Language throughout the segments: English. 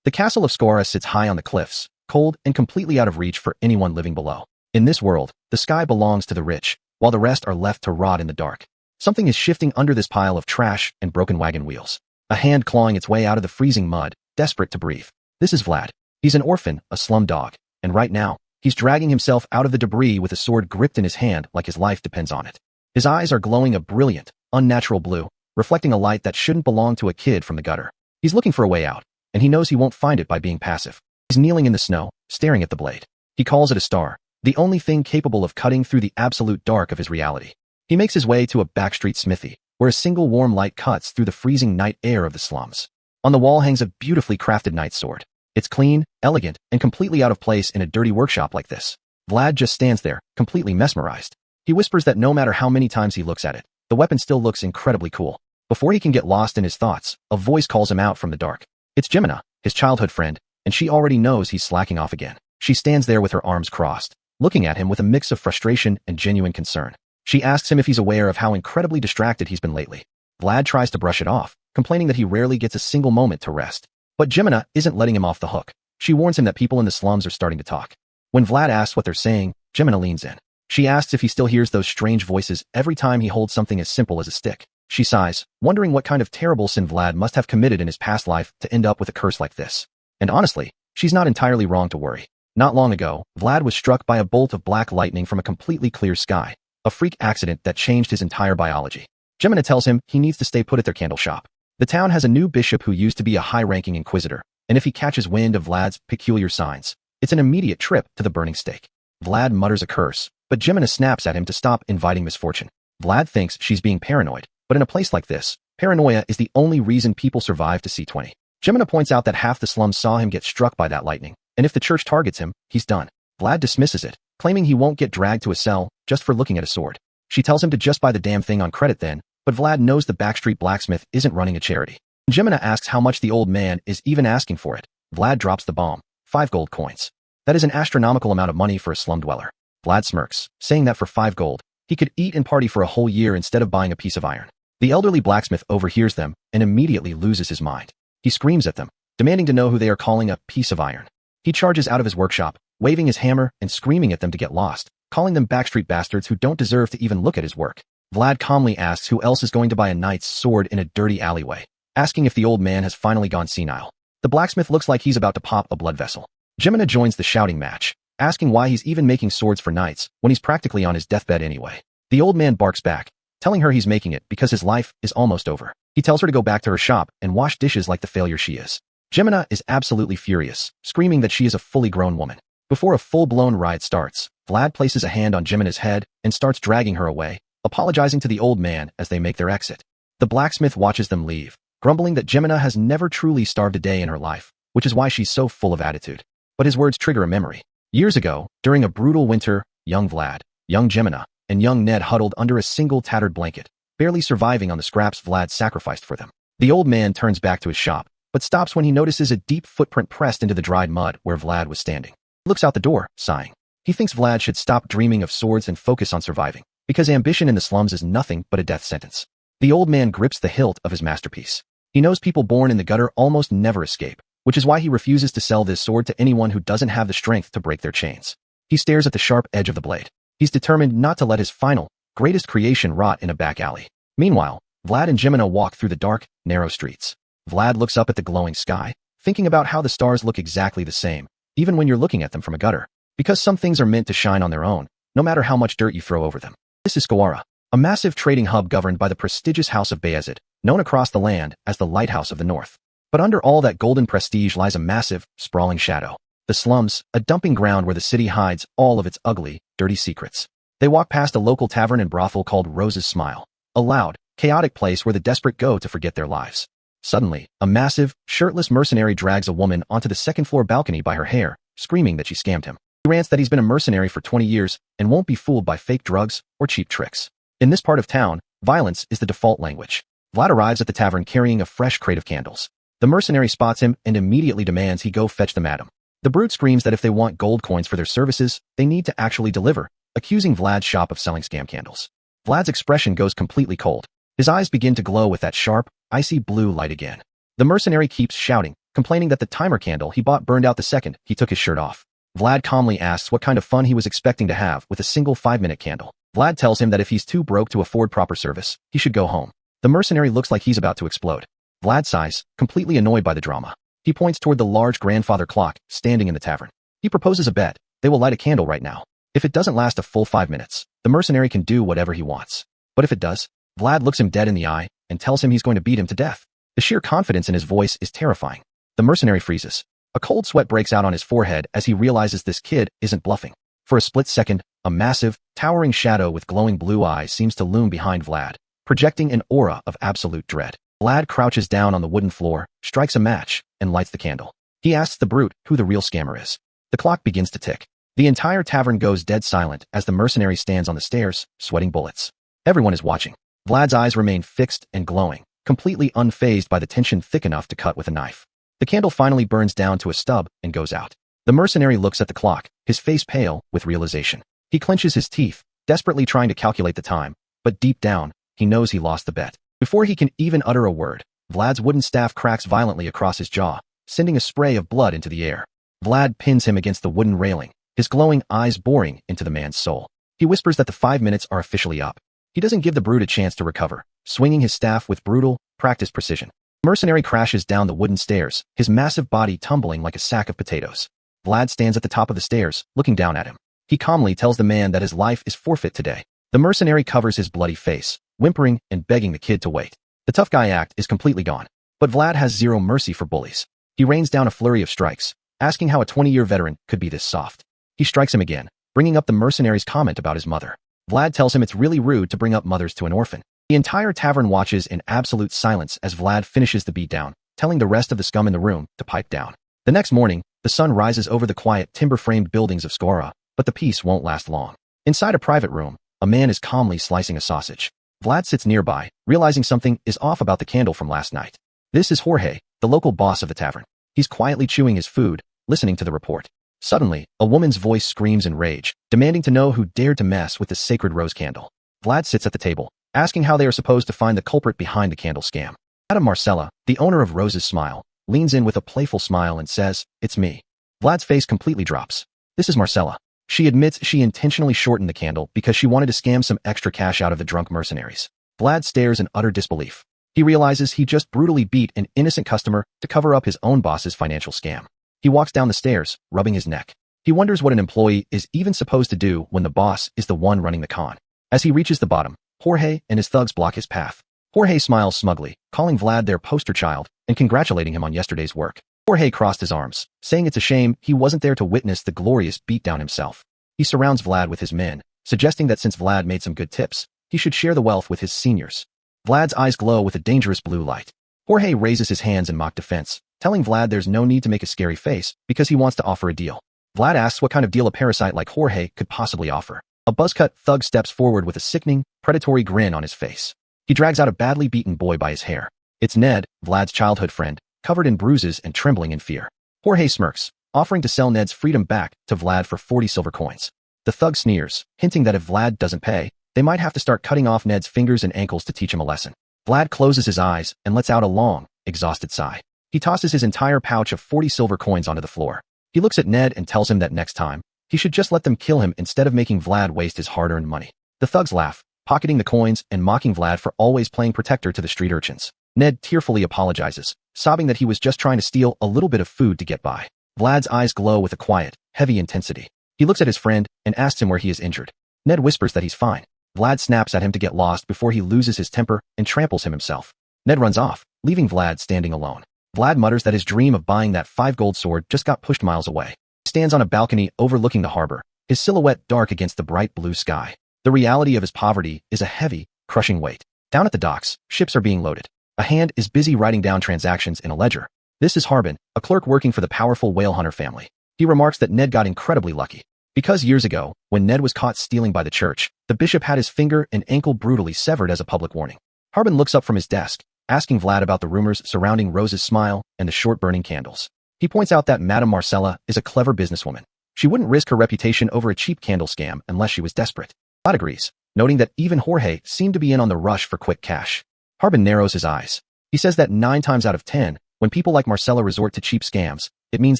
The castle of Skora sits high on the cliffs, cold and completely out of reach for anyone living below. In this world, the sky belongs to the rich, while the rest are left to rot in the dark. Something is shifting under this pile of trash and broken wagon wheels. A hand clawing its way out of the freezing mud, desperate to breathe. This is Vlad. He's an orphan, a slum dog, and right now, he's dragging himself out of the debris with a sword gripped in his hand like his life depends on it. His eyes are glowing a brilliant, unnatural blue, reflecting a light that shouldn't belong to a kid from the gutter. He's looking for a way out, and he knows he won't find it by being passive. He's kneeling in the snow, staring at the blade. He calls it a star, the only thing capable of cutting through the absolute dark of his reality. He makes his way to a backstreet smithy, where a single warm light cuts through the freezing night air of the slums. On the wall hangs a beautifully crafted knight's sword. It's clean, elegant, and completely out of place in a dirty workshop like this. Vlad just stands there, completely mesmerized. He whispers that no matter how many times he looks at it, the weapon still looks incredibly cool. Before he can get lost in his thoughts, a voice calls him out from the dark. It's Jemina, his childhood friend, and she already knows he's slacking off again. She stands there with her arms crossed, looking at him with a mix of frustration and genuine concern. She asks him if he's aware of how incredibly distracted he's been lately. Vlad tries to brush it off, complaining that he rarely gets a single moment to rest. But Jemina isn't letting him off the hook. She warns him that people in the slums are starting to talk. When Vlad asks what they're saying, Jemina leans in. She asks if he still hears those strange voices every time he holds something as simple as a stick. She sighs, wondering what kind of terrible sin Vlad must have committed in his past life to end up with a curse like this. And honestly, she's not entirely wrong to worry. Not long ago, Vlad was struck by a bolt of black lightning from a completely clear sky, a freak accident that changed his entire biology. Jemina tells him he needs to stay put at their candle shop. The town has a new bishop who used to be a high-ranking inquisitor, and if he catches wind of Vlad's peculiar signs, it's an immediate trip to the burning stake. Vlad mutters a curse, but Jemina snaps at him to stop inviting misfortune. Vlad thinks she's being paranoid, but in a place like this, paranoia is the only reason people survive to C20. Jemina points out that half the slums saw him get struck by that lightning, and if the church targets him, he's done. Vlad dismisses it, claiming he won't get dragged to a cell just for looking at a sword. She tells him to just buy the damn thing on credit then, but Vlad knows the backstreet blacksmith isn't running a charity. Jemina asks how much the old man is even asking for it. Vlad drops the bomb. 5 gold coins. That is an astronomical amount of money for a slum dweller. Vlad smirks, saying that for 5 gold, he could eat and party for a whole year instead of buying a piece of iron. The elderly blacksmith overhears them and immediately loses his mind. He screams at them, demanding to know who they are calling a piece of iron. He charges out of his workshop, waving his hammer and screaming at them to get lost, calling them backstreet bastards who don't deserve to even look at his work. Vlad calmly asks who else is going to buy a knight's sword in a dirty alleyway, asking if the old man has finally gone senile. The blacksmith looks like he's about to pop a blood vessel. Jemina joins the shouting match, asking why he's even making swords for knights when he's practically on his deathbed anyway. The old man barks back, telling her he's making it because his life is almost over. He tells her to go back to her shop and wash dishes like the failure she is. Jemina is absolutely furious, screaming that she is a fully grown woman. Before a full-blown riot starts, Vlad places a hand on Jemina's head and starts dragging her away, apologizing to the old man as they make their exit. The blacksmith watches them leave, grumbling that Jemina has never truly starved a day in her life, which is why she's so full of attitude. But his words trigger a memory. Years ago, during a brutal winter, young Vlad, young Jemina, and young Ned huddled under a single tattered blanket, barely surviving on the scraps Vlad sacrificed for them. The old man turns back to his shop, but stops when he notices a deep footprint pressed into the dried mud where Vlad was standing. He looks out the door, sighing. He thinks Vlad should stop dreaming of swords and focus on surviving, because ambition in the slums is nothing but a death sentence. The old man grips the hilt of his masterpiece. He knows people born in the gutter almost never escape, which is why he refuses to sell this sword to anyone who doesn't have the strength to break their chains. He stares at the sharp edge of the blade. He's determined not to let his final, greatest creation rot in a back alley. Meanwhile, Vlad and Jemina walk through the dark, narrow streets. Vlad looks up at the glowing sky, thinking about how the stars look exactly the same, even when you're looking at them from a gutter, because some things are meant to shine on their own, no matter how much dirt you throw over them. This is Skora, a massive trading hub governed by the prestigious House of Bayezid, known across the land as the Lighthouse of the North. But under all that golden prestige lies a massive, sprawling shadow. The slums, a dumping ground where the city hides all of its ugly, dirty secrets. They walk past a local tavern and brothel called Rose's Smile, a loud, chaotic place where the desperate go to forget their lives. Suddenly, a massive, shirtless mercenary drags a woman onto the second-floor balcony by her hair, screaming that she scammed him. He rants that he's been a mercenary for 20 years and won't be fooled by fake drugs or cheap tricks. In this part of town, violence is the default language. Vlad arrives at the tavern carrying a fresh crate of candles. The mercenary spots him and immediately demands he go fetch the madam. The brute screams that if they want gold coins for their services, they need to actually deliver, accusing Vlad's shop of selling scam candles. Vlad's expression goes completely cold. His eyes begin to glow with that sharp, icy blue light again. The mercenary keeps shouting, complaining that the timer candle he bought burned out the second he took his shirt off. Vlad calmly asks what kind of fun he was expecting to have with a single 5-minute candle. Vlad tells him that if he's too broke to afford proper service, he should go home. The mercenary looks like he's about to explode. Vlad sighs, completely annoyed by the drama. He points toward the large grandfather clock standing in the tavern. He proposes a bet. They will light a candle right now. If it doesn't last a full 5 minutes, the mercenary can do whatever he wants. But if it does, Vlad looks him dead in the eye and tells him he's going to beat him to death. The sheer confidence in his voice is terrifying. The mercenary freezes. A cold sweat breaks out on his forehead as he realizes this kid isn't bluffing. For a split second, a massive, towering shadow with glowing blue eyes seems to loom behind Vlad, projecting an aura of absolute dread. Vlad crouches down on the wooden floor, strikes a match, and lights the candle. He asks the brute who the real scammer is. The clock begins to tick. The entire tavern goes dead silent as the mercenary stands on the stairs, sweating bullets. Everyone is watching. Vlad's eyes remain fixed and glowing, completely unfazed by the tension thick enough to cut with a knife. The candle finally burns down to a stub and goes out. The mercenary looks at the clock, his face pale with realization. He clenches his teeth, desperately trying to calculate the time, but deep down, he knows he lost the bet. Before he can even utter a word, Vlad's wooden staff cracks violently across his jaw, sending a spray of blood into the air. Vlad pins him against the wooden railing, his glowing eyes boring into the man's soul. He whispers that the 5 minutes are officially up. He doesn't give the brute a chance to recover, swinging his staff with brutal, practiced precision. Mercenary crashes down the wooden stairs, his massive body tumbling like a sack of potatoes. Vlad stands at the top of the stairs, looking down at him. He calmly tells the man that his life is forfeit today. The mercenary covers his bloody face, whimpering and begging the kid to wait. The tough guy act is completely gone. But Vlad has zero mercy for bullies. He rains down a flurry of strikes, asking how a 20-year veteran could be this soft. He strikes him again, bringing up the mercenary's comment about his mother. Vlad tells him it's really rude to bring up mothers to an orphan. The entire tavern watches in absolute silence as Vlad finishes the beatdown, telling the rest of the scum in the room to pipe down. The next morning, the sun rises over the quiet timber-framed buildings of Skora, but the peace won't last long. Inside a private room, a man is calmly slicing a sausage. Vlad sits nearby, realizing something is off about the candle from last night. This is Jorge, the local boss of the tavern. He's quietly chewing his food, listening to the report. Suddenly, a woman's voice screams in rage, demanding to know who dared to mess with the sacred rose candle. Vlad sits at the table, asking how they are supposed to find the culprit behind the candle scam. Madam Marcella, the owner of Rose's Smile, leans in with a playful smile and says, "It's me." Vlad's face completely drops. This is Marcella. She admits she intentionally shortened the candle because she wanted to scam some extra cash out of the drunk mercenaries. Vlad stares in utter disbelief. He realizes he just brutally beat an innocent customer to cover up his own boss's financial scam. He walks down the stairs, rubbing his neck. He wonders what an employee is even supposed to do when the boss is the one running the con. As he reaches the bottom, Jorge and his thugs block his path. Jorge smiles smugly, calling Vlad their poster child and congratulating him on yesterday's work. Jorge crossed his arms, saying it's a shame he wasn't there to witness the glorious beatdown himself. He surrounds Vlad with his men, suggesting that since Vlad made some good tips, he should share the wealth with his seniors. Vlad's eyes glow with a dangerous blue light. Jorge raises his hands in mock defense, telling Vlad there's no need to make a scary face because he wants to offer a deal. Vlad asks what kind of deal a parasite like Jorge could possibly offer. A buzzcut thug steps forward with a sickening, predatory grin on his face. He drags out a badly beaten boy by his hair. It's Ned, Vlad's childhood friend, covered in bruises and trembling in fear. Jorge smirks, offering to sell Ned's freedom back to Vlad for 40 silver coins. The thug sneers, hinting that if Vlad doesn't pay, they might have to start cutting off Ned's fingers and ankles to teach him a lesson. Vlad closes his eyes and lets out a long, exhausted sigh. He tosses his entire pouch of 40 silver coins onto the floor. He looks at Ned and tells him that next time, he should just let them kill him instead of making Vlad waste his hard-earned money. The thugs laugh, pocketing the coins and mocking Vlad for always playing protector to the street urchins. Ned tearfully apologizes, sobbing that he was just trying to steal a little bit of food to get by. Vlad's eyes glow with a quiet, heavy intensity. He looks at his friend and asks him where he is injured. Ned whispers that he's fine. Vlad snaps at him to get lost before he loses his temper and tramples him himself. Ned runs off, leaving Vlad standing alone. Vlad mutters that his dream of buying that 5-gold sword just got pushed miles away. He stands on a balcony overlooking the harbor, his silhouette dark against the bright blue sky. The reality of his poverty is a heavy, crushing weight. Down at the docks, ships are being loaded. A hand is busy writing down transactions in a ledger. This is Harbin, a clerk working for the powerful whale hunter family. He remarks that Ned got incredibly lucky. Because years ago, when Ned was caught stealing by the church, the bishop had his finger and ankle brutally severed as a public warning. Harbin looks up from his desk, asking Vlad about the rumors surrounding Rose's Smile and the short-burning candles. He points out that Madame Marcella is a clever businesswoman. She wouldn't risk her reputation over a cheap candle scam unless she was desperate. Vlad agrees, noting that even Jorge seemed to be in on the rush for quick cash. Harbin narrows his eyes. He says that 9 times out of 10, When people like Marcella resort to cheap scams, it means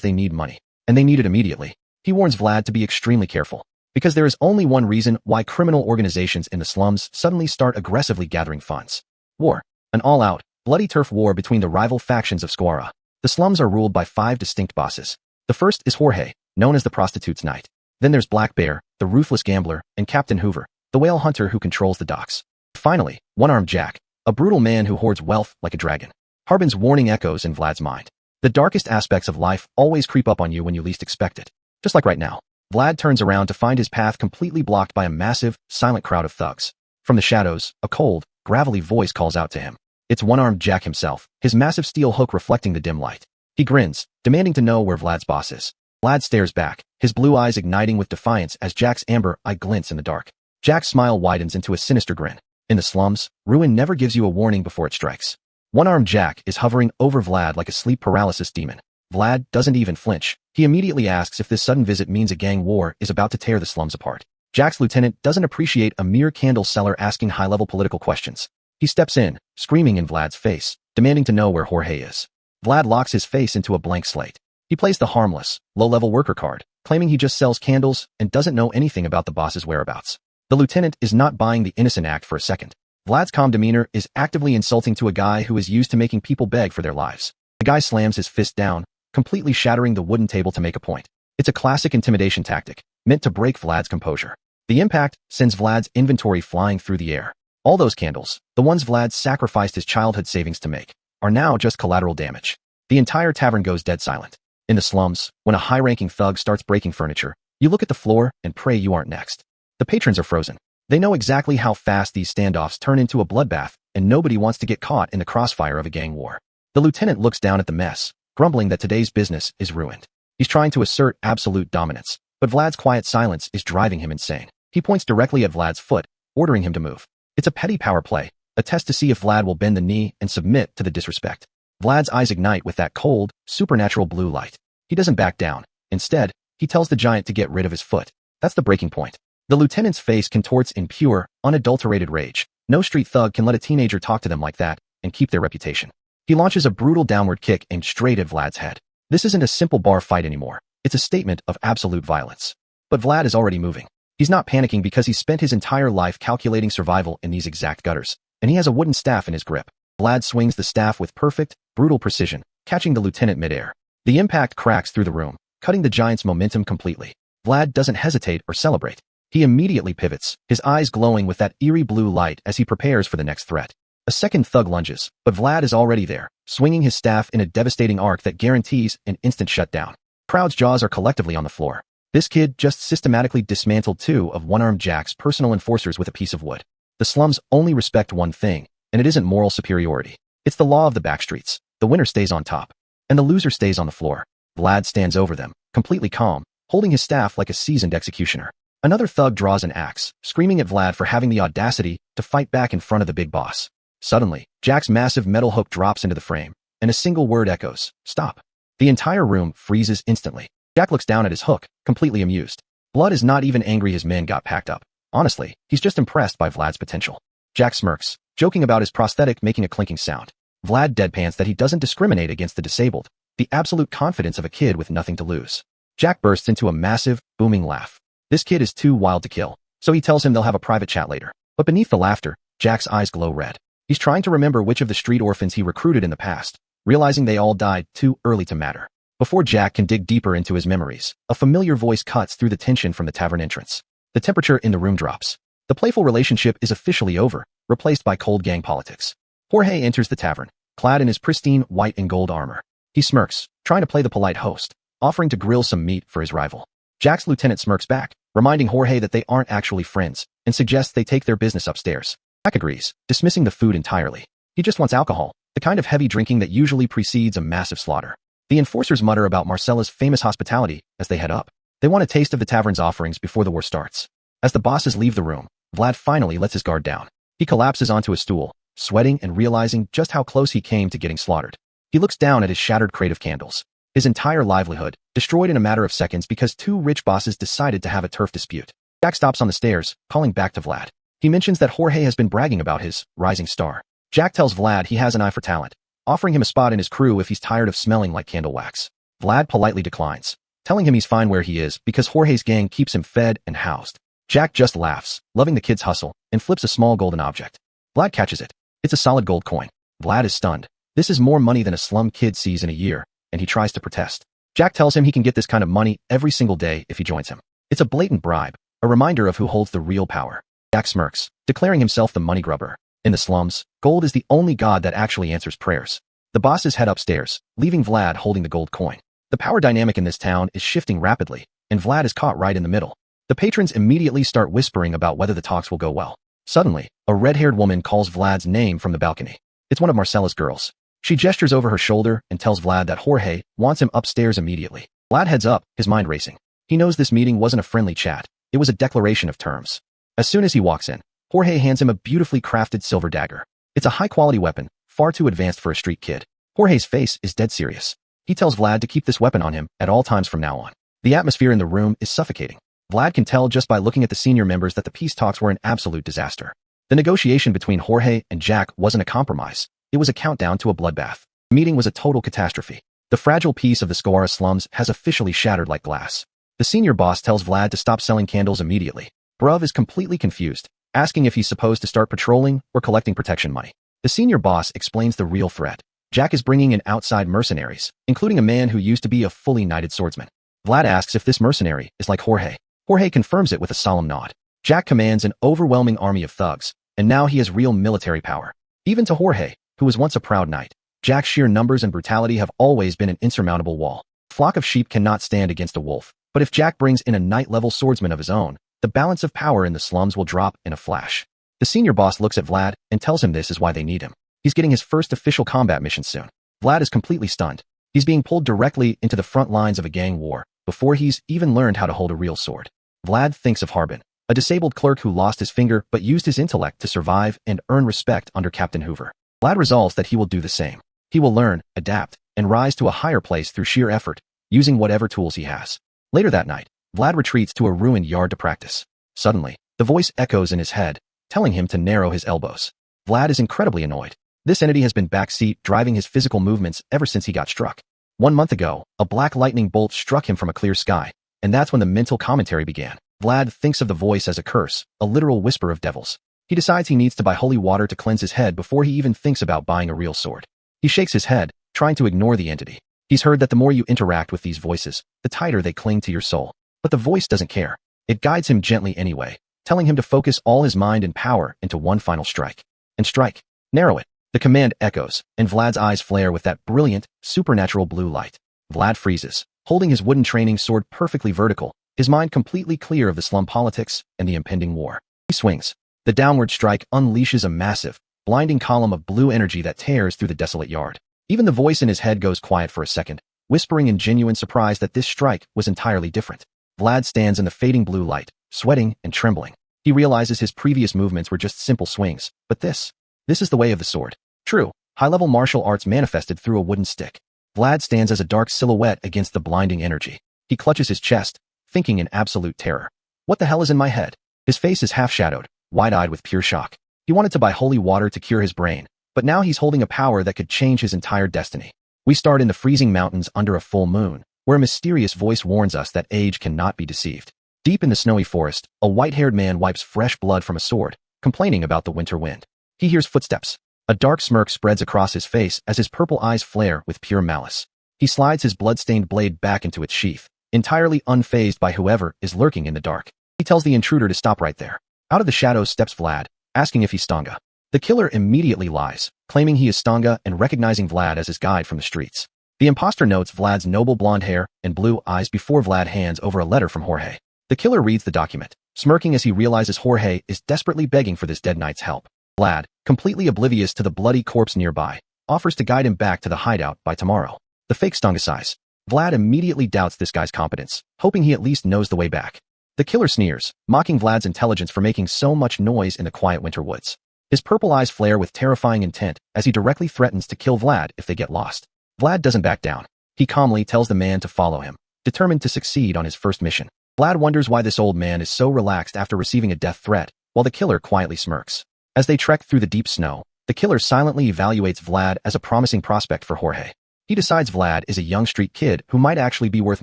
they need money. And they need it immediately. He warns Vlad to be extremely careful. Because there is only one reason why criminal organizations in the slums suddenly start aggressively gathering funds. War. An all-out, bloody turf war between the rival factions of Squara. The slums are ruled by 5 distinct bosses. The first is Jorge, known as the Prostitute's Knight. Then there's Black Bear, the ruthless gambler, and Captain Hoover, the whale hunter who controls the docks. Finally, One-Armed Jack, a brutal man who hoards wealth like a dragon. Harbin's warning echoes in Vlad's mind. The darkest aspects of life always creep up on you when you least expect it. Just like right now. Vlad turns around to find his path completely blocked by a massive, silent crowd of thugs. From the shadows, a cold, gravelly voice calls out to him. It's One-Armed Jack himself, his massive steel hook reflecting the dim light. He grins, demanding to know where Vlad's boss is. Vlad stares back, his blue eyes igniting with defiance as Jack's amber eye glints in the dark. Jack's smile widens into a sinister grin. In the slums, ruin never gives you a warning before it strikes. One-Armed Jack is hovering over Vlad like a sleep paralysis demon. Vlad doesn't even flinch. He immediately asks if this sudden visit means a gang war is about to tear the slums apart. Jack's lieutenant doesn't appreciate a mere candle seller asking high-level political questions. He steps in, screaming in Vlad's face, demanding to know where Jorge is. Vlad locks his face into a blank slate. He plays the harmless, low-level worker card, claiming he just sells candles and doesn't know anything about the boss's whereabouts. The lieutenant is not buying the innocent act for a second. Vlad's calm demeanor is actively insulting to a guy who is used to making people beg for their lives. The guy slams his fist down, completely shattering the wooden table to make a point. It's a classic intimidation tactic, meant to break Vlad's composure. The impact sends Vlad's inventory flying through the air. All those candles, the ones Vlad sacrificed his childhood savings to make, are now just collateral damage. The entire tavern goes dead silent. In the slums, when a high-ranking thug starts breaking furniture, you look at the floor and pray you aren't next. The patrons are frozen. They know exactly how fast these standoffs turn into a bloodbath, and nobody wants to get caught in the crossfire of a gang war. The lieutenant looks down at the mess, grumbling that today's business is ruined. He's trying to assert absolute dominance, but Vlad's quiet silence is driving him insane. He points directly at Vlad's foot, ordering him to move. It's a petty power play, a test to see if Vlad will bend the knee and submit to the disrespect. Vlad's eyes ignite with that cold, supernatural blue light. He doesn't back down. Instead, he tells the giant to get rid of his foot. That's the breaking point. The lieutenant's face contorts in pure, unadulterated rage. No street thug can let a teenager talk to them like that and keep their reputation. He launches a brutal downward kick aimed straight at Vlad's head. This isn't a simple bar fight anymore. It's a statement of absolute violence. But Vlad is already moving. He's not panicking because he's spent his entire life calculating survival in these exact gutters, and he has a wooden staff in his grip. Vlad swings the staff with perfect, brutal precision, catching the lieutenant midair. The impact cracks through the room, cutting the giant's momentum completely. Vlad doesn't hesitate or celebrate. He immediately pivots, his eyes glowing with that eerie blue light as he prepares for the next threat. A second thug lunges, but Vlad is already there, swinging his staff in a devastating arc that guarantees an instant shutdown. Crowd's jaws are collectively on the floor. This kid just systematically dismantled 2 of One-Armed Jack's personal enforcers with a piece of wood. The slums only respect one thing, and it isn't moral superiority. It's the law of the backstreets. The winner stays on top, and the loser stays on the floor. Vlad stands over them, completely calm, holding his staff like a seasoned executioner. Another thug draws an axe, screaming at Vlad for having the audacity to fight back in front of the big boss. Suddenly, Jack's massive metal hook drops into the frame, and a single word echoes, "Stop." The entire room freezes instantly. Jack looks down at his hook, completely amused. Blood is not even angry his men got packed up. Honestly, he's just impressed by Vlad's potential. Jack smirks, joking about his prosthetic making a clinking sound. Vlad deadpans that he doesn't discriminate against the disabled, the absolute confidence of a kid with nothing to lose. Jack bursts into a massive, booming laugh. This kid is too wild to kill, so he tells him they'll have a private chat later. But beneath the laughter, Jack's eyes glow red. He's trying to remember which of the street orphans he recruited in the past, realizing they all died too early to matter. Before Jack can dig deeper into his memories, a familiar voice cuts through the tension from the tavern entrance. The temperature in the room drops. The playful relationship is officially over, replaced by cold gang politics. Jorge enters the tavern, clad in his pristine white and gold armor. He smirks, trying to play the polite host, offering to grill some meat for his rival. Jack's lieutenant smirks back, reminding Jorge that they aren't actually friends, and suggests they take their business upstairs. Jack agrees, dismissing the food entirely. He just wants alcohol, the kind of heavy drinking that usually precedes a massive slaughter. The enforcers mutter about Marcella's famous hospitality as they head up. They want a taste of the tavern's offerings before the war starts. As the bosses leave the room, Vlad finally lets his guard down. He collapses onto a stool, sweating and realizing just how close he came to getting slaughtered. He looks down at his shattered crate of candles. His entire livelihood, destroyed in a matter of seconds because 2 rich bosses decided to have a turf dispute. Jack stops on the stairs, calling back to Vlad. He mentions that Jorge has been bragging about his rising star. Jack tells Vlad he has an eye for talent, offering him a spot in his crew if he's tired of smelling like candle wax. Vlad politely declines, telling him he's fine where he is because Jorge's gang keeps him fed and housed. Jack just laughs, loving the kid's hustle, and flips a small golden object. Vlad catches it. It's a solid gold coin. Vlad is stunned. This is more money than a slum kid sees in a year, and he tries to protest. Jack tells him he can get this kind of money every single day if he joins him. It's a blatant bribe, a reminder of who holds the real power. Jack smirks, declaring himself the money grubber. In the slums, gold is the only god that actually answers prayers. The bosses head upstairs, leaving Vlad holding the gold coin. The power dynamic in this town is shifting rapidly, and Vlad is caught right in the middle. The patrons immediately start whispering about whether the talks will go well. Suddenly, a red-haired woman calls Vlad's name from the balcony. It's one of Marcella's girls. She gestures over her shoulder and tells Vlad that Jorge wants him upstairs immediately. Vlad heads up, his mind racing. He knows this meeting wasn't a friendly chat. It was a declaration of terms. As soon as he walks in, Jorge hands him a beautifully crafted silver dagger. It's a high-quality weapon, far too advanced for a street kid. Jorge's face is dead serious. He tells Vlad to keep this weapon on him at all times from now on. The atmosphere in the room is suffocating. Vlad can tell just by looking at the senior members that the peace talks were an absolute disaster. The negotiation between Jorge and Jack wasn't a compromise. It was a countdown to a bloodbath. The meeting was a total catastrophe. The fragile peace of the Squara slums has officially shattered like glass. The senior boss tells Vlad to stop selling candles immediately. Bruv is completely confused, asking if he's supposed to start patrolling or collecting protection money. The senior boss explains the real threat. Jack is bringing in outside mercenaries, including a man who used to be a fully knighted swordsman. Vlad asks if this mercenary is like Jorge. Jorge confirms it with a solemn nod. Jack commands an overwhelming army of thugs, and now he has real military power. Even to Jorge, who was once a proud knight, Jack's sheer numbers and brutality have always been an insurmountable wall. A flock of sheep cannot stand against a wolf, but if Jack brings in a knight-level swordsman of his own, the balance of power in the slums will drop in a flash. The senior boss looks at Vlad and tells him this is why they need him. He's getting his first official combat mission soon. Vlad is completely stunned. He's being pulled directly into the front lines of a gang war before he's even learned how to hold a real sword. Vlad thinks of Harbin, a disabled clerk who lost his finger but used his intellect to survive and earn respect under Captain Hoover. Vlad resolves that he will do the same. He will learn, adapt, and rise to a higher place through sheer effort, using whatever tools he has. Later that night, Vlad retreats to a ruined yard to practice. Suddenly, the voice echoes in his head, telling him to narrow his elbows. Vlad is incredibly annoyed. This entity has been backseat driving his physical movements ever since he got struck. 1 month ago, a black lightning bolt struck him from a clear sky, and that's when the mental commentary began. Vlad thinks of the voice as a curse, a literal whisper of devils. He decides he needs to buy holy water to cleanse his head before he even thinks about buying a real sword. He shakes his head, trying to ignore the entity. He's heard that the more you interact with these voices, the tighter they cling to your soul. But the voice doesn't care. It guides him gently anyway, telling him to focus all his mind and power into one final strike. And strike. Narrow it. The command echoes, and Vlad's eyes flare with that brilliant, supernatural blue light. Vlad freezes, holding his wooden training sword perfectly vertical, his mind completely clear of the slum politics and the impending war. He swings. The downward strike unleashes a massive, blinding column of blue energy that tears through the desolate yard. Even the voice in his head goes quiet for a second, whispering in genuine surprise that this strike was entirely different. Vlad stands in the fading blue light, sweating and trembling. He realizes his previous movements were just simple swings, but this is the way of the sword. True, high-level martial arts manifested through a wooden stick. Vlad stands as a dark silhouette against the blinding energy. He clutches his chest, thinking in absolute terror. What the hell is in my head? His face is half-shadowed, wide-eyed with pure shock. He wanted to buy holy water to cure his brain, but now he's holding a power that could change his entire destiny. We start in the freezing mountains under a full moon, where a mysterious voice warns us that age cannot be deceived. Deep in the snowy forest, a white-haired man wipes fresh blood from a sword, complaining about the winter wind. He hears footsteps. A dark smirk spreads across his face as his purple eyes flare with pure malice. He slides his blood-stained blade back into its sheath, entirely unfazed by whoever is lurking in the dark. He tells the intruder to stop right there. Out of the shadows steps Vlad, asking if he's Stanga. The killer immediately lies, claiming he is Stanga and recognizing Vlad as his guide from the streets. The imposter notes Vlad's noble blonde hair and blue eyes before Vlad hands over a letter from Jorge. The killer reads the document, smirking as he realizes Jorge is desperately begging for this dead knight's help. Vlad, completely oblivious to the bloody corpse nearby, offers to guide him back to the hideout by tomorrow. The fake Stanga sighs. Vlad immediately doubts this guy's competence, hoping he at least knows the way back. The killer sneers, mocking Vlad's intelligence for making so much noise in the quiet winter woods. His purple eyes flare with terrifying intent as he directly threatens to kill Vlad if they get lost. Vlad doesn't back down. He calmly tells the man to follow him, determined to succeed on his first mission. Vlad wonders why this old man is so relaxed after receiving a death threat, while the killer quietly smirks. As they trek through the deep snow, The killer silently evaluates Vlad as a promising prospect for Jorge. He decides Vlad is a young street kid who might actually be worth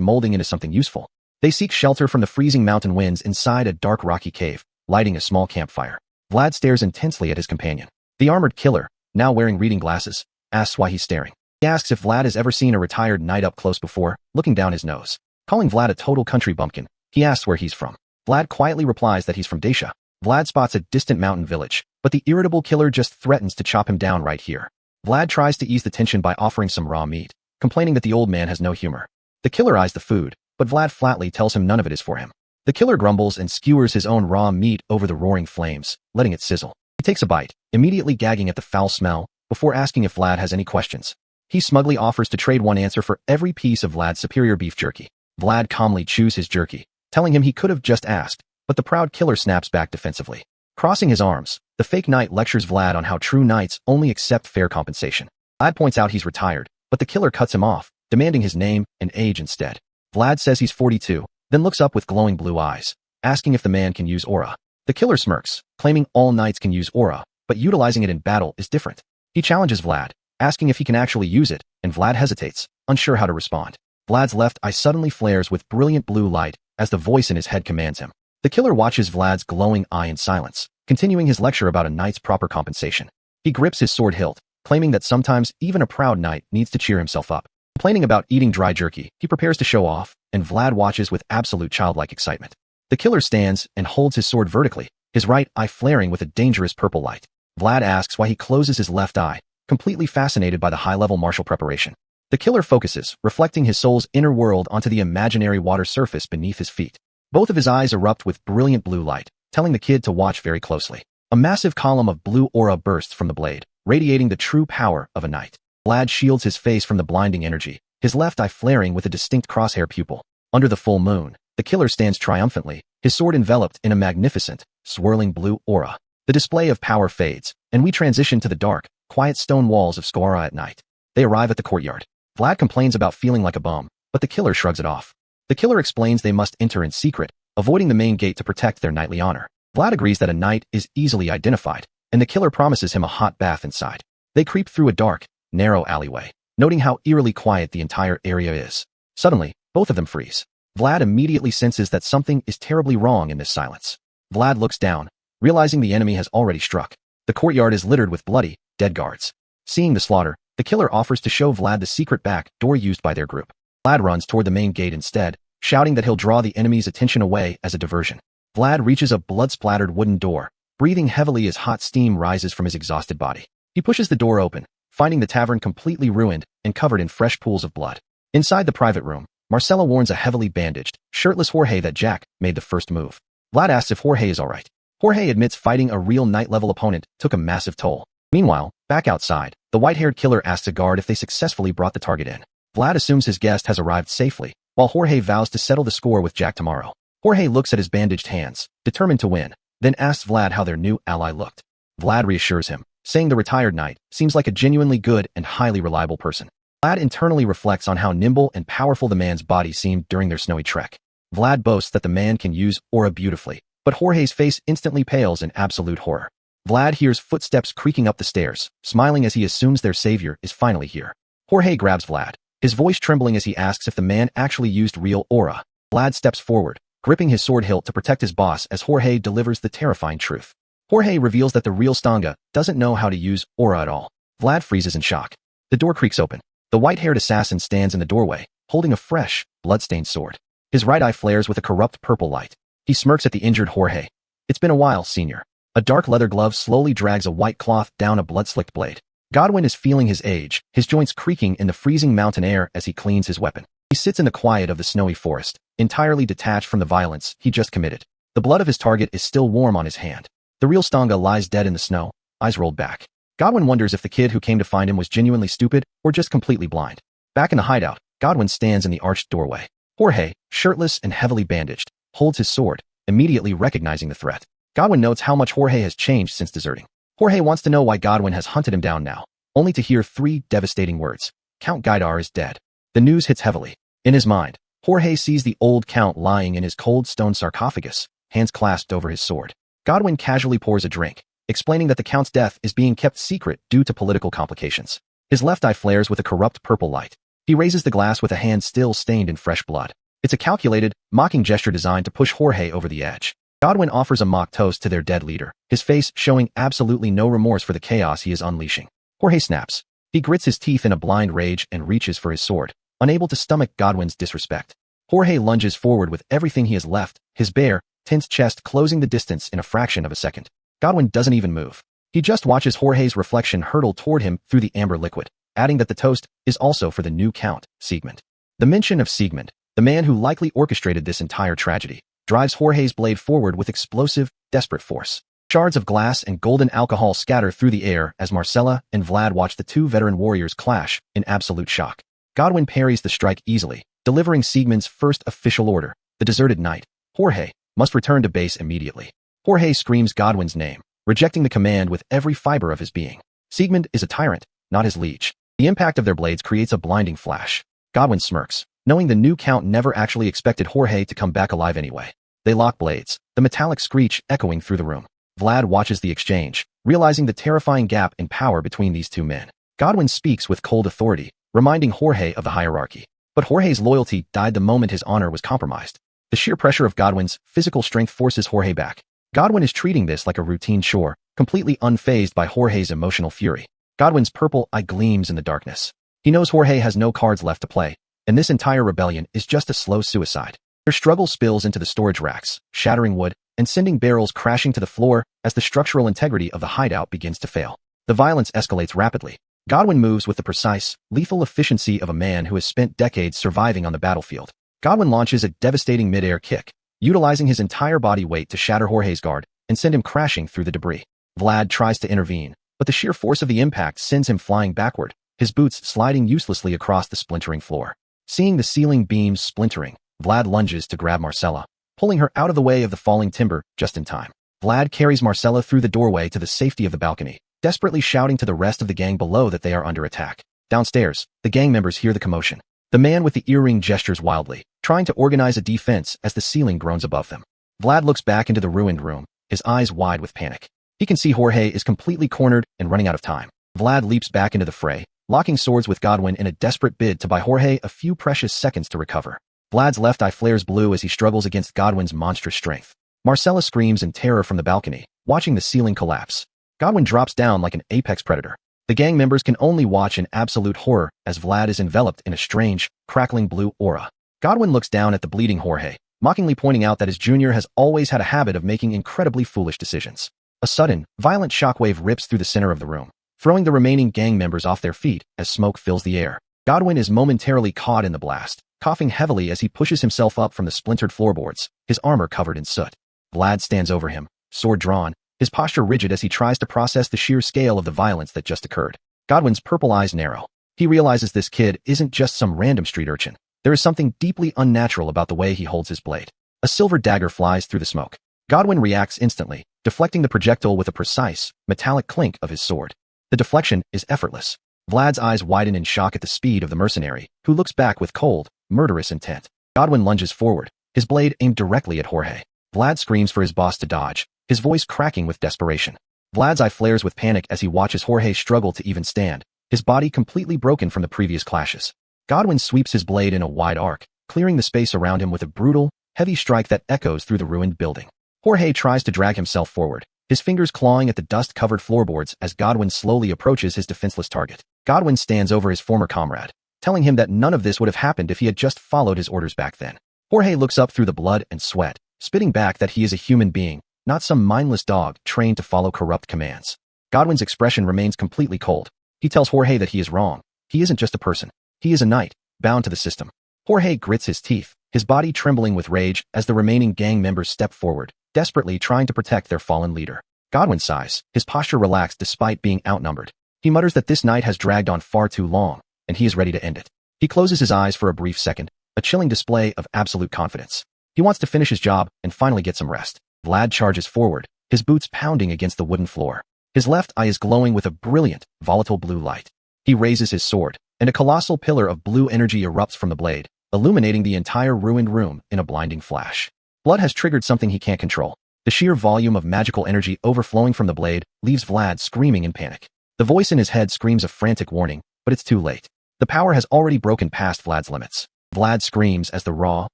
molding into something useful. They seek shelter from the freezing mountain winds inside a dark rocky cave, lighting a small campfire. Vlad stares intensely at his companion. The armored killer, now wearing reading glasses, asks why he's staring. He asks if Vlad has ever seen a retired knight up close before, looking down his nose. Calling Vlad a total country bumpkin, he asks where he's from. Vlad quietly replies that he's from Dacia. Vlad spots a distant mountain village, but the irritable killer just threatens to chop him down right here. Vlad tries to ease the tension by offering some raw meat, complaining that the old man has no humor. The killer eyes the food, but Vlad flatly tells him none of it is for him. The killer grumbles and skewers his own raw meat over the roaring flames, letting it sizzle. He takes a bite, immediately gagging at the foul smell, before asking if Vlad has any questions. He smugly offers to trade one answer for every piece of Vlad's superior beef jerky. Vlad calmly chews his jerky, telling him he could have just asked, but the proud killer snaps back defensively. Crossing his arms, the fake knight lectures Vlad on how true knights only accept fair compensation. Vlad points out he's retired, but the killer cuts him off, demanding his name and age instead. Vlad says he's 42, then looks up with glowing blue eyes, asking if the man can use aura. The killer smirks, claiming all knights can use aura, but utilizing it in battle is different. He challenges Vlad, asking if he can actually use it, and Vlad hesitates, unsure how to respond. Vlad's left eye suddenly flares with brilliant blue light as the voice in his head commands him. The killer watches Vlad's glowing eye in silence, continuing his lecture about a knight's proper compensation. He grips his sword hilt, claiming that sometimes even a proud knight needs to cheer himself up. Complaining about eating dry jerky, he prepares to show off, and Vlad watches with absolute childlike excitement. The killer stands and holds his sword vertically, his right eye flaring with a dangerous purple light. Vlad asks why he closes his left eye, completely fascinated by the high-level martial preparation. The killer focuses, reflecting his soul's inner world onto the imaginary water surface beneath his feet. Both of his eyes erupt with brilliant blue light, telling the kid to watch very closely. A massive column of blue aura bursts from the blade, radiating the true power of a knight. Vlad shields his face from the blinding energy, his left eye flaring with a distinct crosshair pupil. Under the full moon, the killer stands triumphantly, his sword enveloped in a magnificent, swirling blue aura. The display of power fades, and we transition to the dark, quiet stone walls of Skora at night. They arrive at the courtyard. Vlad complains about feeling like a bum, but the killer shrugs it off. The killer explains they must enter in secret, avoiding the main gate to protect their knightly honor. Vlad agrees that a knight is easily identified, and the killer promises him a hot bath inside. They creep through a dark, narrow alleyway, noting how eerily quiet the entire area is. Suddenly, both of them freeze. Vlad immediately senses that something is terribly wrong in this silence. Vlad looks down, realizing the enemy has already struck. The courtyard is littered with bloody, dead guards. Seeing the slaughter, the killer offers to show Vlad the secret back door used by their group. Vlad runs toward the main gate instead, shouting that he'll draw the enemy's attention away as a diversion. Vlad reaches a blood-splattered wooden door, breathing heavily as hot steam rises from his exhausted body. He pushes the door open, finding the tavern completely ruined and covered in fresh pools of blood. Inside the private room, Marcella warns a heavily bandaged, shirtless Jorge that Jack made the first move. Vlad asks if Jorge is alright. Jorge admits fighting a real knight-level opponent took a massive toll. Meanwhile, back outside, the white-haired killer asks a guard if they successfully brought the target in. Vlad assumes his guest has arrived safely, while Jorge vows to settle the score with Jack tomorrow. Jorge looks at his bandaged hands, determined to win, then asks Vlad how their new ally looked. Vlad reassures him, saying the retired knight seems like a genuinely good and highly reliable person. Vlad internally reflects on how nimble and powerful the man's body seemed during their snowy trek. Vlad boasts that the man can use aura beautifully, but Jorge's face instantly pales in absolute horror. Vlad hears footsteps creaking up the stairs, smiling as he assumes their savior is finally here. Jorge grabs Vlad, his voice trembling as he asks if the man actually used real aura. Vlad steps forward, gripping his sword hilt to protect his boss as Jorge delivers the terrifying truth. Jorge reveals that the real Stanga doesn't know how to use aura at all. Vlad freezes in shock. The door creaks open. The white-haired assassin stands in the doorway, holding a fresh, blood-stained sword. His right eye flares with a corrupt purple light. He smirks at the injured Jorge. It's been a while, senior. A dark leather glove slowly drags a white cloth down a blood-slicked blade. Godwin is feeling his age, his joints creaking in the freezing mountain air as he cleans his weapon. He sits in the quiet of the snowy forest, entirely detached from the violence he just committed. The blood of his target is still warm on his hand. The real Stanga lies dead in the snow, eyes rolled back. Godwin wonders if the kid who came to find him was genuinely stupid or just completely blind. Back in the hideout, Godwin stands in the arched doorway. Jorge, shirtless and heavily bandaged, holds his sword, immediately recognizing the threat. Godwin notes how much Jorge has changed since deserting. Jorge wants to know why Godwin has hunted him down now, only to hear 3 devastating words. Count Gaidar is dead. The news hits heavily. In his mind, Jorge sees the old Count lying in his cold stone sarcophagus, hands clasped over his sword. Godwin casually pours a drink, explaining that the Count's death is being kept secret due to political complications. His left eye flares with a corrupt purple light. He raises the glass with a hand still stained in fresh blood. It's a calculated, mocking gesture designed to push Jorge over the edge. Godwin offers a mock toast to their dead leader, his face showing absolutely no remorse for the chaos he is unleashing. Jorge snaps. He grits his teeth in a blind rage and reaches for his sword, unable to stomach Godwin's disrespect. Jorge lunges forward with everything he has left, his bare, tense chest closing the distance in a fraction of a second. Godwin doesn't even move. He just watches Jorge's reflection hurtle toward him through the amber liquid, adding that the toast is also for the new Count, Siegmund. The mention of Siegmund, the man who likely orchestrated this entire tragedy, drives Jorge's blade forward with explosive, desperate force. Shards of glass and golden alcohol scatter through the air as Marcella and Vlad watch the two veteran warriors clash in absolute shock. Godwin parries the strike easily, delivering Siegmund's first official order, the deserted knight, Jorge, must return to base immediately. Jorge screams Godwin's name, rejecting the command with every fiber of his being. Siegmund is a tyrant, not his liege. The impact of their blades creates a blinding flash. Godwin smirks, knowing the new Count never actually expected Jorge to come back alive anyway. They lock blades, the metallic screech echoing through the room. Vlad watches the exchange, realizing the terrifying gap in power between these two men. Godwin speaks with cold authority, reminding Jorge of the hierarchy. But Jorge's loyalty died the moment his honor was compromised. The sheer pressure of Godwin's physical strength forces Jorge back. Godwin is treating this like a routine chore, completely unfazed by Jorge's emotional fury. Godwin's purple eye gleams in the darkness. He knows Jorge has no cards left to play, and this entire rebellion is just a slow suicide. Their struggle spills into the storage racks, shattering wood, and sending barrels crashing to the floor as the structural integrity of the hideout begins to fail. The violence escalates rapidly. Godwin moves with the precise, lethal efficiency of a man who has spent decades surviving on the battlefield. Godwin launches a devastating mid-air kick, utilizing his entire body weight to shatter Jorge's guard and send him crashing through the debris. Vlad tries to intervene, but the sheer force of the impact sends him flying backward, his boots sliding uselessly across the splintering floor. Seeing the ceiling beams splintering, Vlad lunges to grab Marcella, pulling her out of the way of the falling timber just in time. Vlad carries Marcella through the doorway to the safety of the balcony, desperately shouting to the rest of the gang below that they are under attack. Downstairs, the gang members hear the commotion. The man with the earring gestures wildly, trying to organize a defense as the ceiling groans above them. Vlad looks back into the ruined room, his eyes wide with panic. He can see Jorge is completely cornered and running out of time. Vlad leaps back into the fray, locking swords with Godwin in a desperate bid to buy Jorge a few precious seconds to recover. Vlad's left eye flares blue as he struggles against Godwin's monstrous strength. Marcella screams in terror from the balcony, watching the ceiling collapse. Godwin drops down like an apex predator. The gang members can only watch in absolute horror as Vlad is enveloped in a strange, crackling blue aura. Godwin looks down at the bleeding Jorge, mockingly pointing out that his junior has always had a habit of making incredibly foolish decisions. A sudden, violent shockwave rips through the center of the room, throwing the remaining gang members off their feet as smoke fills the air. Godwin is momentarily caught in the blast, coughing heavily as he pushes himself up from the splintered floorboards, his armor covered in soot. Vlad stands over him, sword drawn, his posture rigid as he tries to process the sheer scale of the violence that just occurred. Godwin's purple eyes narrow. He realizes this kid isn't just some random street urchin. There is something deeply unnatural about the way he holds his blade. A silver dagger flies through the smoke. Godwin reacts instantly, deflecting the projectile with a precise, metallic clink of his sword. The deflection is effortless. Vlad's eyes widen in shock at the speed of the mercenary, who looks back with cold, murderous intent. Godwin lunges forward, his blade aimed directly at Jorge. Vlad screams for his boss to dodge, his voice cracking with desperation. Vlad's eye flares with panic as he watches Jorge struggle to even stand, his body completely broken from the previous clashes. Godwin sweeps his blade in a wide arc, clearing the space around him with a brutal, heavy strike that echoes through the ruined building. Jorge tries to drag himself forward, his fingers clawing at the dust-covered floorboards as Godwin slowly approaches his defenseless target. Godwin stands over his former comrade, telling him that none of this would have happened if he had just followed his orders back then. Jorge looks up through the blood and sweat, spitting back that he is a human being, not some mindless dog trained to follow corrupt commands. Godwin's expression remains completely cold. He tells Jorge that he is wrong. He isn't just a person. He is a knight, bound to the system. Jorge grits his teeth, his body trembling with rage as the remaining gang members step forward, desperately trying to protect their fallen leader. Godwin sighs, his posture relaxed despite being outnumbered. He mutters that this night has dragged on far too long, and he is ready to end it. He closes his eyes for a brief second, a chilling display of absolute confidence. He wants to finish his job and finally get some rest. Vlad charges forward, his boots pounding against the wooden floor. His left eye is glowing with a brilliant, volatile blue light. He raises his sword, and a colossal pillar of blue energy erupts from the blade, illuminating the entire ruined room in a blinding flash. Blood has triggered something he can't control. The sheer volume of magical energy overflowing from the blade leaves Vlad screaming in panic. The voice in his head screams a frantic warning, but it's too late. The power has already broken past Vlad's limits. Vlad screams as the raw,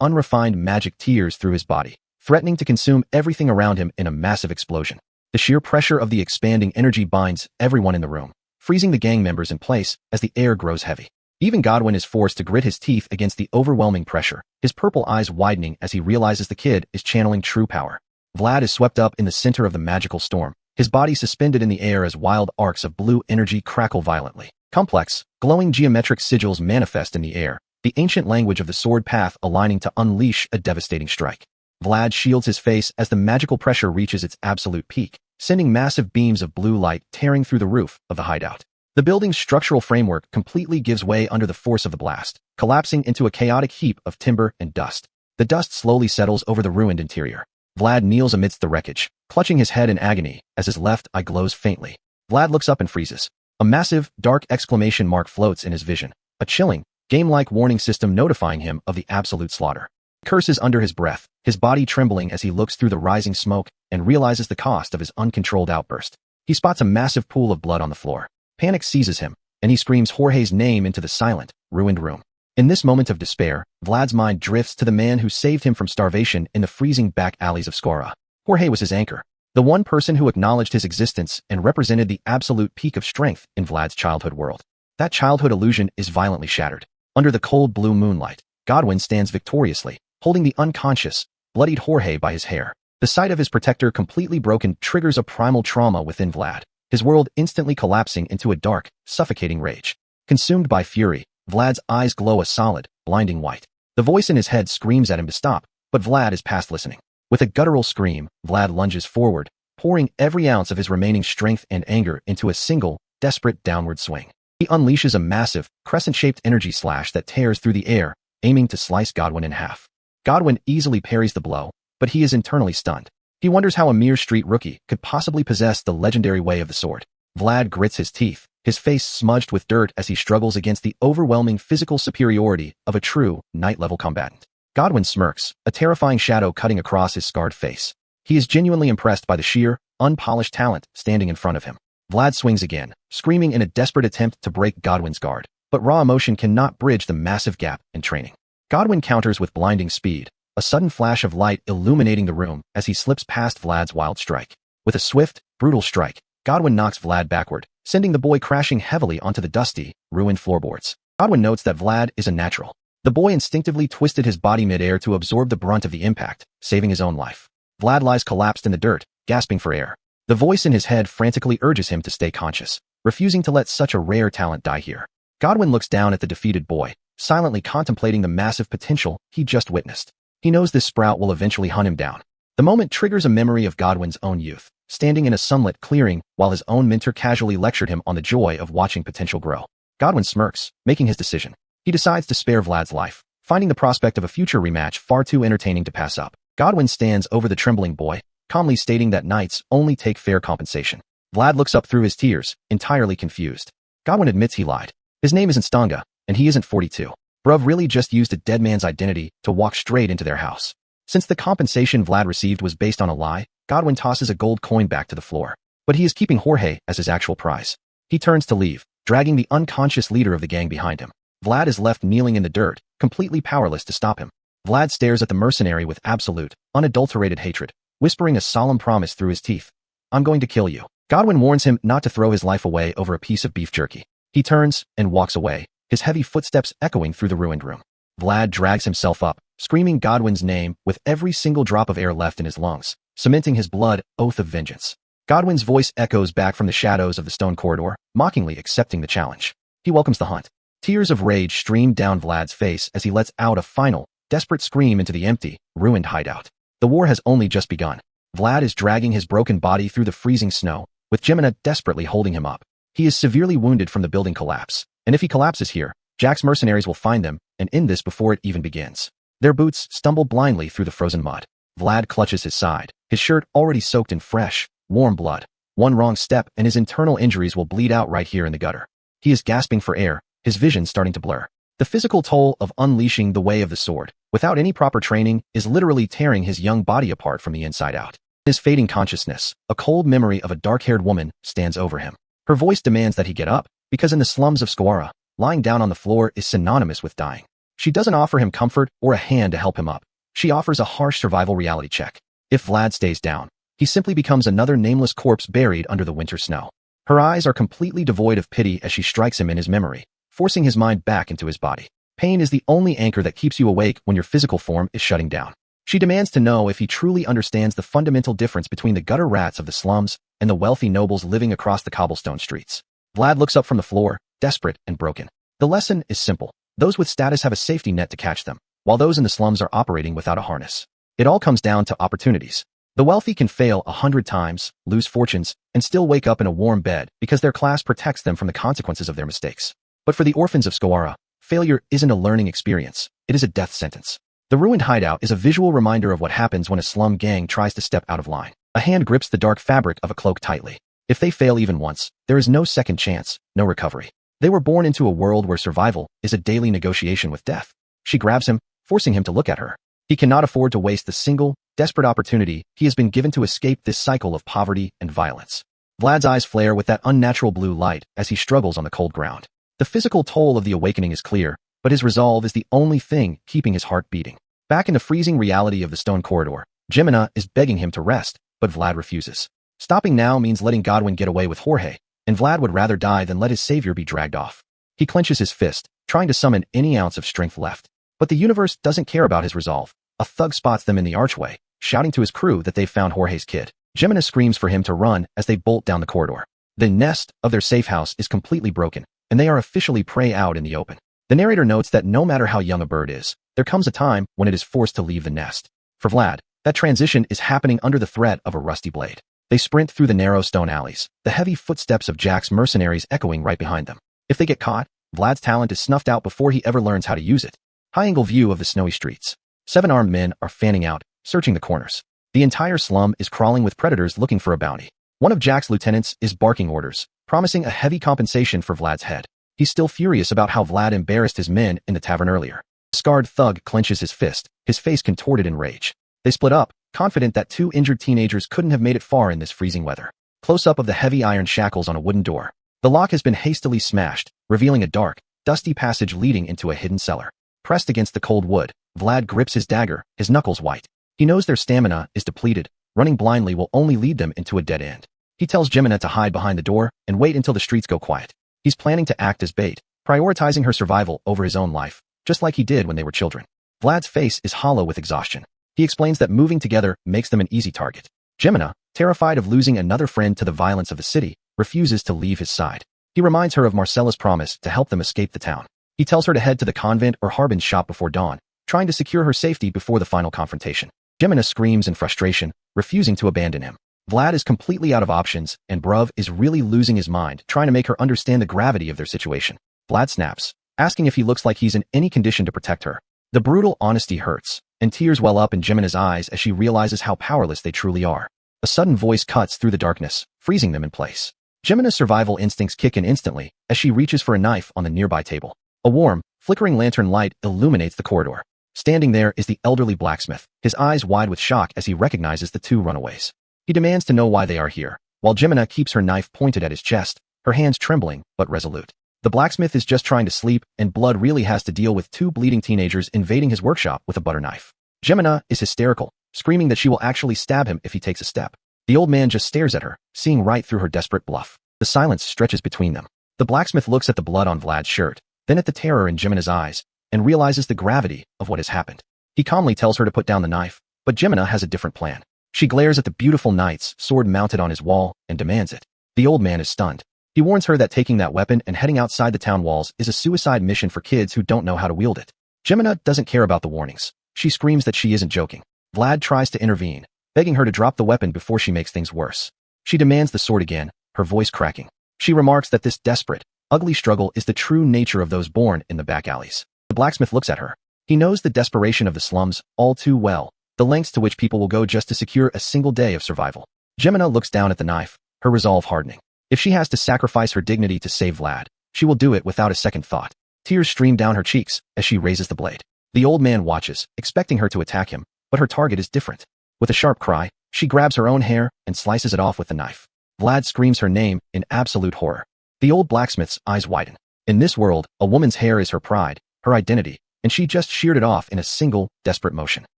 unrefined magic tears through his body, threatening to consume everything around him in a massive explosion. The sheer pressure of the expanding energy binds everyone in the room, freezing the gang members in place as the air grows heavy. Even Godwin is forced to grit his teeth against the overwhelming pressure, his purple eyes widening as he realizes the kid is channeling true power. Vlad is swept up in the center of the magical storm, his body suspended in the air as wild arcs of blue energy crackle violently. Complex, glowing geometric sigils manifest in the air, the ancient language of the sword path aligning to unleash a devastating strike. Vlad shields his face as the magical pressure reaches its absolute peak, sending massive beams of blue light tearing through the roof of the hideout. The building's structural framework completely gives way under the force of the blast, collapsing into a chaotic heap of timber and dust. The dust slowly settles over the ruined interior. Vlad kneels amidst the wreckage, clutching his head in agony as his left eye glows faintly. Vlad looks up and freezes. A massive, dark exclamation mark floats in his vision, a chilling, game-like warning system notifying him of the absolute slaughter. He curses under his breath, his body trembling as he looks through the rising smoke and realizes the cost of his uncontrolled outburst. He spots a massive pool of blood on the floor. Panic seizes him, and he screams Jorge's name into the silent, ruined room. In this moment of despair, Vlad's mind drifts to the man who saved him from starvation in the freezing back alleys of Skora. Jorge was his anchor, the one person who acknowledged his existence and represented the absolute peak of strength in Vlad's childhood world. That childhood illusion is violently shattered. Under the cold blue moonlight, Godwin stands victoriously, holding the unconscious, bloodied Jorge by his hair. The sight of his protector completely broken triggers a primal trauma within Vlad, his world instantly collapsing into a dark, suffocating rage. Consumed by fury, Vlad's eyes glow a solid, blinding white. The voice in his head screams at him to stop, but Vlad is past listening. With a guttural scream, Vlad lunges forward, pouring every ounce of his remaining strength and anger into a single, desperate downward swing. He unleashes a massive, crescent-shaped energy slash that tears through the air, aiming to slice Godwin in half. Godwin easily parries the blow, but he is internally stunned. He wonders how a mere street rookie could possibly possess the legendary way of the sword. Vlad grits his teeth, his face smudged with dirt as he struggles against the overwhelming physical superiority of a true, knight-level combatant. Godwin smirks, a terrifying shadow cutting across his scarred face. He is genuinely impressed by the sheer, unpolished talent standing in front of him. Vlad swings again, screaming in a desperate attempt to break Godwin's guard, but raw emotion cannot bridge the massive gap in training. Godwin counters with blinding speed, a sudden flash of light illuminating the room as he slips past Vlad's wild strike. With a swift, brutal strike, Godwin knocks Vlad backward, sending the boy crashing heavily onto the dusty, ruined floorboards. Godwin notes that Vlad is a natural. The boy instinctively twisted his body midair to absorb the brunt of the impact, saving his own life. Vlad lies collapsed in the dirt, gasping for air. The voice in his head frantically urges him to stay conscious, refusing to let such a rare talent die here. Godwin looks down at the defeated boy, silently contemplating the massive potential he just witnessed. He knows this sprout will eventually hunt him down. The moment triggers a memory of Godwin's own youth, standing in a sunlit clearing while his own mentor casually lectured him on the joy of watching potential grow. Godwin smirks, making his decision. He decides to spare Vlad's life, finding the prospect of a future rematch far too entertaining to pass up. Godwin stands over the trembling boy, calmly stating that knights only take fair compensation. Vlad looks up through his tears, entirely confused. Godwin admits he lied. His name isn't Stanga, and he isn't 42. Bruv really just used a dead man's identity to walk straight into their house. Since the compensation Vlad received was based on a lie, Godwin tosses a gold coin back to the floor. But he is keeping Jorge as his actual prize. He turns to leave, dragging the unconscious leader of the gang behind him. Vlad is left kneeling in the dirt, completely powerless to stop him. Vlad stares at the mercenary with absolute, unadulterated hatred, whispering a solemn promise through his teeth. I'm going to kill you. Godwin warns him not to throw his life away over a piece of beef jerky. He turns and walks away, his heavy footsteps echoing through the ruined room. Vlad drags himself up, screaming Godwin's name with every single drop of air left in his lungs, cementing his blood oath of vengeance. Godwin's voice echoes back from the shadows of the stone corridor, mockingly accepting the challenge. He welcomes the hunt. Tears of rage stream down Vlad's face as he lets out a final, desperate scream into the empty, ruined hideout. The war has only just begun. Vlad is dragging his broken body through the freezing snow, with Jemina desperately holding him up. He is severely wounded from the building collapse, and if he collapses here, Jack's mercenaries will find them and end this before it even begins. Their boots stumble blindly through the frozen mud. Vlad clutches his side, his shirt already soaked in fresh, warm blood. One wrong step and his internal injuries will bleed out right here in the gutter. He is gasping for air, his vision starting to blur. The physical toll of unleashing the way of the sword, without any proper training, is literally tearing his young body apart from the inside out. In his fading consciousness, a cold memory of a dark-haired woman stands over him. Her voice demands that he get up, because in the slums of Squara, lying down on the floor is synonymous with dying. She doesn't offer him comfort or a hand to help him up. She offers a harsh survival reality check. If Vlad stays down, he simply becomes another nameless corpse buried under the winter snow. Her eyes are completely devoid of pity as she strikes him in his memory, forcing his mind back into his body. Pain is the only anchor that keeps you awake when your physical form is shutting down. She demands to know if he truly understands the fundamental difference between the gutter rats of the slums and the wealthy nobles living across the cobblestone streets. Vlad looks up from the floor, desperate and broken. The lesson is simple. Those with status have a safety net to catch them, while those in the slums are operating without a harness. It all comes down to opportunities. The wealthy can fail 100 times, lose fortunes, and still wake up in a warm bed because their class protects them from the consequences of their mistakes. But for the orphans of Squara, failure isn't a learning experience, it is a death sentence. The ruined hideout is a visual reminder of what happens when a slum gang tries to step out of line. A hand grips the dark fabric of a cloak tightly. If they fail even once, there is no second chance, no recovery. They were born into a world where survival is a daily negotiation with death. She grabs him, forcing him to look at her. He cannot afford to waste the single, desperate opportunity he has been given to escape this cycle of poverty and violence. Vlad's eyes flare with that unnatural blue light as he struggles on the cold ground. The physical toll of the awakening is clear, but his resolve is the only thing keeping his heart beating. Back in the freezing reality of the stone corridor, Jimena is begging him to rest, but Vlad refuses. Stopping now means letting Godwin get away with Jorge, and Vlad would rather die than let his savior be dragged off. He clenches his fist, trying to summon any ounce of strength left. But the universe doesn't care about his resolve. A thug spots them in the archway, shouting to his crew that they've found Jorge's kid. Jimena screams for him to run as they bolt down the corridor. The nest of their safe house is completely broken, and they are officially prey out in the open. The narrator notes that no matter how young a bird is, there comes a time when it is forced to leave the nest. For Vlad, that transition is happening under the threat of a rusty blade. They sprint through the narrow stone alleys, the heavy footsteps of Jack's mercenaries echoing right behind them. If they get caught, Vlad's talent is snuffed out before he ever learns how to use it. High-angle view of the snowy streets. 7 armed men are fanning out, searching the corners. The entire slum is crawling with predators looking for a bounty. One of Jack's lieutenants is barking orders, promising a heavy compensation for Vlad's head. He's still furious about how Vlad embarrassed his men in the tavern earlier. The scarred thug clenches his fist, his face contorted in rage. They split up, confident that 2 injured teenagers couldn't have made it far in this freezing weather. Close-up of the heavy iron shackles on a wooden door. The lock has been hastily smashed, revealing a dark, dusty passage leading into a hidden cellar. Pressed against the cold wood, Vlad grips his dagger, his knuckles white. He knows their stamina is depleted. Running blindly will only lead them into a dead end. He tells Jimena to hide behind the door and wait until the streets go quiet. He's planning to act as bait, prioritizing her survival over his own life, just like he did when they were children. Vlad's face is hollow with exhaustion. He explains that moving together makes them an easy target. Jimena, terrified of losing another friend to the violence of the city, refuses to leave his side. He reminds her of Marcella's promise to help them escape the town. He tells her to head to the convent or Harbin's shop before dawn, trying to secure her safety before the final confrontation. Jimena screams in frustration, refusing to abandon him. Vlad is completely out of options, and Bruv is really losing his mind, trying to make her understand the gravity of their situation. Vlad snaps, asking if he looks like he's in any condition to protect her. The brutal honesty hurts, and tears well up in Jimena's eyes as she realizes how powerless they truly are. A sudden voice cuts through the darkness, freezing them in place. Jimena's survival instincts kick in instantly as she reaches for a knife on the nearby table. A warm, flickering lantern light illuminates the corridor. Standing there is the elderly blacksmith, his eyes wide with shock as he recognizes the 2 runaways. He demands to know why they are here, while Jimena keeps her knife pointed at his chest, her hands trembling but resolute. The blacksmith is just trying to sleep, and Blood really has to deal with 2 bleeding teenagers invading his workshop with a butter knife. Jimena is hysterical, screaming that she will actually stab him if he takes a step. The old man just stares at her, seeing right through her desperate bluff. The silence stretches between them. The blacksmith looks at the blood on Vlad's shirt, then at the terror in Jimena's eyes, and realizes the gravity of what has happened. He calmly tells her to put down the knife, but Jimena has a different plan. She glares at the beautiful knight's sword mounted on his wall and demands it. The old man is stunned. He warns her that taking that weapon and heading outside the town walls is a suicide mission for kids who don't know how to wield it. Jimena doesn't care about the warnings. She screams that she isn't joking. Vlad tries to intervene, begging her to drop the weapon before she makes things worse. She demands the sword again, her voice cracking. She remarks that this desperate, ugly struggle is the true nature of those born in the back alleys. The blacksmith looks at her. He knows the desperation of the slums all too well, the lengths to which people will go just to secure a single day of survival. Jimena looks down at the knife, her resolve hardening. If she has to sacrifice her dignity to save Vlad, she will do it without a second thought. Tears stream down her cheeks as she raises the blade. The old man watches, expecting her to attack him, but her target is different. With a sharp cry, She grabs her own hair and slices it off with the knife. Vlad screams her name in absolute horror. The old blacksmith's eyes widen. In this world, a woman's hair is her pride, her identity, and she just sheared it off in a single, desperate motion.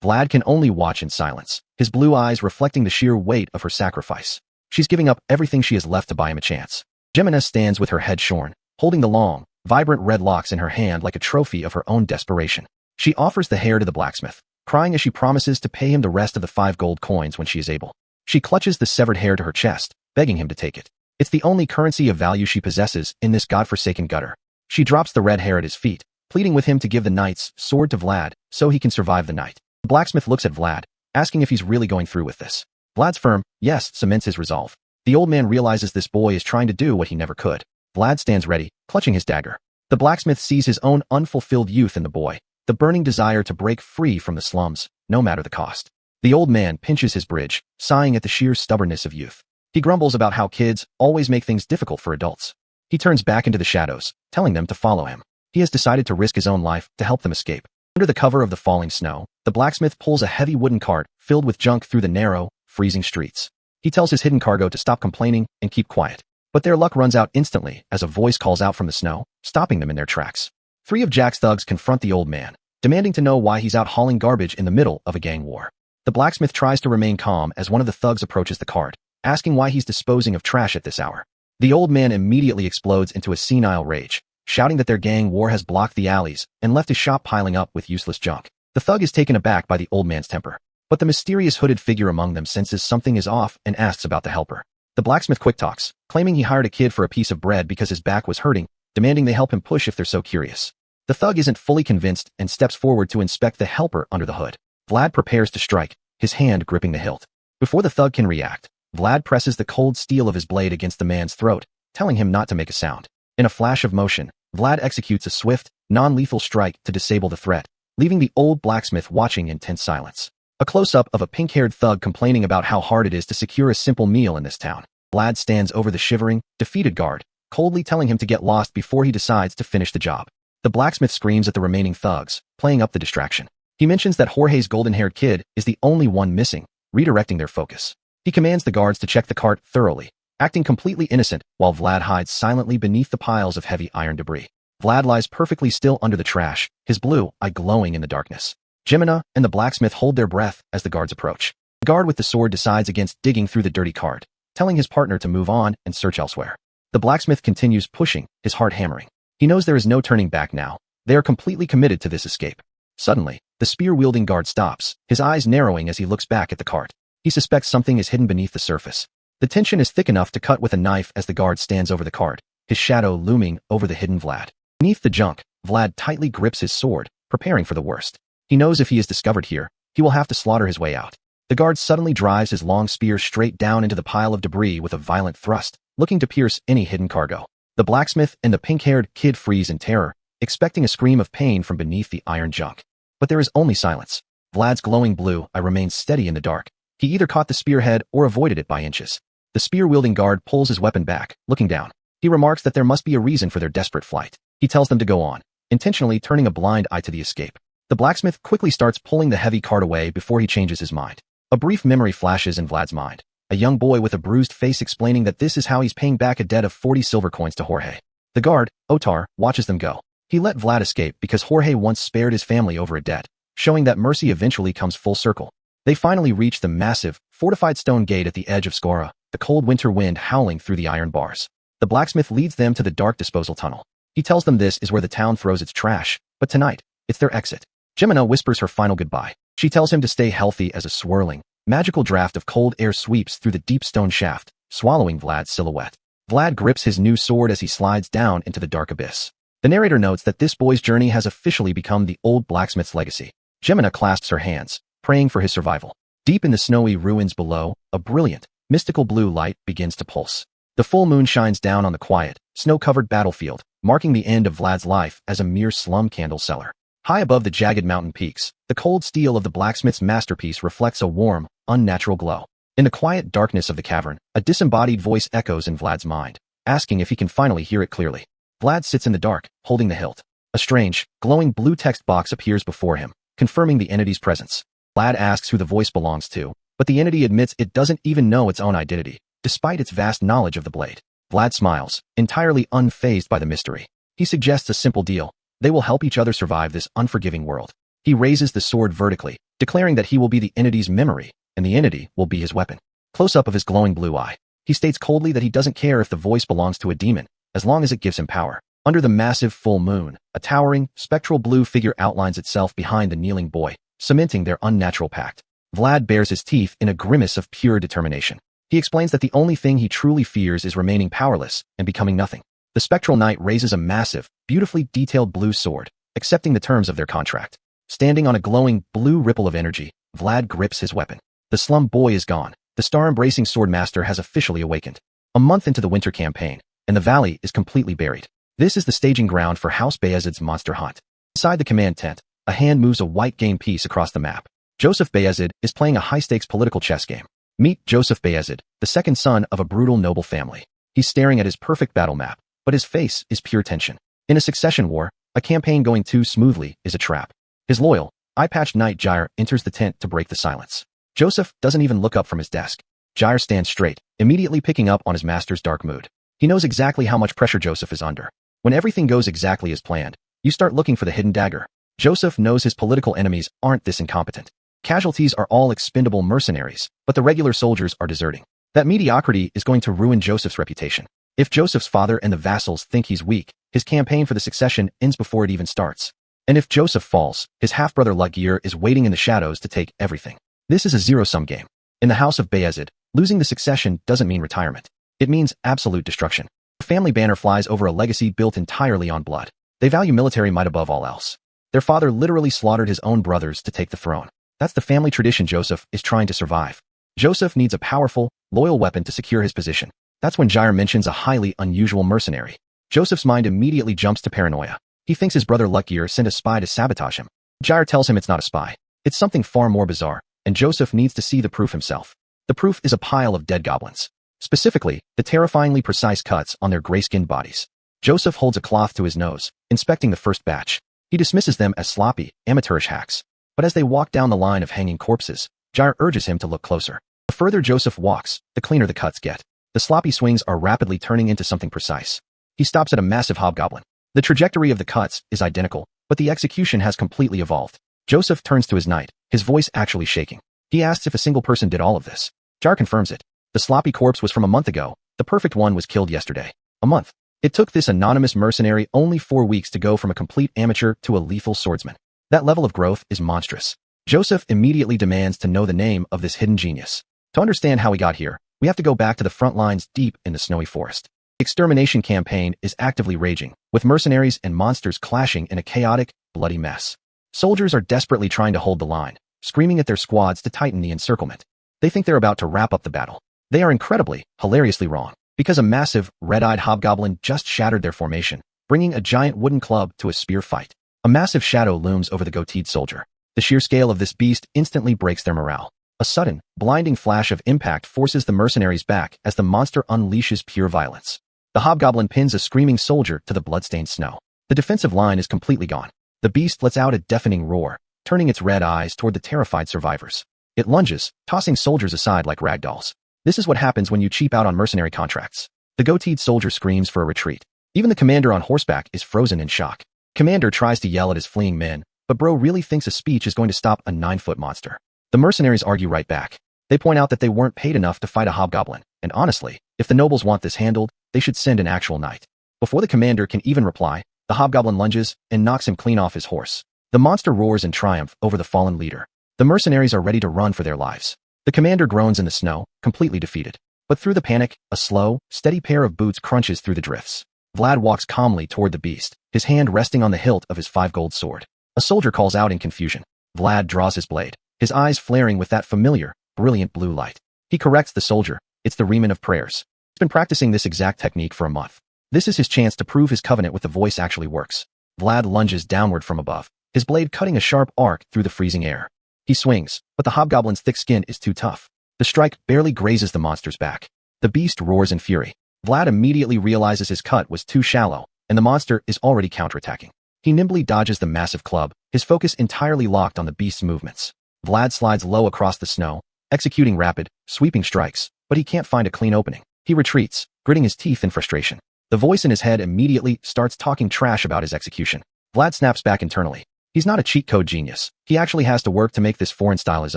Vlad can only watch in silence, his blue eyes reflecting the sheer weight of her sacrifice. She's giving up everything she has left to buy him a chance. Jemina stands with her head shorn, holding the long, vibrant red locks in her hand like a trophy of her own desperation. She offers the hair to the blacksmith, crying as she promises to pay him the rest of the 5 gold coins when she is able. She clutches the severed hair to her chest, begging him to take it. It's the only currency of value she possesses in this godforsaken gutter. She drops the red hair at his feet, pleading with him to give the knight's sword to Vlad so he can survive the night. The blacksmith looks at Vlad, asking if he's really going through with this. Vlad's firm yes cements his resolve. The old man realizes this boy is trying to do what he never could. Vlad stands ready, clutching his dagger. The blacksmith sees his own unfulfilled youth in the boy, the burning desire to break free from the slums, no matter the cost. The old man pinches his bridge, sighing at the sheer stubbornness of youth. He grumbles about how kids always make things difficult for adults. He turns back into the shadows, telling them to follow him. He has decided to risk his own life to help them escape. Under the cover of the falling snow, the blacksmith pulls a heavy wooden cart filled with junk through the narrow, freezing streets. He tells his hidden cargo to stop complaining and keep quiet. But their luck runs out instantly as a voice calls out from the snow, stopping them in their tracks. 3 of Jack's thugs confront the old man, demanding to know why he's out hauling garbage in the middle of a gang war. The blacksmith tries to remain calm as one of the thugs approaches the cart, asking why he's disposing of trash at this hour. The old man immediately explodes into a senile rage, shouting that their gang war has blocked the alleys and left his shop piling up with useless junk. The thug is taken aback by the old man's temper, but the mysterious hooded figure among them senses something is off and asks about the helper. The blacksmith quick talks, claiming he hired a kid for a piece of bread because his back was hurting, demanding they help him push if they're so curious. The thug isn't fully convinced and steps forward to inspect the helper under the hood. Vlad prepares to strike, his hand gripping the hilt. Before the thug can react, Vlad presses the cold steel of his blade against the man's throat, telling him not to make a sound. In a flash of motion, Vlad executes a swift, non-lethal strike to disable the threat, leaving the old blacksmith watching in tense silence. A close-up of a pink-haired thug complaining about how hard it is to secure a simple meal in this town. Vlad stands over the shivering, defeated guard, coldly telling him to get lost before he decides to finish the job. The blacksmith screams at the remaining thugs, playing up the distraction. He mentions that Jorge's golden-haired kid is the only one missing, redirecting their focus. He commands the guards to check the cart thoroughly, acting completely innocent while Vlad hides silently beneath the piles of heavy iron debris. Vlad lies perfectly still under the trash, his blue eye glowing in the darkness. Jemina and the blacksmith hold their breath as the guards approach. The guard with the sword decides against digging through the dirty cart, telling his partner to move on and search elsewhere. The blacksmith continues pushing, his heart hammering. He knows there is no turning back now. They are completely committed to this escape. Suddenly, the spear-wielding guard stops, his eyes narrowing as he looks back at the cart. He suspects something is hidden beneath the surface. The tension is thick enough to cut with a knife as the guard stands over the cart, his shadow looming over the hidden Vlad. Beneath the junk, Vlad tightly grips his sword, preparing for the worst. He knows if he is discovered here, he will have to slaughter his way out. The guard suddenly drives his long spear straight down into the pile of debris with a violent thrust, looking to pierce any hidden cargo. The blacksmith and the pink-haired kid freeze in terror, expecting a scream of pain from beneath the iron junk. But there is only silence. Vlad's glowing blue eye remains steady in the dark. He either caught the spearhead or avoided it by inches. The spear-wielding guard pulls his weapon back, looking down. He remarks that there must be a reason for their desperate flight. He tells them to go on, intentionally turning a blind eye to the escape. The blacksmith quickly starts pulling the heavy cart away before he changes his mind. A brief memory flashes in Vlad's mind. A young boy with a bruised face explaining that this is how he's paying back a debt of 40 silver coins to Jorge. The guard, Otar, watches them go. He let Vlad escape because Jorge once spared his family over a debt, showing that mercy eventually comes full circle. They finally reach the massive, fortified stone gate at the edge of Skora, the cold winter wind howling through the iron bars. The blacksmith leads them to the dark disposal tunnel. He tells them this is where the town throws its trash, but tonight, it's their exit. Jemina whispers her final goodbye. She tells him to stay healthy as a swirling, magical draft of cold air sweeps through the deep stone shaft, swallowing Vlad's silhouette. Vlad grips his new sword as he slides down into the dark abyss. The narrator notes that this boy's journey has officially become the old blacksmith's legacy. Jemina clasps her hands, praying for his survival. Deep in the snowy ruins below, a brilliant, mystical blue light begins to pulse. The full moon shines down on the quiet, snow-covered battlefield, marking the end of Vlad's life as a mere slum candle seller. High above the jagged mountain peaks, the cold steel of the blacksmith's masterpiece reflects a warm, unnatural glow. In the quiet darkness of the cavern, a disembodied voice echoes in Vlad's mind, asking if he can finally hear it clearly. Vlad sits in the dark, holding the hilt. A strange, glowing blue text box appears before him, confirming the entity's presence. Vlad asks who the voice belongs to, but the entity admits it doesn't even know its own identity, despite its vast knowledge of the blade. Vlad smiles, entirely unfazed by the mystery. He suggests a simple deal. They will help each other survive this unforgiving world. He raises the sword vertically, declaring that he will be the entity's memory, and the entity will be his weapon. Close-up of his glowing blue eye. He states coldly that he doesn't care if the voice belongs to a demon, as long as it gives him power. Under the massive full moon, a towering, spectral blue figure outlines itself behind the kneeling boy, cementing their unnatural pact. Vlad bares his teeth in a grimace of pure determination. He explains that the only thing he truly fears is remaining powerless and becoming nothing. The spectral knight raises a massive, beautifully detailed blue sword, accepting the terms of their contract. Standing on a glowing, blue ripple of energy, Vlad grips his weapon. The slum boy is gone. The star-embracing swordmaster has officially awakened. A month into the winter campaign, and the valley is completely buried. This is the staging ground for House Bayezid's monster hunt. Inside the command tent, a hand moves a white game piece across the map. Joseph Bayezid is playing a high-stakes political chess game. Meet Joseph Bayezid, the second son of a brutal noble family. He's staring at his perfect battle map, but his face is pure tension. In a succession war, a campaign going too smoothly is a trap. His loyal, eye-patched knight Jair enters the tent to break the silence. Joseph doesn't even look up from his desk. Jair stands straight, immediately picking up on his master's dark mood. He knows exactly how much pressure Joseph is under. When everything goes exactly as planned, you start looking for the hidden dagger. Joseph knows his political enemies aren't this incompetent. Casualties are all expendable mercenaries, but the regular soldiers are deserting. That mediocrity is going to ruin Joseph's reputation. If Joseph's father and the vassals think he's weak, his campaign for the succession ends before it even starts. And if Joseph falls, his half-brother Ludgear is waiting in the shadows to take everything. This is a zero-sum game. In the House of Bayezid, losing the succession doesn't mean retirement. It means absolute destruction. The family banner flies over a legacy built entirely on blood. They value military might above all else. Their father literally slaughtered his own brothers to take the throne. That's the family tradition Joseph is trying to survive. Joseph needs a powerful, loyal weapon to secure his position. That's when Jair mentions a highly unusual mercenary. Joseph's mind immediately jumps to paranoia. He thinks his brother Ludgear sent a spy to sabotage him. Jair tells him it's not a spy. It's something far more bizarre, and Joseph needs to see the proof himself. The proof is a pile of dead goblins. Specifically, the terrifyingly precise cuts on their gray-skinned bodies. Joseph holds a cloth to his nose, inspecting the first batch. He dismisses them as sloppy, amateurish hacks. But as they walk down the line of hanging corpses, Jair urges him to look closer. The further Joseph walks, the cleaner the cuts get. The sloppy swings are rapidly turning into something precise. He stops at a massive hobgoblin. The trajectory of the cuts is identical, but the execution has completely evolved. Joseph turns to his knight, his voice actually shaking. He asks if a single person did all of this. Jair confirms it. The sloppy corpse was from a month ago. The perfect one was killed yesterday. A month. It took this anonymous mercenary only 4 weeks to go from a complete amateur to a lethal swordsman. That level of growth is monstrous. Joseph immediately demands to know the name of this hidden genius. To understand how he got here, we have to go back to the front lines deep in the snowy forest. The extermination campaign is actively raging, with mercenaries and monsters clashing in a chaotic, bloody mess. Soldiers are desperately trying to hold the line, screaming at their squads to tighten the encirclement. They think they're about to wrap up the battle. They are incredibly, hilariously wrong, because a massive, red-eyed hobgoblin just shattered their formation, bringing a giant wooden club to a spear fight. A massive shadow looms over the goateed soldier. The sheer scale of this beast instantly breaks their morale. A sudden, blinding flash of impact forces the mercenaries back as the monster unleashes pure violence. The hobgoblin pins a screaming soldier to the bloodstained snow. The defensive line is completely gone. The beast lets out a deafening roar, turning its red eyes toward the terrified survivors. It lunges, tossing soldiers aside like ragdolls. This is what happens when you cheap out on mercenary contracts. The goateed soldier screams for a retreat. Even the commander on horseback is frozen in shock. Commander tries to yell at his fleeing men, but bro really thinks a speech is going to stop a 9-foot monster. The mercenaries argue right back. They point out that they weren't paid enough to fight a hobgoblin, and honestly, if the nobles want this handled, they should send an actual knight. Before the commander can even reply, the hobgoblin lunges and knocks him clean off his horse. The monster roars in triumph over the fallen leader. The mercenaries are ready to run for their lives. The commander groans in the snow, completely defeated. But through the panic, a slow, steady pair of boots crunches through the drifts. Vlad walks calmly toward the beast, his hand resting on the hilt of his 5-gold sword. A soldier calls out in confusion. Vlad draws his blade, his eyes flaring with that familiar, brilliant blue light. He corrects the soldier. It's the Riemann of prayers. He's been practicing this exact technique for a month. This is his chance to prove his covenant with the voice actually works. Vlad lunges downward from above, his blade cutting a sharp arc through the freezing air. He swings, but the hobgoblin's thick skin is too tough. The strike barely grazes the monster's back. The beast roars in fury. Vlad immediately realizes his cut was too shallow, and the monster is already counterattacking. He nimbly dodges the massive club, his focus entirely locked on the beast's movements. Vlad slides low across the snow, executing rapid, sweeping strikes, but he can't find a clean opening. He retreats, gritting his teeth in frustration. The voice in his head immediately starts talking trash about his execution. Vlad snaps back internally. He's not a cheat code genius. He actually has to work to make this foreign style his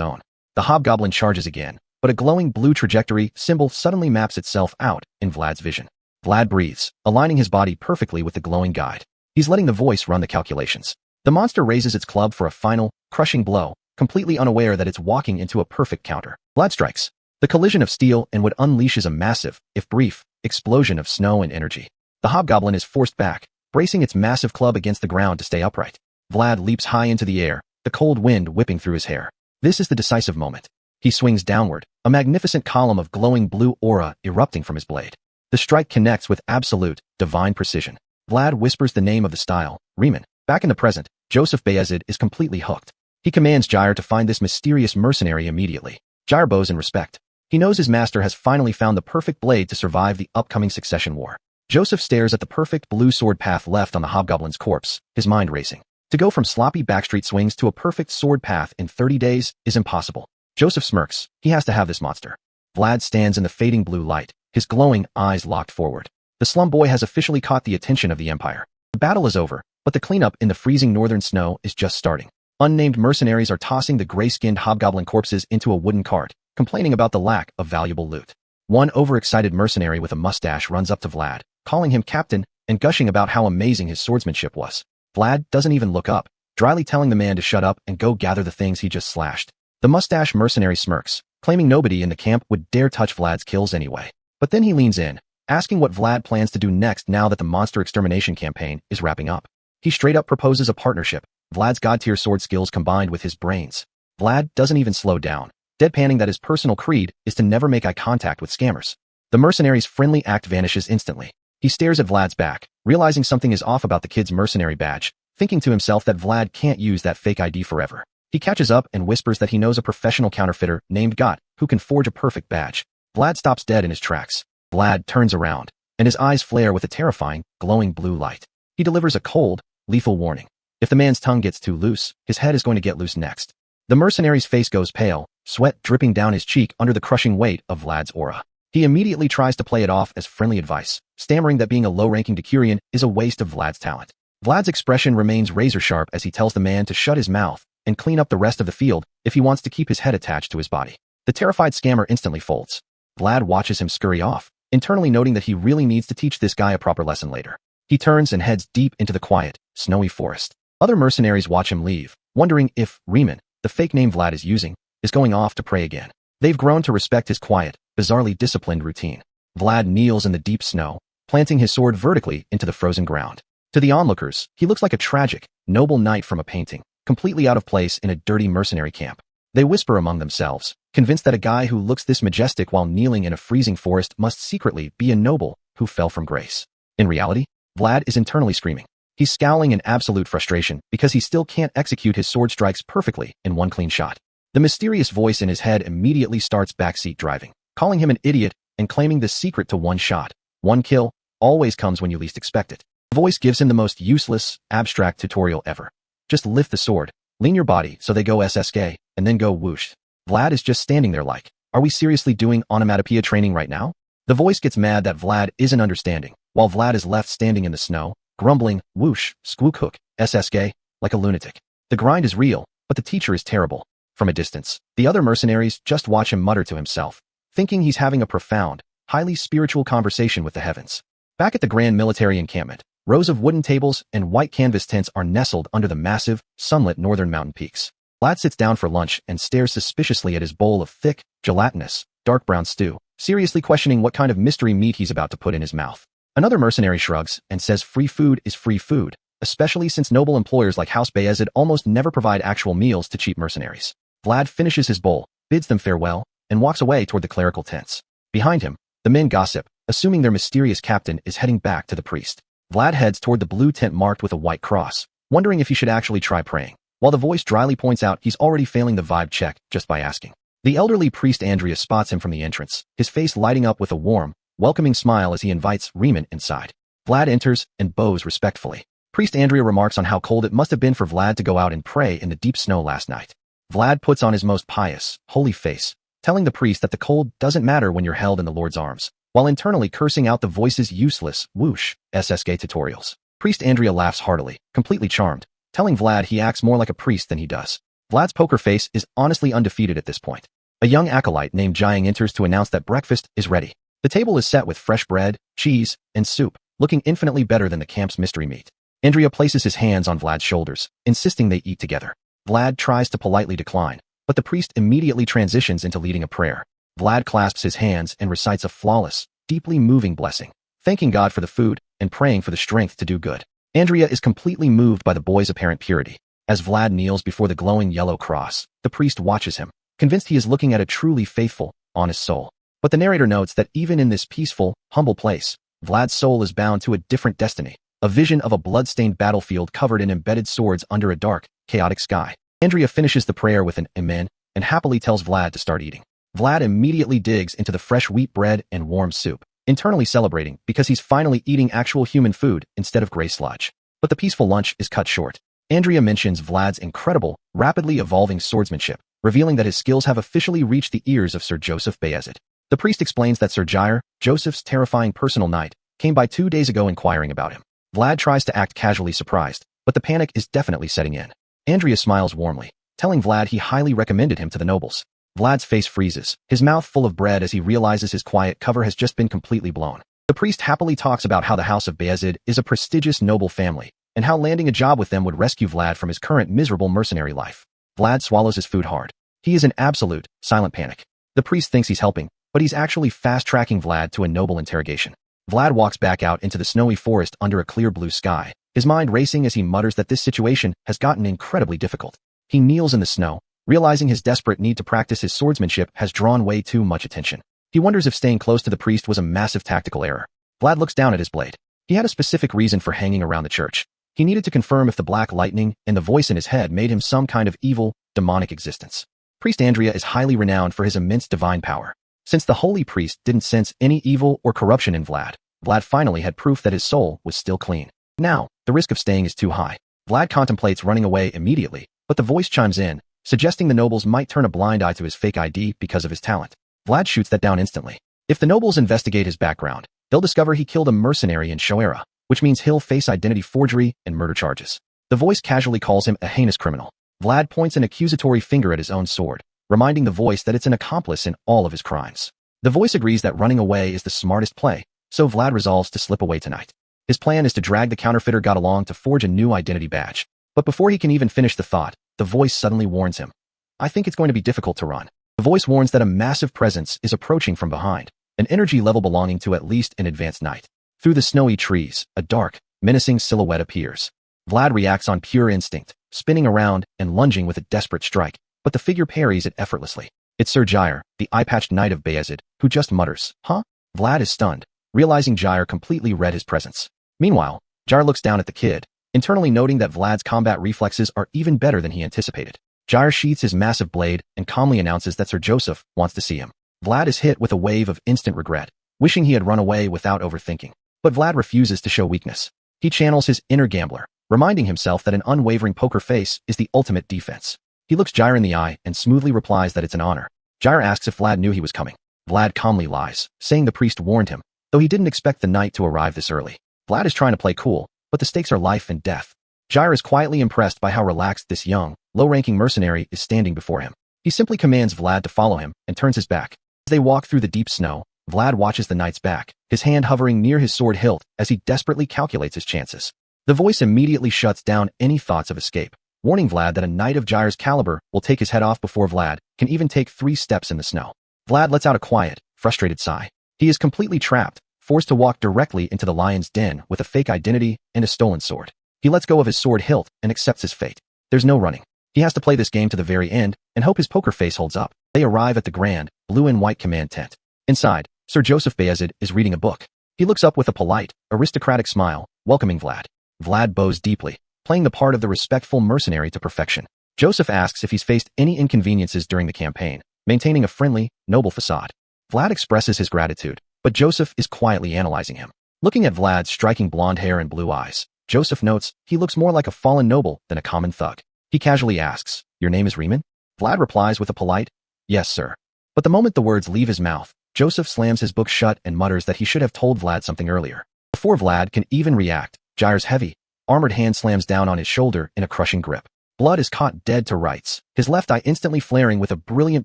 own. The hobgoblin charges again, but a glowing blue trajectory symbol suddenly maps itself out in Vlad's vision. Vlad breathes, aligning his body perfectly with the glowing guide. He's letting the voice run the calculations. The monster raises its club for a final, crushing blow, completely unaware that it's walking into a perfect counter. Vlad strikes. The collision of steel and wood unleashes a massive, if brief, explosion of snow and energy. The hobgoblin is forced back, bracing its massive club against the ground to stay upright. Vlad leaps high into the air, the cold wind whipping through his hair. This is the decisive moment. He swings downward, a magnificent column of glowing blue aura erupting from his blade. The strike connects with absolute, divine precision. Vlad whispers the name of the style, Riemann. Back in the present, Joseph Bayezid is completely hooked. He commands Jair to find this mysterious mercenary immediately. Jair bows in respect. He knows his master has finally found the perfect blade to survive the upcoming succession war. Joseph stares at the perfect blue sword path left on the hobgoblin's corpse, his mind racing. To go from sloppy backstreet swings to a perfect sword path in 30 days is impossible. Joseph smirks. He has to have this monster. Vlad stands in the fading blue light, his glowing eyes locked forward. The slum boy has officially caught the attention of the Empire. The battle is over, but the cleanup in the freezing northern snow is just starting. Unnamed mercenaries are tossing the gray-skinned hobgoblin corpses into a wooden cart, complaining about the lack of valuable loot. One overexcited mercenary with a mustache runs up to Vlad, calling him captain and gushing about how amazing his swordsmanship was. Vlad doesn't even look up, dryly telling the man to shut up and go gather the things he just slashed. The mustache mercenary smirks, claiming nobody in the camp would dare touch Vlad's kills anyway. But then he leans in, asking what Vlad plans to do next now that the monster extermination campaign is wrapping up. He straight up proposes a partnership, Vlad's god-tier sword skills combined with his brains. Vlad doesn't even slow down, deadpanning that his personal creed is to never make eye contact with scammers. The mercenary's friendly act vanishes instantly. He stares at Vlad's back, realizing something is off about the kid's mercenary badge, thinking to himself that Vlad can't use that fake ID forever. He catches up and whispers that he knows a professional counterfeiter named Got who can forge a perfect badge. Vlad stops dead in his tracks. Vlad turns around, and his eyes flare with a terrifying, glowing blue light. He delivers a cold, lethal warning. If the man's tongue gets too loose, his head is going to get loose next. The mercenary's face goes pale, sweat dripping down his cheek under the crushing weight of Vlad's aura. He immediately tries to play it off as friendly advice, stammering that being a low-ranking Decurion is a waste of Vlad's talent. Vlad's expression remains razor-sharp as he tells the man to shut his mouth and clean up the rest of the field if he wants to keep his head attached to his body. The terrified scammer instantly folds. Vlad watches him scurry off, internally noting that he really needs to teach this guy a proper lesson later. He turns and heads deep into the quiet, snowy forest. Other mercenaries watch him leave, wondering if Riemann, the fake name Vlad is using, is going off to prey again. They've grown to respect his quiet, bizarrely disciplined routine. Vlad kneels in the deep snow, planting his sword vertically into the frozen ground. To the onlookers, he looks like a tragic, noble knight from a painting, completely out of place in a dirty mercenary camp. They whisper among themselves, convinced that a guy who looks this majestic while kneeling in a freezing forest must secretly be a noble who fell from grace. In reality, Vlad is internally screaming. He's scowling in absolute frustration because he still can't execute his sword strikes perfectly in one clean shot. The mysterious voice in his head immediately starts backseat driving, calling him an idiot and claiming the secret to one shot, one kill, always comes when you least expect it. The voice gives him the most useless, abstract tutorial ever. Just lift the sword, lean your body so they go SSK, and then go whoosh. Vlad is just standing there like, are we seriously doing onomatopoeia training right now? The voice gets mad that Vlad isn't understanding, while Vlad is left standing in the snow, grumbling, whoosh, squook hook, SSK, like a lunatic. The grind is real, but the teacher is terrible. From a distance, the other mercenaries just watch him mutter to himself, thinking he's having a profound, highly spiritual conversation with the heavens. Back at the grand military encampment, rows of wooden tables and white canvas tents are nestled under the massive, sunlit northern mountain peaks. Vlad sits down for lunch and stares suspiciously at his bowl of thick, gelatinous, dark brown stew, seriously questioning what kind of mystery meat he's about to put in his mouth. Another mercenary shrugs and says free food is free food, especially since noble employers like House Bayezid almost never provide actual meals to cheap mercenaries. Vlad finishes his bowl, bids them farewell, and walks away toward the clerical tents. Behind him, the men gossip, assuming their mysterious captain is heading back to the priest. Vlad heads toward the blue tent marked with a white cross, wondering if he should actually try praying, while the voice dryly points out he's already failing the vibe check just by asking. The elderly priest Andrea spots him from the entrance, his face lighting up with a warm, welcoming smile as he invites Riemann inside. Vlad enters and bows respectfully. Priest Andrea remarks on how cold it must have been for Vlad to go out and pray in the deep snow last night. Vlad puts on his most pious, holy face, telling the priest that the cold doesn't matter when you're held in the Lord's arms, while internally cursing out the voice's useless, whoosh, SSK tutorials. Priest Andrea laughs heartily, completely charmed, telling Vlad he acts more like a priest than he does. Vlad's poker face is honestly undefeated at this point. A young acolyte named Jiang enters to announce that breakfast is ready. The table is set with fresh bread, cheese, and soup, looking infinitely better than the camp's mystery meat. Andrea places his hands on Vlad's shoulders, insisting they eat together. Vlad tries to politely decline, but the priest immediately transitions into leading a prayer. Vlad clasps his hands and recites a flawless, deeply moving blessing, thanking God for the food and praying for the strength to do good. Andrea is completely moved by the boy's apparent purity. As Vlad kneels before the glowing yellow cross, the priest watches him, convinced he is looking at a truly faithful, honest soul. But the narrator notes that even in this peaceful, humble place, Vlad's soul is bound to a different destiny, a vision of a blood-stained battlefield covered in embedded swords under a dark, chaotic sky. Andrea finishes the prayer with an amen and happily tells Vlad to start eating. Vlad immediately digs into the fresh wheat bread and warm soup, internally celebrating because he's finally eating actual human food instead of gray sludge. But the peaceful lunch is cut short. Andrea mentions Vlad's incredible, rapidly evolving swordsmanship, revealing that his skills have officially reached the ears of Sir Joseph Bayezid. The priest explains that Sir Jair, Joseph's terrifying personal knight, came by 2 days ago inquiring about him. Vlad tries to act casually surprised, but the panic is definitely setting in. Andrea smiles warmly, telling Vlad he highly recommended him to the nobles. Vlad's face freezes, his mouth full of bread as he realizes his quiet cover has just been completely blown. The priest happily talks about how the House of Bayezid is a prestigious noble family, and how landing a job with them would rescue Vlad from his current miserable mercenary life. Vlad swallows his food hard. He is in absolute, silent panic. The priest thinks he's helping, but he's actually fast-tracking Vlad to a noble interrogation. Vlad walks back out into the snowy forest under a clear blue sky, his mind racing as he mutters that this situation has gotten incredibly difficult. He kneels in the snow, realizing his desperate need to practice his swordsmanship has drawn way too much attention. He wonders if staying close to the priest was a massive tactical error. Vlad looks down at his blade. He had a specific reason for hanging around the church. He needed to confirm if the black lightning and the voice in his head made him some kind of evil, demonic existence. Priest Andrea is highly renowned for his immense divine power. Since the holy priest didn't sense any evil or corruption in Vlad, Vlad finally had proof that his soul was still clean. Now, the risk of staying is too high. Vlad contemplates running away immediately, but the voice chimes in, suggesting the nobles might turn a blind eye to his fake ID because of his talent. Vlad shoots that down instantly. If the nobles investigate his background, they'll discover he killed a mercenary in Shoera, which means he'll face identity forgery and murder charges. The voice casually calls him a heinous criminal. Vlad points an accusatory finger at his own sword, reminding the voice that it's an accomplice in all of his crimes. The voice agrees that running away is the smartest play, so Vlad resolves to slip away tonight. His plan is to drag the counterfeiter god along to forge a new identity badge. But before he can even finish the thought, the voice suddenly warns him. I think it's going to be difficult to run. The voice warns that a massive presence is approaching from behind, an energy level belonging to at least an advanced knight. Through the snowy trees, a dark, menacing silhouette appears. Vlad reacts on pure instinct, spinning around and lunging with a desperate strike, but the figure parries it effortlessly. It's Sir Jair, the eye-patched knight of Bayezid, who just mutters, "Huh?" Vlad is stunned, realizing Jair completely read his presence. Meanwhile, Jair looks down at the kid, internally noting that Vlad's combat reflexes are even better than he anticipated. Jair sheathes his massive blade and calmly announces that Sir Joseph wants to see him. Vlad is hit with a wave of instant regret, wishing he had run away without overthinking. But Vlad refuses to show weakness. He channels his inner gambler, reminding himself that an unwavering poker face is the ultimate defense. He looks Jair in the eye and smoothly replies that it's an honor. Jair asks if Vlad knew he was coming. Vlad calmly lies, saying the priest warned him, though he didn't expect the knight to arrive this early. Vlad is trying to play cool, but the stakes are life and death. Jair is quietly impressed by how relaxed this young, low-ranking mercenary is standing before him. He simply commands Vlad to follow him and turns his back. As they walk through the deep snow, Vlad watches the knight's back, his hand hovering near his sword hilt as he desperately calculates his chances. The voice immediately shuts down any thoughts of escape, warning Vlad that a knight of Jair's caliber will take his head off before Vlad can even take 3 steps in the snow. Vlad lets out a quiet, frustrated sigh. He is completely trapped, forced to walk directly into the lion's den with a fake identity and a stolen sword. He lets go of his sword hilt and accepts his fate. There's no running. He has to play this game to the very end and hope his poker face holds up. They arrive at the grand, blue and white command tent. Inside, Sir Joseph Bayezid is reading a book. He looks up with a polite, aristocratic smile, welcoming Vlad. Vlad bows deeply, playing the part of the respectful mercenary to perfection. Joseph asks if he's faced any inconveniences during the campaign, maintaining a friendly, noble facade. Vlad expresses his gratitude, but Joseph is quietly analyzing him. Looking at Vlad's striking blonde hair and blue eyes, Joseph notes he looks more like a fallen noble than a common thug. He casually asks, "Your name is Riemann?" Vlad replies with a polite, "Yes, sir." But the moment the words leave his mouth, Joseph slams his book shut and mutters that he should have told Vlad something earlier. Before Vlad can even react, Jair's heavy, armored hand slams down on his shoulder in a crushing grip. Blood is caught dead to rights, his left eye instantly flaring with a brilliant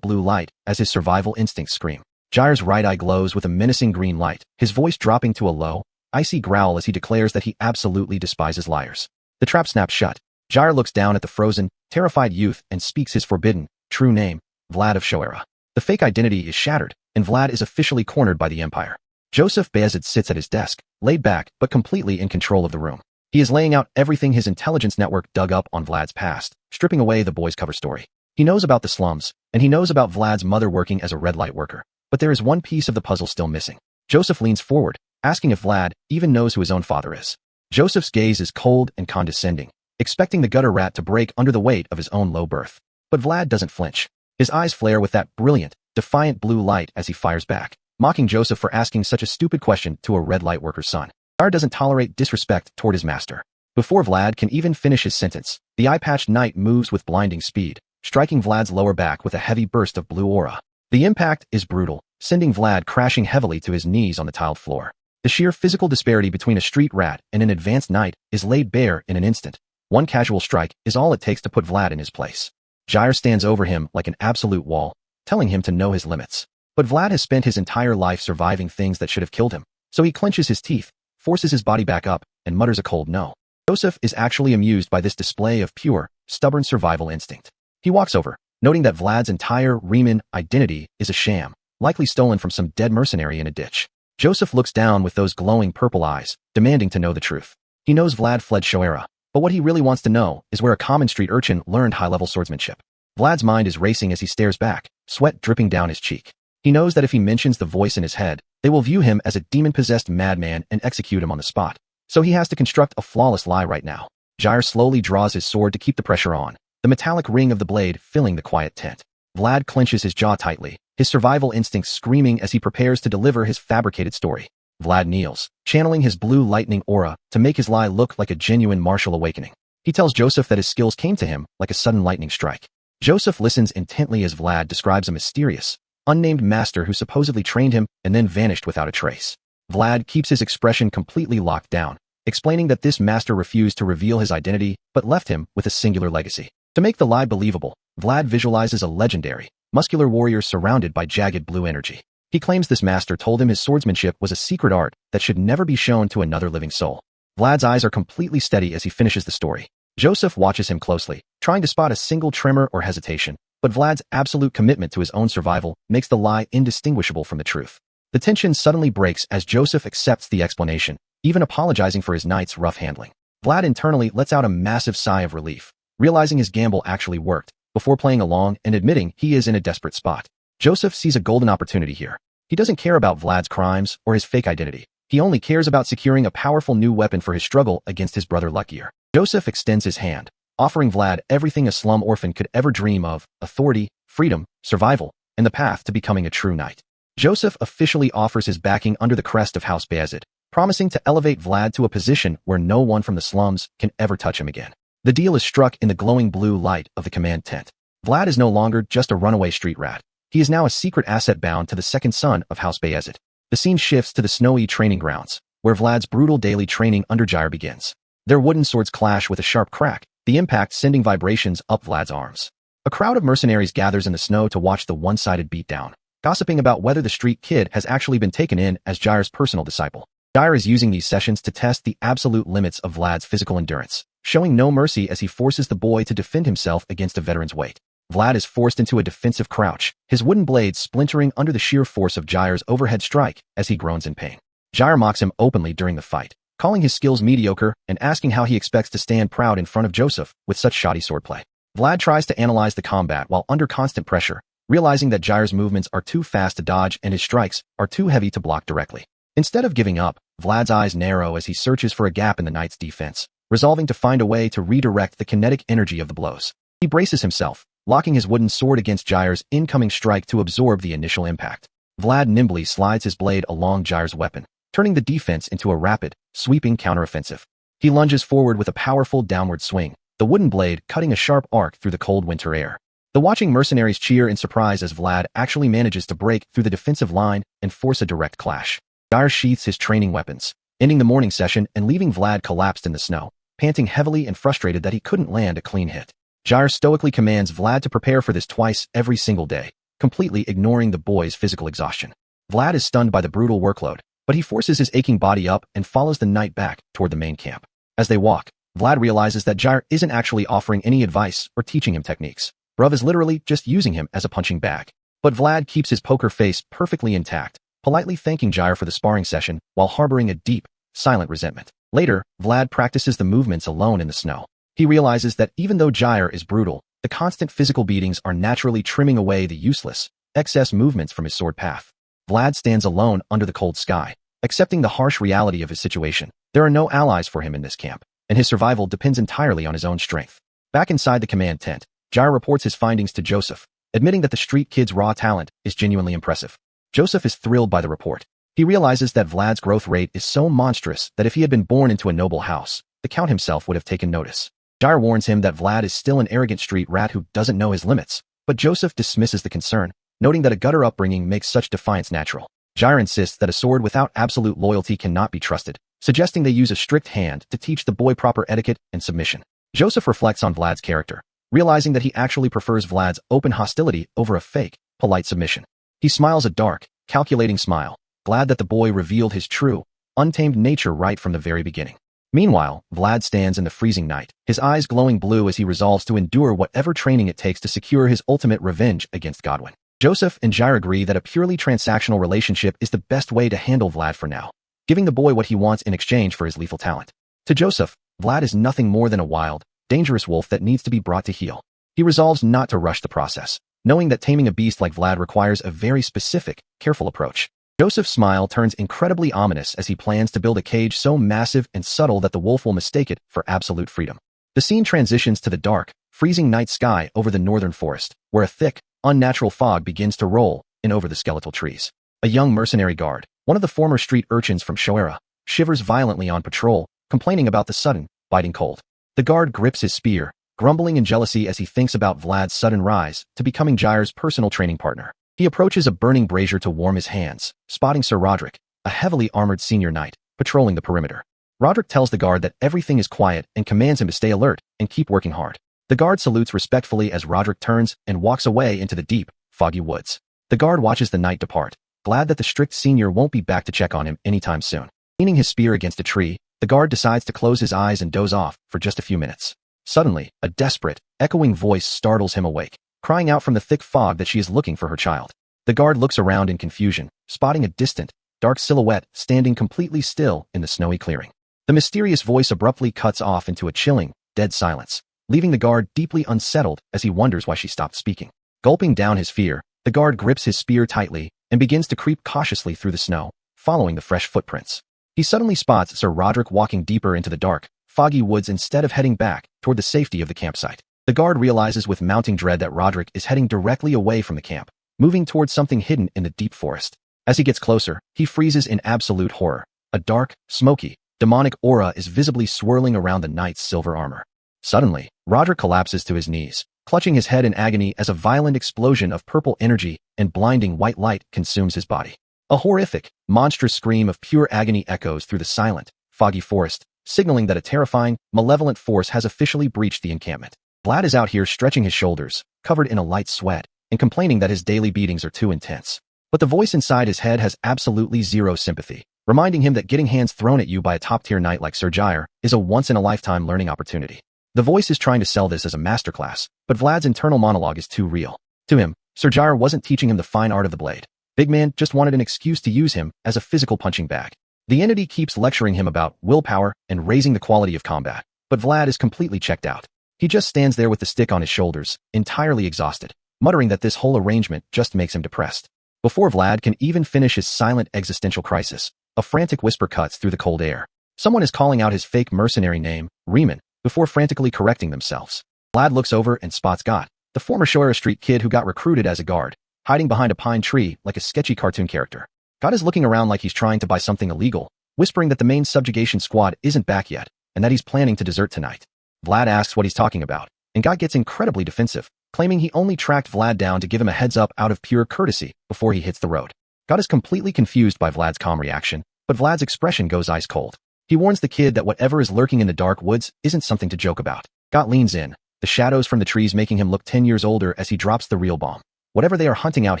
blue light as his survival instincts scream. Jair's right eye glows with a menacing green light, his voice dropping to a low, icy growl as he declares that he absolutely despises liars. The trap snaps shut. Jair looks down at the frozen, terrified youth and speaks his forbidden, true name, Vlad of Shoera. The fake identity is shattered, and Vlad is officially cornered by the Empire. Joseph Bayezid sits at his desk, laid back but completely in control of the room. He is laying out everything his intelligence network dug up on Vlad's past, stripping away the boy's cover story. He knows about the slums, and he knows about Vlad's mother working as a red light worker. But there is one piece of the puzzle still missing. Joseph leans forward, asking if Vlad even knows who his own father is. Joseph's gaze is cold and condescending, expecting the gutter rat to break under the weight of his own low birth. But Vlad doesn't flinch. His eyes flare with that brilliant, defiant blue light as he fires back, mocking Joseph for asking such a stupid question to a red light worker's son. Jair doesn't tolerate disrespect toward his master. Before Vlad can even finish his sentence, the eye-patched knight moves with blinding speed, striking Vlad's lower back with a heavy burst of blue aura. The impact is brutal, sending Vlad crashing heavily to his knees on the tiled floor. The sheer physical disparity between a street rat and an advanced knight is laid bare in an instant. One casual strike is all it takes to put Vlad in his place. Jair stands over him like an absolute wall, telling him to know his limits. But Vlad has spent his entire life surviving things that should have killed him, so he clenches his teeth, forces his body back up, and mutters a cold no. Joseph is actually amused by this display of pure, stubborn survival instinct. He walks over, noting that Vlad's entire Riemann identity is a sham, likely stolen from some dead mercenary in a ditch. Joseph looks down with those glowing purple eyes, demanding to know the truth. He knows Vlad fled Shoera, but what he really wants to know is where a common street urchin learned high-level swordsmanship. Vlad's mind is racing as he stares back, sweat dripping down his cheek. He knows that if he mentions the voice in his head, they will view him as a demon-possessed madman and execute him on the spot. So he has to construct a flawless lie right now. Jair slowly draws his sword to keep the pressure on, the metallic ring of the blade filling the quiet tent. Vlad clenches his jaw tightly, his survival instincts screaming as he prepares to deliver his fabricated story. Vlad kneels, channeling his blue lightning aura to make his lie look like a genuine martial awakening. He tells Joseph that his skills came to him like a sudden lightning strike. Joseph listens intently as Vlad describes a mysterious, unnamed master who supposedly trained him and then vanished without a trace. Vlad keeps his expression completely locked down, explaining that this master refused to reveal his identity but left him with a singular legacy. To make the lie believable, Vlad visualizes a legendary, muscular warrior surrounded by jagged blue energy. He claims this master told him his swordsmanship was a secret art that should never be shown to another living soul. Vlad's eyes are completely steady as he finishes the story. Joseph watches him closely, trying to spot a single tremor or hesitation, but Vlad's absolute commitment to his own survival makes the lie indistinguishable from the truth. The tension suddenly breaks as Joseph accepts the explanation, even apologizing for his knight's rough handling. Vlad internally lets out a massive sigh of relief, realizing his gamble actually worked, before playing along and admitting he is in a desperate spot. Joseph sees a golden opportunity here. He doesn't care about Vlad's crimes or his fake identity. He only cares about securing a powerful new weapon for his struggle against his brother Luckier. Joseph extends his hand, offering Vlad everything a slum orphan could ever dream of: authority, freedom, survival, and the path to becoming a true knight. Joseph officially offers his backing under the crest of House Bayezid, promising to elevate Vlad to a position where no one from the slums can ever touch him again. The deal is struck in the glowing blue light of the command tent. Vlad is no longer just a runaway street rat. He is now a secret asset bound to the second son of House Bayezid. The scene shifts to the snowy training grounds, where Vlad's brutal daily training under Jair begins. Their wooden swords clash with a sharp crack, the impact sending vibrations up Vlad's arms. A crowd of mercenaries gathers in the snow to watch the one-sided beatdown, gossiping about whether the street kid has actually been taken in as Jair's personal disciple. Jair is using these sessions to test the absolute limits of Vlad's physical endurance, showing no mercy as he forces the boy to defend himself against a veteran's weight. Vlad is forced into a defensive crouch, his wooden blade splintering under the sheer force of Jair's overhead strike as he groans in pain. Jair mocks him openly during the fight, calling his skills mediocre and asking how he expects to stand proud in front of Joseph with such shoddy swordplay. Vlad tries to analyze the combat while under constant pressure, realizing that Jair's movements are too fast to dodge and his strikes are too heavy to block directly. Instead of giving up, Vlad's eyes narrow as he searches for a gap in the knight's defense, resolving to find a way to redirect the kinetic energy of the blows. He braces himself, locking his wooden sword against Jair's incoming strike to absorb the initial impact. Vlad nimbly slides his blade along Jair's weapon, turning the defense into a rapid, sweeping counteroffensive. He lunges forward with a powerful downward swing, the wooden blade cutting a sharp arc through the cold winter air. The watching mercenaries cheer in surprise as Vlad actually manages to break through the defensive line and force a direct clash. Jair sheaths his training weapons, ending the morning session and leaving Vlad collapsed in the snow, panting heavily and frustrated that he couldn't land a clean hit. Jair stoically commands Vlad to prepare for this twice every single day, completely ignoring the boy's physical exhaustion. Vlad is stunned by the brutal workload, but he forces his aching body up and follows the knight back toward the main camp. As they walk, Vlad realizes that Jair isn't actually offering any advice or teaching him techniques. Bruv is literally just using him as a punching bag. But Vlad keeps his poker face perfectly intact, politely thanking Jair for the sparring session while harboring a deep, silent resentment. Later, Vlad practices the movements alone in the snow. He realizes that even though Jair is brutal, the constant physical beatings are naturally trimming away the useless, excess movements from his sword path. Vlad stands alone under the cold sky, accepting the harsh reality of his situation. There are no allies for him in this camp, and his survival depends entirely on his own strength. Back inside the command tent, Jair reports his findings to Joseph, admitting that the street kid's raw talent is genuinely impressive. Joseph is thrilled by the report. He realizes that Vlad's growth rate is so monstrous that if he had been born into a noble house, the Count himself would have taken notice. Jair warns him that Vlad is still an arrogant street rat who doesn't know his limits, but Joseph dismisses the concern, noting that a gutter upbringing makes such defiance natural. Jair insists that a sword without absolute loyalty cannot be trusted, suggesting they use a strict hand to teach the boy proper etiquette and submission. Joseph reflects on Vlad's character, realizing that he actually prefers Vlad's open hostility over a fake, polite submission. He smiles a dark, calculating smile, glad that the boy revealed his true, untamed nature right from the very beginning. Meanwhile, Vlad stands in the freezing night, his eyes glowing blue as he resolves to endure whatever training it takes to secure his ultimate revenge against Godwin. Joseph and Jair agree that a purely transactional relationship is the best way to handle Vlad for now, giving the boy what he wants in exchange for his lethal talent. To Joseph, Vlad is nothing more than a wild, dangerous wolf that needs to be brought to heel. He resolves not to rush the process, knowing that taming a beast like Vlad requires a very specific, careful approach. Joseph's smile turns incredibly ominous as he plans to build a cage so massive and subtle that the wolf will mistake it for absolute freedom. The scene transitions to the dark, freezing night sky over the northern forest, where a thick, unnatural fog begins to roll in over the skeletal trees. A young mercenary guard, one of the former street urchins from Shoera, shivers violently on patrol, complaining about the sudden, biting cold. The guard grips his spear, grumbling in jealousy as he thinks about Vlad's sudden rise to becoming Jair's personal training partner. He approaches a burning brazier to warm his hands, spotting Sir Roderick, a heavily armored senior knight, patrolling the perimeter. Roderick tells the guard that everything is quiet and commands him to stay alert and keep working hard. The guard salutes respectfully as Roderick turns and walks away into the deep, foggy woods. The guard watches the knight depart, glad that the strict senior won't be back to check on him anytime soon. Leaning his spear against a tree, the guard decides to close his eyes and doze off for just a few minutes. Suddenly, a desperate, echoing voice startles him awake, crying out from the thick fog that she is looking for her child. The guard looks around in confusion, spotting a distant, dark silhouette standing completely still in the snowy clearing. The mysterious voice abruptly cuts off into a chilling, dead silence, leaving the guard deeply unsettled as he wonders why she stopped speaking. Gulping down his fear, the guard grips his spear tightly and begins to creep cautiously through the snow, following the fresh footprints. He suddenly spots Sir Roderick walking deeper into the dark, foggy woods instead of heading back toward the safety of the campsite. The guard realizes with mounting dread that Roderick is heading directly away from the camp, moving towards something hidden in the deep forest. As he gets closer, he freezes in absolute horror. A dark, smoky, demonic aura is visibly swirling around the knight's silver armor. Suddenly, Roderick collapses to his knees, clutching his head in agony as a violent explosion of purple energy and blinding white light consumes his body. A horrific, monstrous scream of pure agony echoes through the silent, foggy forest, signaling that a terrifying, malevolent force has officially breached the encampment. Vlad is out here stretching his shoulders, covered in a light sweat, and complaining that his daily beatings are too intense. But the voice inside his head has absolutely zero sympathy, reminding him that getting hands thrown at you by a top-tier knight like Sir Jair is a once-in-a-lifetime learning opportunity. The voice is trying to sell this as a masterclass, but Vlad's internal monologue is too real. To him, Sir Jair wasn't teaching him the fine art of the blade. Big Man just wanted an excuse to use him as a physical punching bag. The entity keeps lecturing him about willpower and raising the quality of combat, but Vlad is completely checked out. He just stands there with the stick on his shoulders, entirely exhausted, muttering that this whole arrangement just makes him depressed. Before Vlad can even finish his silent existential crisis, a frantic whisper cuts through the cold air. Someone is calling out his fake mercenary name, Riemann, before frantically correcting themselves. Vlad looks over and spots God, the former Shoera Street kid who got recruited as a guard, hiding behind a pine tree like a sketchy cartoon character. God is looking around like he's trying to buy something illegal, whispering that the main subjugation squad isn't back yet, and that he's planning to desert tonight. Vlad asks what he's talking about, and God gets incredibly defensive, claiming he only tracked Vlad down to give him a heads up out of pure courtesy before he hits the road. God is completely confused by Vlad's calm reaction, but Vlad's expression goes ice cold. He warns the kid that whatever is lurking in the dark woods isn't something to joke about. God leans in, the shadows from the trees making him look 10 years older as he drops the real bomb. Whatever they are hunting out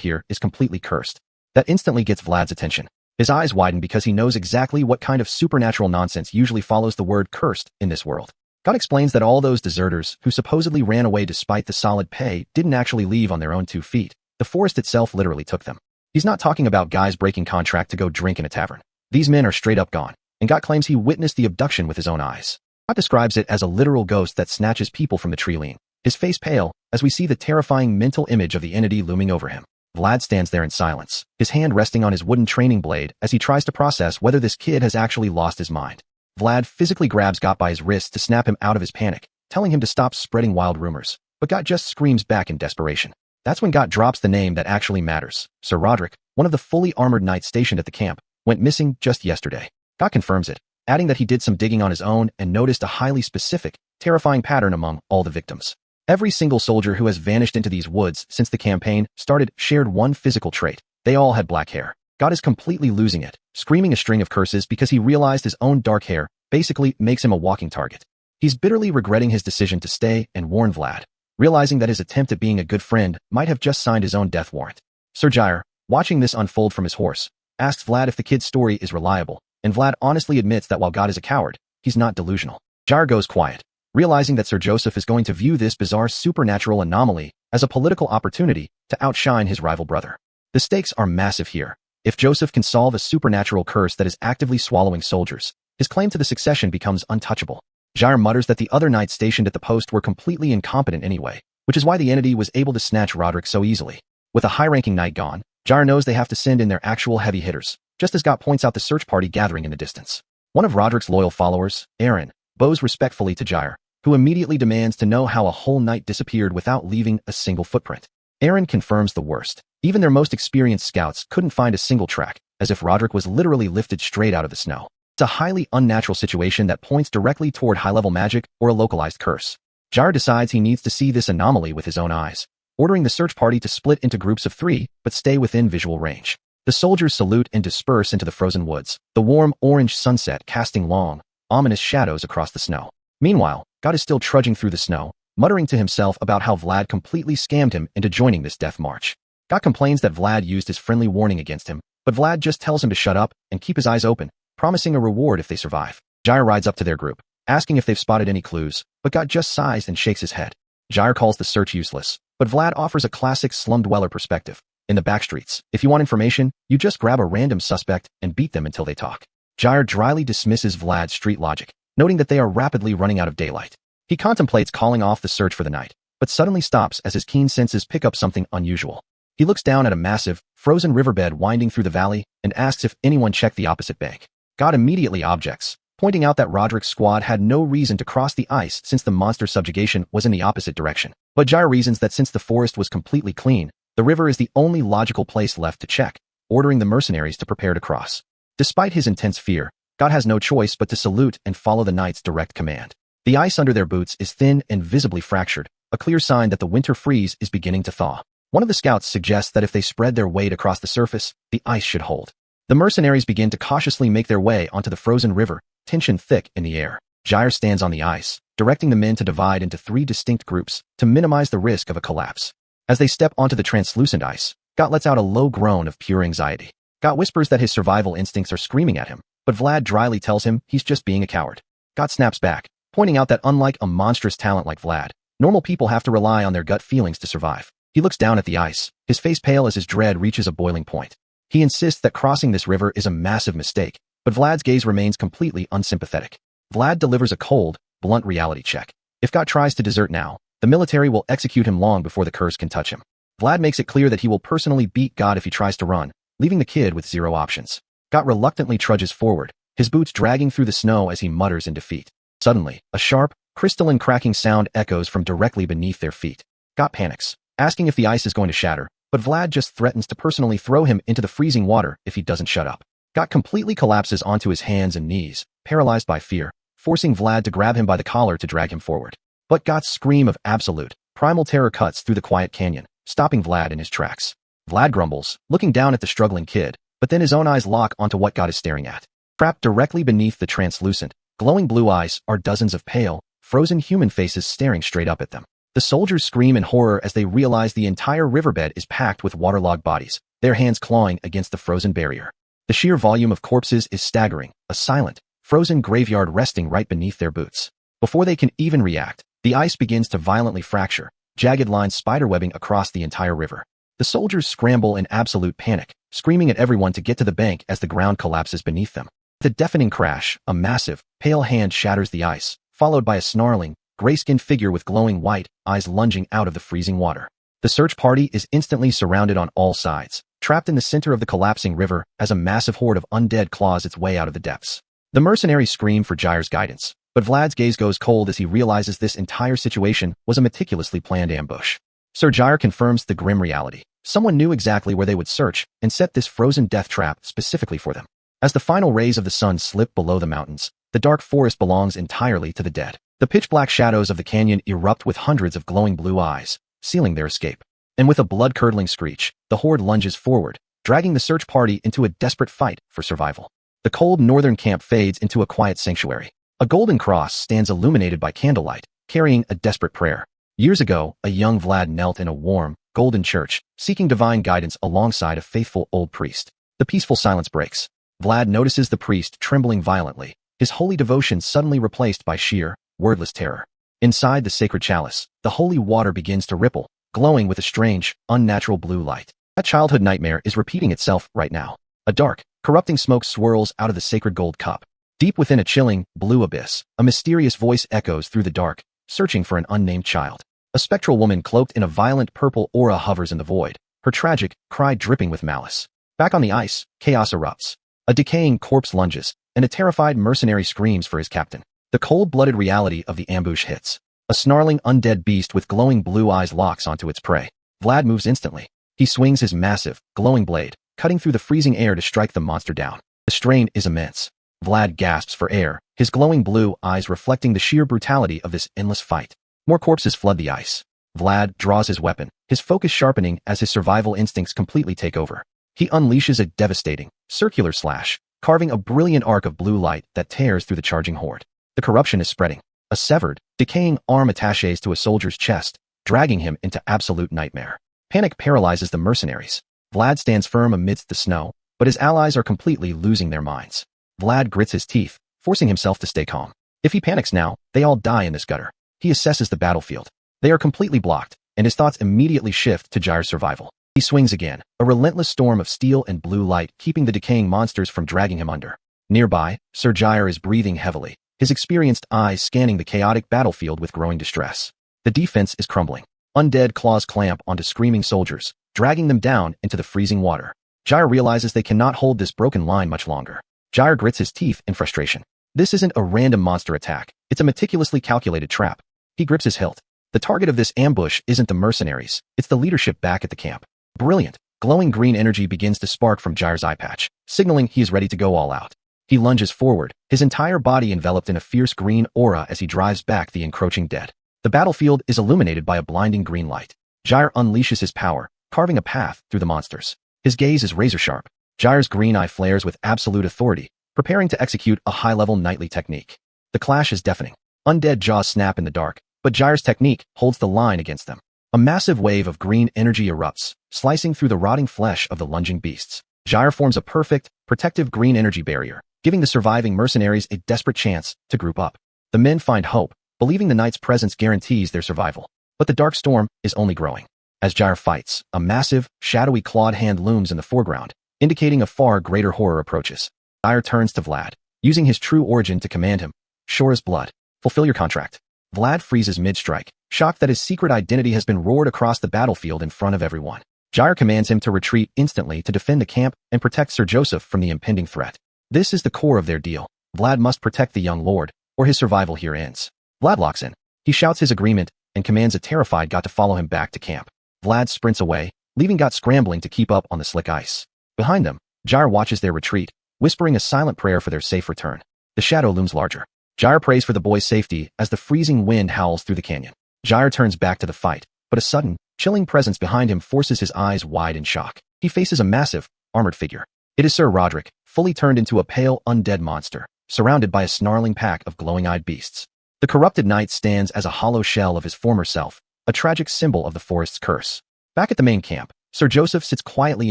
here is completely cursed. That instantly gets Vlad's attention. His eyes widen because he knows exactly what kind of supernatural nonsense usually follows the word cursed in this world. God explains that all those deserters who supposedly ran away despite the solid pay didn't actually leave on their own 2 feet. The forest itself literally took them. He's not talking about guys breaking contract to go drink in a tavern. These men are straight up gone, and God claims he witnessed the abduction with his own eyes. God describes it as a literal ghost that snatches people from the tree line. His face pale, as we see the terrifying mental image of the entity looming over him. Vlad stands there in silence, his hand resting on his wooden training blade as he tries to process whether this kid has actually lost his mind. Vlad physically grabs Got by his wrist to snap him out of his panic, telling him to stop spreading wild rumors, but Got just screams back in desperation. That's when Got drops the name that actually matters. Sir Roderick, one of the fully armored knights stationed at the camp, went missing just yesterday. Got confirms it, adding that he did some digging on his own and noticed a highly specific, terrifying pattern among all the victims. Every single soldier who has vanished into these woods since the campaign started shared one physical trait. They all had black hair. God is completely losing it, screaming a string of curses because he realized his own dark hair basically makes him a walking target. He's bitterly regretting his decision to stay and warn Vlad, realizing that his attempt at being a good friend might have just signed his own death warrant. Sir Jair, watching this unfold from his horse, asks Vlad if the kid's story is reliable, and Vlad honestly admits that while God is a coward, he's not delusional. Jair goes quiet, realizing that Sir Joseph is going to view this bizarre supernatural anomaly as a political opportunity to outshine his rival brother. The stakes are massive here. If Joseph can solve a supernatural curse that is actively swallowing soldiers, his claim to the succession becomes untouchable. Jair mutters that the other knights stationed at the post were completely incompetent anyway, which is why the entity was able to snatch Roderick so easily. With a high-ranking knight gone, Jair knows they have to send in their actual heavy hitters, just as Got points out the search party gathering in the distance. One of Roderick's loyal followers, Aaron, bows respectfully to Jair, who immediately demands to know how a whole knight disappeared without leaving a single footprint. Aaron confirms the worst. Even their most experienced scouts couldn't find a single track, as if Roderick was literally lifted straight out of the snow. It's a highly unnatural situation that points directly toward high-level magic or a localized curse. Jair decides he needs to see this anomaly with his own eyes, ordering the search party to split into groups of 3 but stay within visual range. The soldiers salute and disperse into the frozen woods, the warm orange sunset casting long, ominous shadows across the snow. Meanwhile, God is still trudging through the snow, muttering to himself about how Vlad completely scammed him into joining this death march. God complains that Vlad used his friendly warning against him, but Vlad just tells him to shut up and keep his eyes open, promising a reward if they survive. Jair rides up to their group, asking if they've spotted any clues, but God just sighs and shakes his head. Jair calls the search useless, but Vlad offers a classic slum dweller perspective. In the backstreets, if you want information, you just grab a random suspect and beat them until they talk. Jair dryly dismisses Vlad's street logic, noting that they are rapidly running out of daylight. He contemplates calling off the search for the night, but suddenly stops as his keen senses pick up something unusual. He looks down at a massive, frozen riverbed winding through the valley and asks if anyone checked the opposite bank. God immediately objects, pointing out that Roderick's squad had no reason to cross the ice since the monster subjugation was in the opposite direction. But Jair reasons that since the forest was completely clean, the river is the only logical place left to check, ordering the mercenaries to prepare to cross. Despite his intense fear, God has no choice but to salute and follow the knight's direct command. The ice under their boots is thin and visibly fractured, a clear sign that the winter freeze is beginning to thaw. One of the scouts suggests that if they spread their weight across the surface, the ice should hold. The mercenaries begin to cautiously make their way onto the frozen river, tension thick in the air. Jair stands on the ice, directing the men to divide into 3 distinct groups to minimize the risk of a collapse. As they step onto the translucent ice, Got lets out a low groan of pure anxiety. Got whispers that his survival instincts are screaming at him, but Vlad dryly tells him he's just being a coward. Got snaps back, pointing out that unlike a monstrous talent like Vlad, normal people have to rely on their gut feelings to survive. He looks down at the ice, his face pale as his dread reaches a boiling point. He insists that crossing this river is a massive mistake, but Vlad's gaze remains completely unsympathetic. Vlad delivers a cold, blunt reality check. If Got tries to desert now, the military will execute him long before the curse can touch him. Vlad makes it clear that he will personally beat God if he tries to run, leaving the kid with 0 options. Got reluctantly trudges forward, his boots dragging through the snow as he mutters in defeat. Suddenly, a sharp, crystalline cracking sound echoes from directly beneath their feet. Got panics, asking if the ice is going to shatter, but Vlad just threatens to personally throw him into the freezing water if he doesn't shut up. Got completely collapses onto his hands and knees, paralyzed by fear, forcing Vlad to grab him by the collar to drag him forward. But Got's scream of absolute, primal terror cuts through the quiet canyon, stopping Vlad in his tracks. Vlad grumbles, looking down at the struggling kid, but then his own eyes lock onto what Got is staring at. Trapped directly beneath the translucent, glowing blue eyes are dozens of pale, frozen human faces staring straight up at them. The soldiers scream in horror as they realize the entire riverbed is packed with waterlogged bodies, their hands clawing against the frozen barrier. The sheer volume of corpses is staggering, a silent, frozen graveyard resting right beneath their boots. Before they can even react, the ice begins to violently fracture, jagged lines spiderwebbing across the entire river. The soldiers scramble in absolute panic, screaming at everyone to get to the bank as the ground collapses beneath them. With a deafening crash, a massive, pale hand shatters the ice, followed by a snarling, gray-skinned figure with glowing white eyes lunging out of the freezing water. The search party is instantly surrounded on all sides, trapped in the center of the collapsing river as a massive horde of undead claws its way out of the depths. The mercenaries scream for Jair's guidance, but Vlad's gaze goes cold as he realizes this entire situation was a meticulously planned ambush. Sir Jair confirms the grim reality. Someone knew exactly where they would search and set this frozen death trap specifically for them. As the final rays of the sun slip below the mountains, the dark forest belongs entirely to the dead. The pitch-black shadows of the canyon erupt with hundreds of glowing blue eyes, sealing their escape. And with a blood-curdling screech, the horde lunges forward, dragging the search party into a desperate fight for survival. The cold northern camp fades into a quiet sanctuary. A golden cross stands illuminated by candlelight, carrying a desperate prayer. Years ago, a young Vlad knelt in a warm, golden church, seeking divine guidance alongside a faithful old priest. The peaceful silence breaks. Vlad notices the priest trembling violently, his holy devotion suddenly replaced by sheer, wordless terror. Inside the sacred chalice, the holy water begins to ripple, glowing with a strange, unnatural blue light. A childhood nightmare is repeating itself right now. A dark, corrupting smoke swirls out of the sacred gold cup. Deep within a chilling, blue abyss, a mysterious voice echoes through the dark, searching for an unnamed child. A spectral woman cloaked in a violent purple aura hovers in the void, her tragic cry dripping with malice. Back on the ice, chaos erupts. A decaying corpse lunges, and a terrified mercenary screams for his captain. The cold-blooded reality of the ambush hits. A snarling undead beast with glowing blue eyes locks onto its prey. Vlad moves instantly. He swings his massive, glowing blade, cutting through the freezing air to strike the monster down. The strain is immense. Vlad gasps for air, his glowing blue eyes reflecting the sheer brutality of this endless fight. More corpses flood the ice. Vlad draws his weapon, his focus sharpening as his survival instincts completely take over. He unleashes a devastating, circular slash, carving a brilliant arc of blue light that tears through the charging horde. The corruption is spreading. A severed, decaying arm attaches to a soldier's chest, dragging him into absolute nightmare. Panic paralyzes the mercenaries. Vlad stands firm amidst the snow, but his allies are completely losing their minds. Vlad grits his teeth, forcing himself to stay calm. If he panics now, they all die in this gutter. He assesses the battlefield. They are completely blocked, and his thoughts immediately shift to Jair's survival. He swings again, a relentless storm of steel and blue light keeping the decaying monsters from dragging him under. Nearby, Sir Jair is breathing heavily, his experienced eyes scanning the chaotic battlefield with growing distress. The defense is crumbling. Undead claws clamp onto screaming soldiers, dragging them down into the freezing water. Jair realizes they cannot hold this broken line much longer. Jair grits his teeth in frustration. This isn't a random monster attack, it's a meticulously calculated trap. He grips his hilt. The target of this ambush isn't the mercenaries, it's the leadership back at the camp. Brilliant, glowing green energy begins to spark from Jair's eye patch, signaling he is ready to go all out. He lunges forward, his entire body enveloped in a fierce green aura as he drives back the encroaching dead. The battlefield is illuminated by a blinding green light. Jair unleashes his power, carving a path through the monsters. His gaze is razor-sharp. Jair's green eye flares with absolute authority, preparing to execute a high-level knightly technique. The clash is deafening. Undead jaws snap in the dark, but Jair's technique holds the line against them. A massive wave of green energy erupts, slicing through the rotting flesh of the lunging beasts. Jair forms a perfect, protective green energy barrier, giving the surviving mercenaries a desperate chance to group up. The men find hope, believing the knight's presence guarantees their survival. But the dark storm is only growing. As Jair fights, a massive, shadowy clawed hand looms in the foreground, indicating a far greater horror approaches. Jair turns to Vlad, using his true origin to command him. Sure as blood. Fulfill your contract. Vlad freezes mid-strike, shocked that his secret identity has been roared across the battlefield in front of everyone. Jair commands him to retreat instantly to defend the camp and protect Sir Joseph from the impending threat. This is the core of their deal. Vlad must protect the young lord, or his survival here ends. Vlad locks in. He shouts his agreement and commands a terrified Got to follow him back to camp. Vlad sprints away, leaving Got scrambling to keep up on the slick ice. Behind them, Jair watches their retreat, whispering a silent prayer for their safe return. The shadow looms larger. Jair prays for the boy's safety as the freezing wind howls through the canyon. Jair turns back to the fight, but a sudden, chilling presence behind him forces his eyes wide in shock. He faces a massive, armored figure. It is Sir Roderick, fully turned into a pale, undead monster, surrounded by a snarling pack of glowing-eyed beasts. The corrupted knight stands as a hollow shell of his former self, a tragic symbol of the forest's curse. Back at the main camp, Sir Joseph sits quietly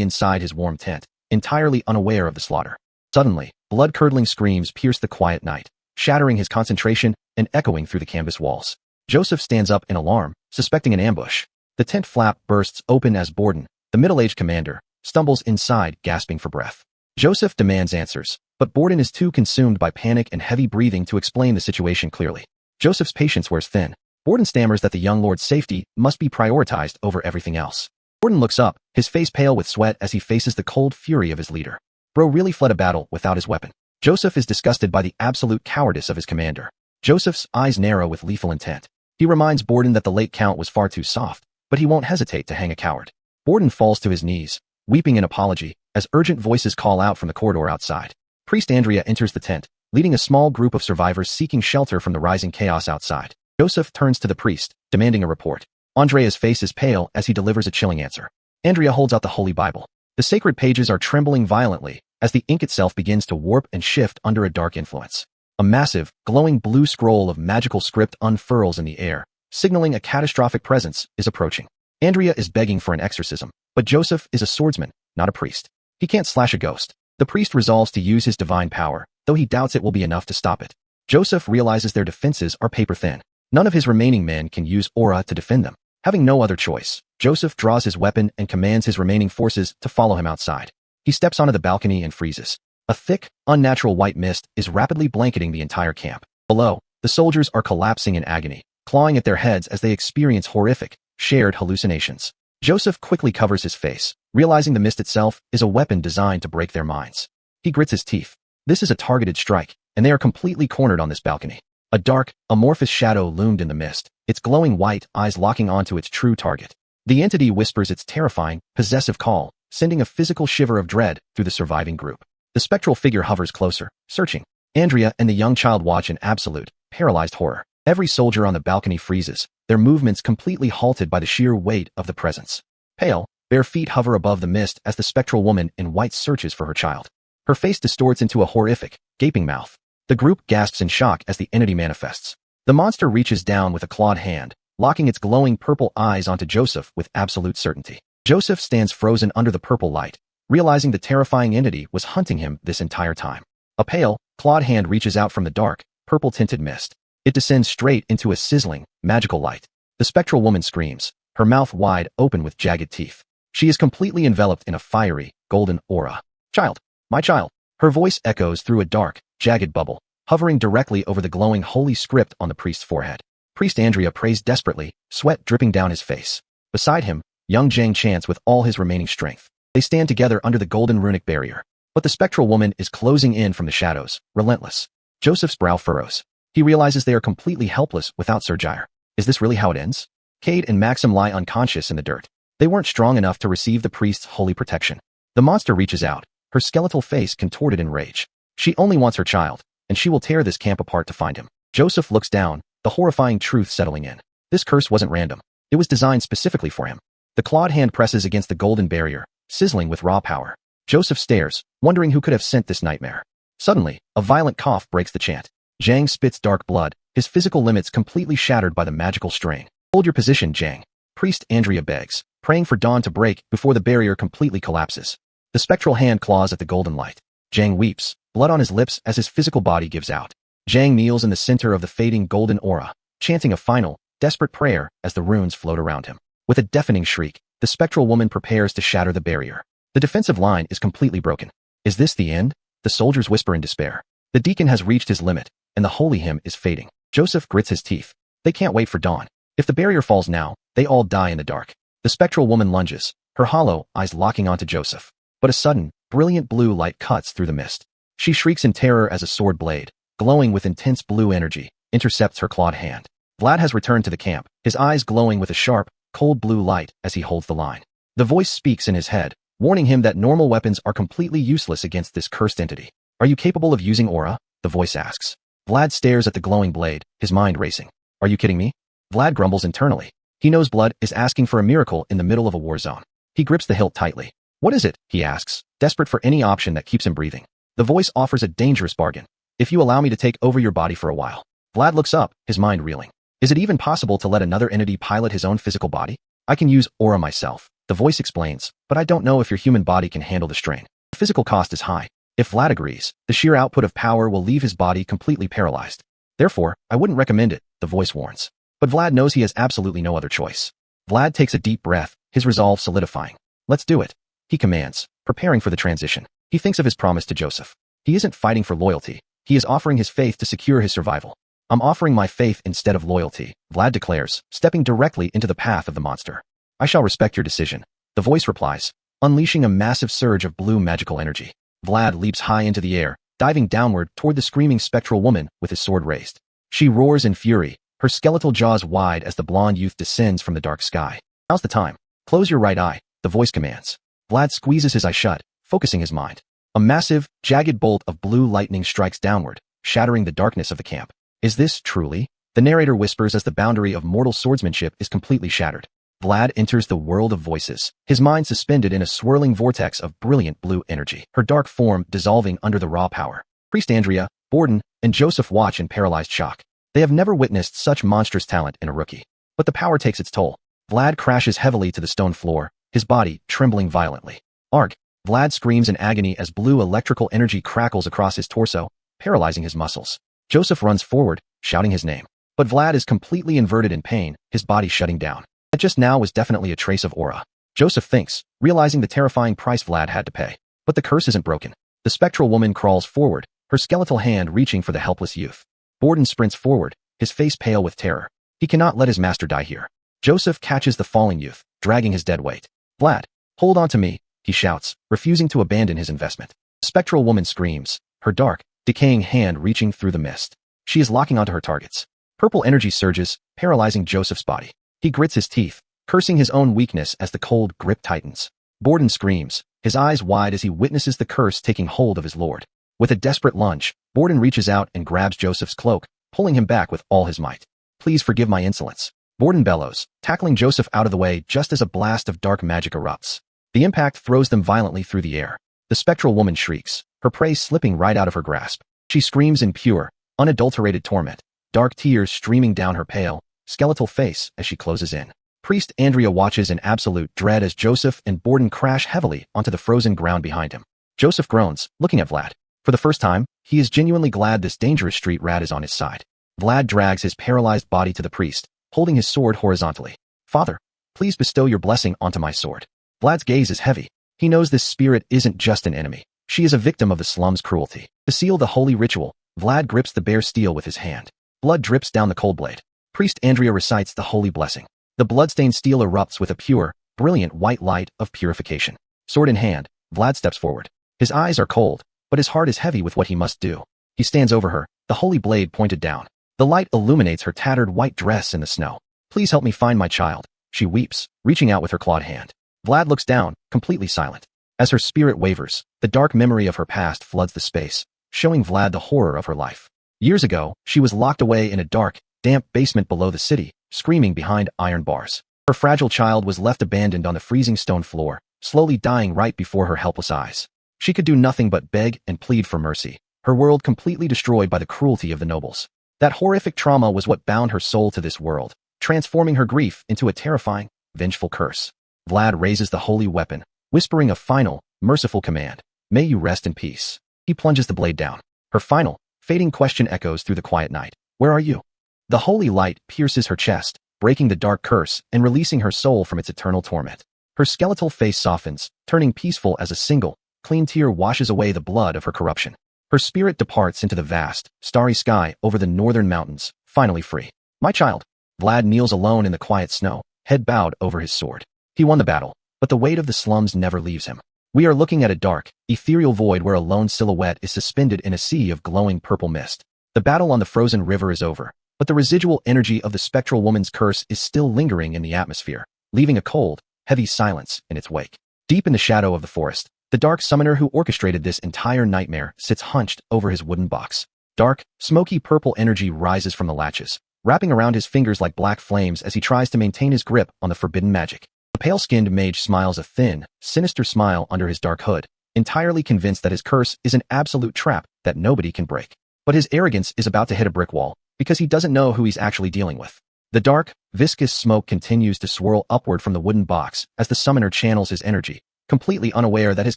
inside his warm tent, entirely unaware of the slaughter. Suddenly, blood-curdling screams pierce the quiet night, shattering his concentration and echoing through the canvas walls. Joseph stands up in alarm, suspecting an ambush. The tent flap bursts open as Borden, the middle-aged commander, stumbles inside, gasping for breath. Joseph demands answers, but Borden is too consumed by panic and heavy breathing to explain the situation clearly. Joseph's patience wears thin. Borden stammers that the young lord's safety must be prioritized over everything else. Borden looks up, his face pale with sweat as he faces the cold fury of his leader. Bro really fled a battle without his weapon. Joseph is disgusted by the absolute cowardice of his commander. Joseph's eyes narrow with lethal intent. He reminds Borden that the late count was far too soft, but he won't hesitate to hang a coward. Borden falls to his knees, weeping in apology, as urgent voices call out from the corridor outside. Priest Andrea enters the tent, leading a small group of survivors seeking shelter from the rising chaos outside. Joseph turns to the priest, demanding a report. Andrea's face is pale as he delivers a chilling answer. Andrea holds out the Holy Bible. The sacred pages are trembling violently as the ink itself begins to warp and shift under a dark influence. A massive, glowing blue scroll of magical script unfurls in the air, signaling a catastrophic presence is approaching. Andrea is begging for an exorcism, but Joseph is a swordsman, not a priest. He can't slash a ghost. The priest resolves to use his divine power, though he doubts it will be enough to stop it. Joseph realizes their defenses are paper-thin. None of his remaining men can use aura to defend them. Having no other choice, Joseph draws his weapon and commands his remaining forces to follow him outside. He steps onto the balcony and freezes. A thick, unnatural white mist is rapidly blanketing the entire camp. Below, the soldiers are collapsing in agony, clawing at their heads as they experience horrific, shared hallucinations. Joseph quickly covers his face, realizing the mist itself is a weapon designed to break their minds. He grits his teeth. This is a targeted strike, and they are completely cornered on this balcony. A dark, amorphous shadow loomed in the mist, its glowing white eyes locking onto its true target. The entity whispers its terrifying, possessive call, sending a physical shiver of dread through the surviving group. The spectral figure hovers closer, searching. Andrea and the young child watch in absolute, paralyzed horror. Every soldier on the balcony freezes, their movements completely halted by the sheer weight of the presence. Pale, bare feet hover above the mist as the spectral woman in white searches for her child. Her face distorts into a horrific, gaping mouth. The group gasps in shock as the entity manifests. The monster reaches down with a clawed hand, locking its glowing purple eyes onto Joseph with absolute certainty. Joseph stands frozen under the purple light, realizing the terrifying entity was hunting him this entire time. A pale, clawed hand reaches out from the dark, purple-tinted mist. It descends straight into a sizzling, magical light. The spectral woman screams, her mouth wide open with jagged teeth. She is completely enveloped in a fiery, golden aura. "Child, my child." Her voice echoes through a dark, jagged bubble, hovering directly over the glowing holy script on the priest's forehead. Priest Andrea prays desperately, sweat dripping down his face. Beside him, young Jang chants with all his remaining strength. They stand together under the golden runic barrier. But the spectral woman is closing in from the shadows, relentless. Joseph's brow furrows. He realizes they are completely helpless without Sir Jair. Is this really how it ends? Cade and Maxim lie unconscious in the dirt. They weren't strong enough to receive the priest's holy protection. The monster reaches out, her skeletal face contorted in rage. She only wants her child, and she will tear this camp apart to find him. Joseph looks down, the horrifying truth settling in. This curse wasn't random. It was designed specifically for him. The clawed hand presses against the golden barrier, sizzling with raw power. Joseph stares, wondering who could have sent this nightmare. Suddenly, a violent cough breaks the chant. Jang spits dark blood, his physical limits completely shattered by the magical strain. "Hold your position, Jang." Priest Andrea begs, praying for dawn to break before the barrier completely collapses. The spectral hand claws at the golden light. Jang weeps, blood on his lips as his physical body gives out. Jang kneels in the center of the fading golden aura, chanting a final, desperate prayer as the runes float around him. With a deafening shriek, the spectral woman prepares to shatter the barrier. The defensive line is completely broken. Is this the end? The soldiers whisper in despair. The deacon has reached his limit, and the holy hymn is fading. Joseph grits his teeth. They can't wait for dawn. If the barrier falls now, they all die in the dark. The spectral woman lunges, her hollow eyes locking onto Joseph. But a sudden, brilliant blue light cuts through the mist. She shrieks in terror as a sword blade, glowing with intense blue energy, intercepts her clawed hand. Vlad has returned to the camp, his eyes glowing with a sharp, cold blue light as he holds the line. The voice speaks in his head, warning him that normal weapons are completely useless against this cursed entity. "Are you capable of using aura?" the voice asks. Vlad stares at the glowing blade, his mind racing. Are you kidding me? Vlad grumbles internally. He knows blood is asking for a miracle in the middle of a war zone. He grips the hilt tightly. What is it? He asks, desperate for any option that keeps him breathing. The voice offers a dangerous bargain. If you allow me to take over your body for a while. Vlad looks up, his mind reeling. Is it even possible to let another entity pilot his own physical body? I can use aura myself, the voice explains, but I don't know if your human body can handle the strain. The physical cost is high. If Vlad agrees, the sheer output of power will leave his body completely paralyzed. Therefore, I wouldn't recommend it, the voice warns. But Vlad knows he has absolutely no other choice. Vlad takes a deep breath, his resolve solidifying. Let's do it. He commands, preparing for the transition. He thinks of his promise to Joseph. He isn't fighting for loyalty. He is offering his faith to secure his survival. I'm offering my faith instead of loyalty, Vlad declares, stepping directly into the path of the monster. I shall respect your decision, the voice replies, unleashing a massive surge of blue magical energy. Vlad leaps high into the air, diving downward toward the screaming spectral woman with his sword raised. She roars in fury, her skeletal jaws wide as the blonde youth descends from the dark sky. Now's the time. Close your right eye, the voice commands. Vlad squeezes his eye shut, focusing his mind. A massive, jagged bolt of blue lightning strikes downward, shattering the darkness of the camp. Is this truly? The narrator whispers as the boundary of mortal swordsmanship is completely shattered. Vlad enters the world of voices, his mind suspended in a swirling vortex of brilliant blue energy, her dark form dissolving under the raw power. Priest Andrea, Borden, and Joseph watch in paralyzed shock. They have never witnessed such monstrous talent in a rookie. But the power takes its toll. Vlad crashes heavily to the stone floor, his body trembling violently. Arg! Vlad screams in agony as blue electrical energy crackles across his torso, paralyzing his muscles. Joseph runs forward, shouting his name. But Vlad is completely inverted in pain, his body shutting down. That just now was definitely a trace of aura. Joseph thinks, realizing the terrifying price Vlad had to pay. But the curse isn't broken. The spectral woman crawls forward, her skeletal hand reaching for the helpless youth. Borden sprints forward, his face pale with terror. He cannot let his master die here. Joseph catches the falling youth, dragging his dead weight. Vlad, hold on to me, he shouts, refusing to abandon his investment. The spectral woman screams, her dark, decaying hand reaching through the mist. She is locking onto her targets. Purple energy surges, paralyzing Joseph's body. He grits his teeth, cursing his own weakness as the cold grip tightens. Borden screams, his eyes wide as he witnesses the curse taking hold of his lord. With a desperate lunge, Borden reaches out and grabs Joseph's cloak, pulling him back with all his might. Please forgive my insolence. Borden bellows, tackling Joseph out of the way just as a blast of dark magic erupts. The impact throws them violently through the air. The spectral woman shrieks, her prey slipping right out of her grasp. She screams in pure, unadulterated torment, dark tears streaming down her pale, skeletal face as she closes in. Priest Andrea watches in absolute dread as Joseph and Borden crash heavily onto the frozen ground behind him. Joseph groans, looking at Vlad. For the first time, he is genuinely glad this dangerous street rat is on his side. Vlad drags his paralyzed body to the priest, holding his sword horizontally. Father, please bestow your blessing onto my sword. Vlad's gaze is heavy. He knows this spirit isn't just an enemy. She is a victim of the slum's cruelty. To seal the holy ritual, Vlad grips the bare steel with his hand. Blood drips down the cold blade. Priest Andrea recites the holy blessing. The bloodstained steel erupts with a pure, brilliant white light of purification. Sword in hand, Vlad steps forward. His eyes are cold, but his heart is heavy with what he must do. He stands over her, the holy blade pointed down. The light illuminates her tattered white dress in the snow. Please help me find my child, she weeps, reaching out with her clawed hand. Vlad looks down, completely silent. As her spirit wavers, the dark memory of her past floods the space, showing Vlad the horror of her life. Years ago, she was locked away in a dark, damp basement below the city, screaming behind iron bars. Her fragile child was left abandoned on the freezing stone floor, slowly dying right before her helpless eyes. She could do nothing but beg and plead for mercy, her world completely destroyed by the cruelty of the nobles. That horrific trauma was what bound her soul to this world, transforming her grief into a terrifying, vengeful curse. Vlad raises the holy weapon, whispering a final, merciful command. May you rest in peace. He plunges the blade down. Her final, fading question echoes through the quiet night. Where are you? The holy light pierces her chest, breaking the dark curse and releasing her soul from its eternal torment. Her skeletal face softens, turning peaceful as a single, clean tear washes away the blood of her corruption. Her spirit departs into the vast, starry sky over the northern mountains, finally free. My child. Vlad kneels alone in the quiet snow, head bowed over his sword. He won the battle, but the weight of the slums never leaves him. We are looking at a dark, ethereal void where a lone silhouette is suspended in a sea of glowing purple mist. The battle on the frozen river is over, but the residual energy of the spectral woman's curse is still lingering in the atmosphere, leaving a cold, heavy silence in its wake. Deep in the shadow of the forest, the dark summoner who orchestrated this entire nightmare sits hunched over his wooden box. Dark, smoky purple energy rises from the latches, wrapping around his fingers like black flames as he tries to maintain his grip on the forbidden magic. The pale-skinned mage smiles a thin, sinister smile under his dark hood, entirely convinced that his curse is an absolute trap that nobody can break. But his arrogance is about to hit a brick wall, because he doesn't know who he's actually dealing with. The dark, viscous smoke continues to swirl upward from the wooden box as the summoner channels his energy, completely unaware that his